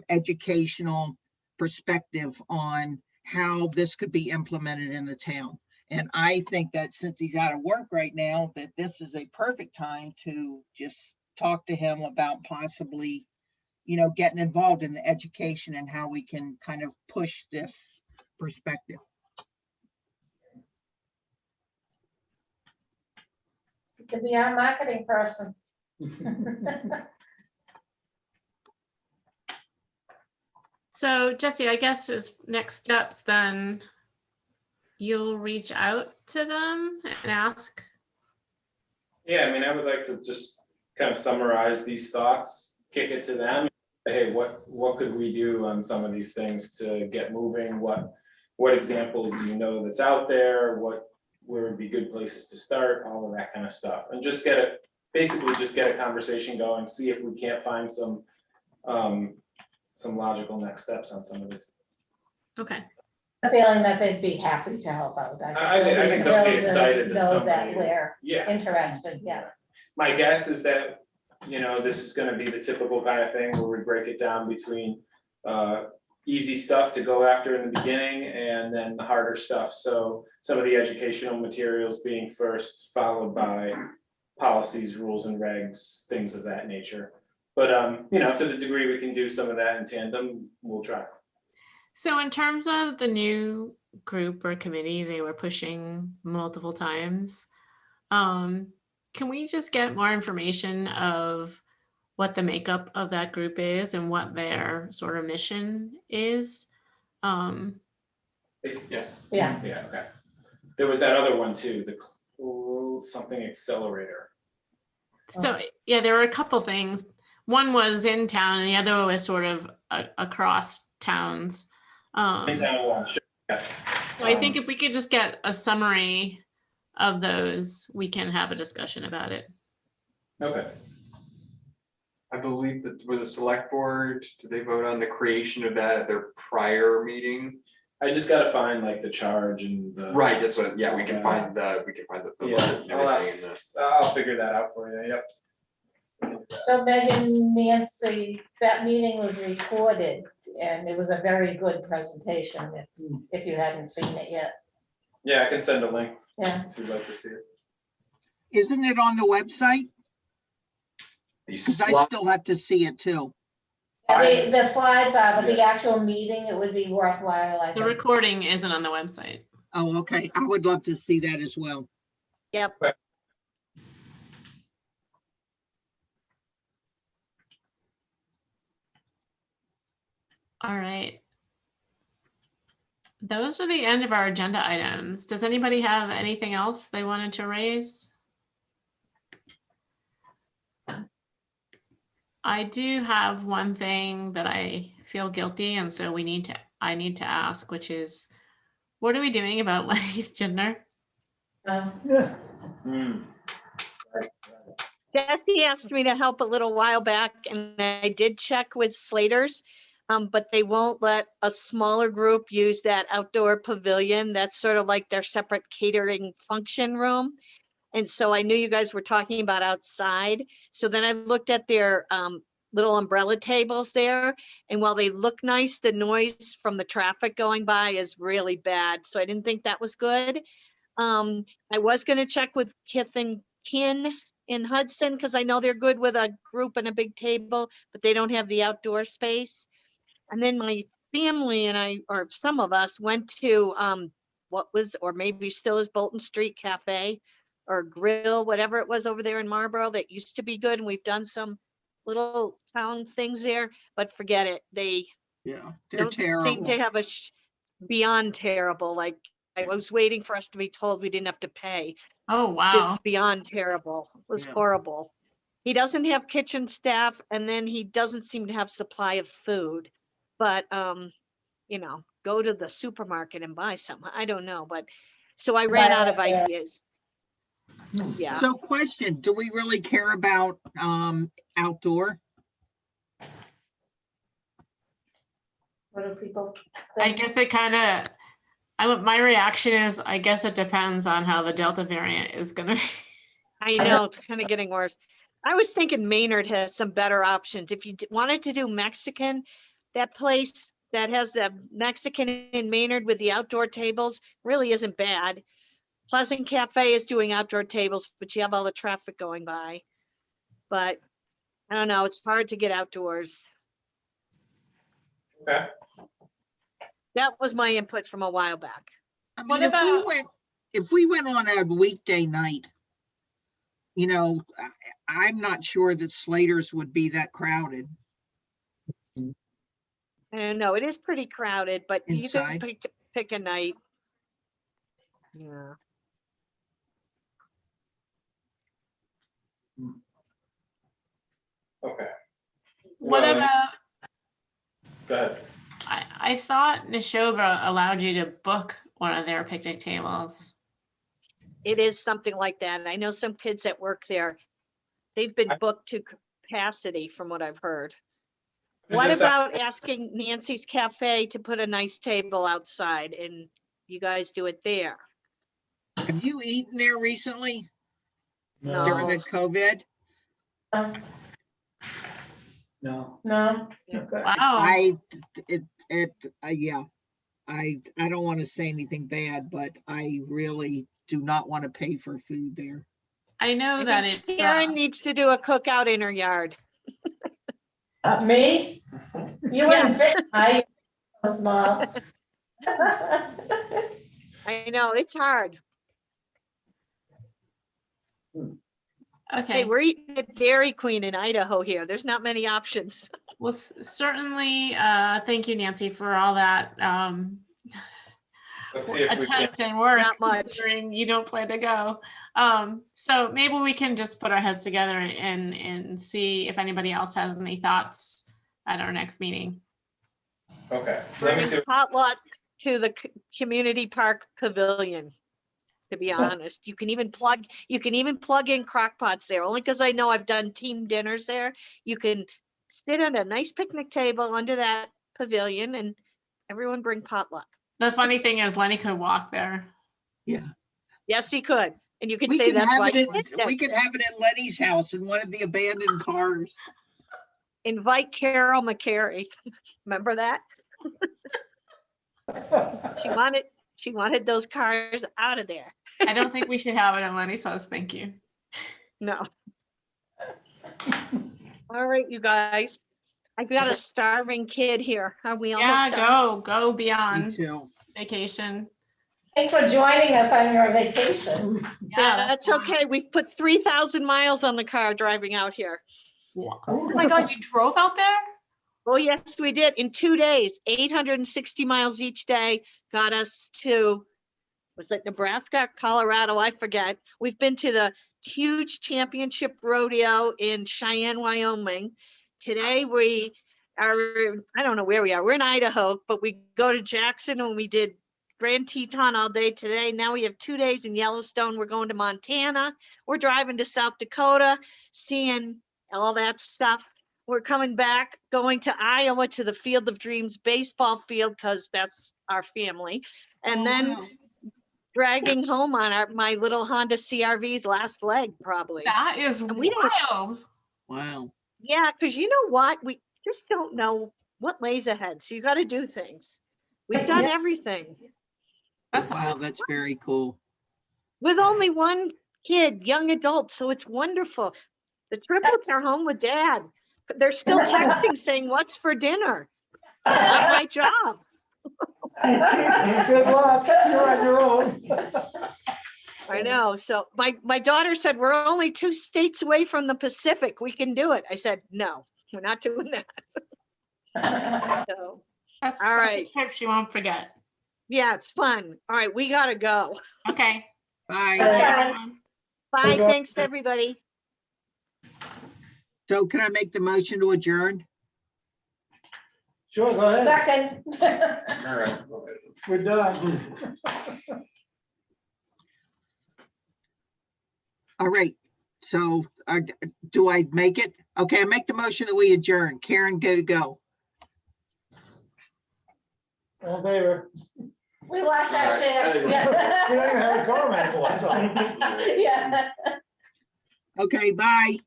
educational perspective on how this could be implemented in the town. And I think that since he's out of work right now, that this is a perfect time to just talk to him about possibly, getting involved in the education and how we can kind of push this perspective. To be our marketing person. So Jesse, I guess as next steps, then you'll reach out to them and ask. Yeah, I mean, I would like to just kind of summarize these thoughts, kick it to them. Hey, what could we do on some of these things to get moving? What examples do you know that's out there? Where would be good places to start? All of that kind of stuff, and just basically get a conversation going. See if we can't find some logical next steps on some of this. Okay. A feeling that they'd be happy to help out. I think they'll be excited that know that somebody, we're yeah, interested, yeah. My guess is that, this is gonna be the typical kind of thing where we break it down between easy stuff to go after in the beginning and then the harder stuff. So some of the educational materials being first, followed by policies, rules and regs, things of that nature. But, to the degree we can do some of that in tandem, we'll try. So in terms of the new group or committee they were pushing multiple times, can we just get more information of what the makeup of that group is and what their sort of mission is? Yes. Yeah. Yeah, okay. There was that other one too, the something accelerator. So yeah, there were a couple things. One was in town and the other was sort of across towns. In town one, sure. Yeah. So I think if we could just get a summary of those, we can have a discussion about it. Okay. I believe that was a select board. Did they vote on the creation of that at their prior meeting? I just gotta find like the charge and the. Right, that's what, yeah, we can find the Yeah, and everything in this. I'll figure that out for you, yep. So Megan, Nancy, that meeting was recorded and it was a very good presentation if you hadn't seen it yet. Yeah, I can send a link Yeah. if you'd like to see it. Isn't it on the website? Because I still have to see it too. The slides are, but the actual meeting, it would be worthwhile, I The think. recording isn't on the website. Oh, okay. I would love to see that as well. Yep. All right. Those were the end of our agenda items. Does anybody have anything else they wanted to raise? I do have one thing that I feel guilty, and so I need to ask, which is, what are we doing about Lenny's dinner? Jesse asked me to help a little while back, and I did check with Slater's. But they won't let a smaller group use that outdoor pavilion. That's sort of like their separate catering function room. And so I knew you guys were talking about outside. So then I looked at their little umbrella tables there. And while they look nice, the noise from the traffic going by is really bad. So I didn't think that was good. I was going to check with Kith and Kin in Hudson because I know they're good with a group and a big table, but they don't have the outdoor space. And then my family and I, or some of us, went to what was, or maybe still is, Bolton Street Cafe or Grill, whatever it was over there in Marlboro that used to be good. And we've done some little town things there, but forget it. They Yeah, they're don't seem terrible. to have a beyond terrible. Like I was waiting for us to be told we didn't have to pay. Oh, wow. Just beyond terrible. It was Yeah. horrible. He doesn't have kitchen staff, and then he doesn't seem to have supply of food. But you know, go to the supermarket and buy some. I don't know, but so I ran out of ideas. Yeah. So question, do we really care about outdoor? What do people? I think? guess it kind of, my reaction is, I guess it depends on how the Delta variant is gonna be. I know it's kind of getting worse. I was thinking Maynard has some better options. If you wanted to do Mexican, that place that has the Mexican in Maynard with the outdoor tables really isn't bad. Pleasant Cafe is doing outdoor tables, but you have all the traffic going by. But I don't know, it's hard to get outdoors. Okay. That was my input from a while back. I mean, What if we about- went, if we went on a weekday night, you know, I'm not sure that Slater's would be that crowded. I don't know, it is pretty crowded, but you can Inside. pick a night. Yeah. Okay, What Well, about, go ahead. I thought Neshoba allowed you to book one of their picnic tables. It is something like that. I know some kids that work there, they've been booked to capacity from what I've heard. What Just, about asking Nancy's Cafe to put a nice table outside and you guys do it there? Have you eaten there recently No. during the COVID? No. No. Yeah. Okay. Wow. Yeah, I don't want to say anything bad, but I really do not want to pay for food there. I know I that think it's, Karen needs to do a cookout in her yard. Me? You wouldn't fit, I small. I know, it's hard. Hey, okay. we're eating at Dairy Queen in Idaho here. There's not many options. Well, certainly, thank you, Nancy, for all that Let's see if we can, attempt and work, Not much. considering you don't plan to go. So maybe we can just put our heads together and see if anybody else has any thoughts at our next meeting. okay, let me Bring see, potluck to the community park pavilion. To be honest, you can even plug in crock pots there, only because I know I've done team dinners there. You can sit at a nice picnic table under that pavilion and everyone bring potluck. The funny thing is Lenny could walk there. Yeah. Yes, he could. And you could We say can that's have why it he at, did that. we can have it at Lenny's house in one of the abandoned cars. Invite Carol McCary. Remember that? She wanted those cars out of there. I don't think we should have it in Lenny's house. Thank you. No. All right, you guys. I've got a starving kid here. Are we Yeah, almost done? go Me beyond too. vacation. Thanks for joining us on your vacation. Yeah, That's fine. okay. We've put 3,000 miles on the car driving out here. Oh my God, you drove out there? Oh, yes, we did. In 2 days, 860 miles each day got us to, was it Nebraska, Colorado? I forget. We've been to the huge championship rodeo in Cheyenne, Wyoming. Today we are, I don't know where we are. We're in Idaho, but we go to Jackson and we did Grand Teton all day today. Now we have 2 days in Yellowstone. We're going to Montana. We're driving to South Dakota, seeing all that stuff. we're coming back, going to Iowa to the Field of Dreams baseball field because that's our family. And Oh, then wow. dragging home on my little Honda CRV's last leg, probably. That is And we don't- wild. Wow. Yeah, because you know what? We just don't know what lays ahead. So you got to do things. We've done everything That's Wow, awesome. that's very cool. with only one kid, young adult. So it's wonderful. The triplets are home with dad. But they're still texting saying, "What's for dinner?" Not my job. Good luck, you're on your own. I know. So my daughter said, "We're only 2 states away from the Pacific. We can do it." I said, "No, we're not doing that." So That's All a right. trip she won't forget. yeah, it's fun. All right, we gotta go. Okay. Bye. Bye, everyone. Bye. Good Thanks, everybody. So can I make the motion to adjourn? Sure, go ahead, Second. All right. we're done. All right, so do I make it? Okay, I make the motion that we adjourn. Karen, go. All in favor? We lost our All right. ship. We don't even have a comment for so. Yeah. Okay, bye.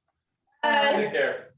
Bye. Take care.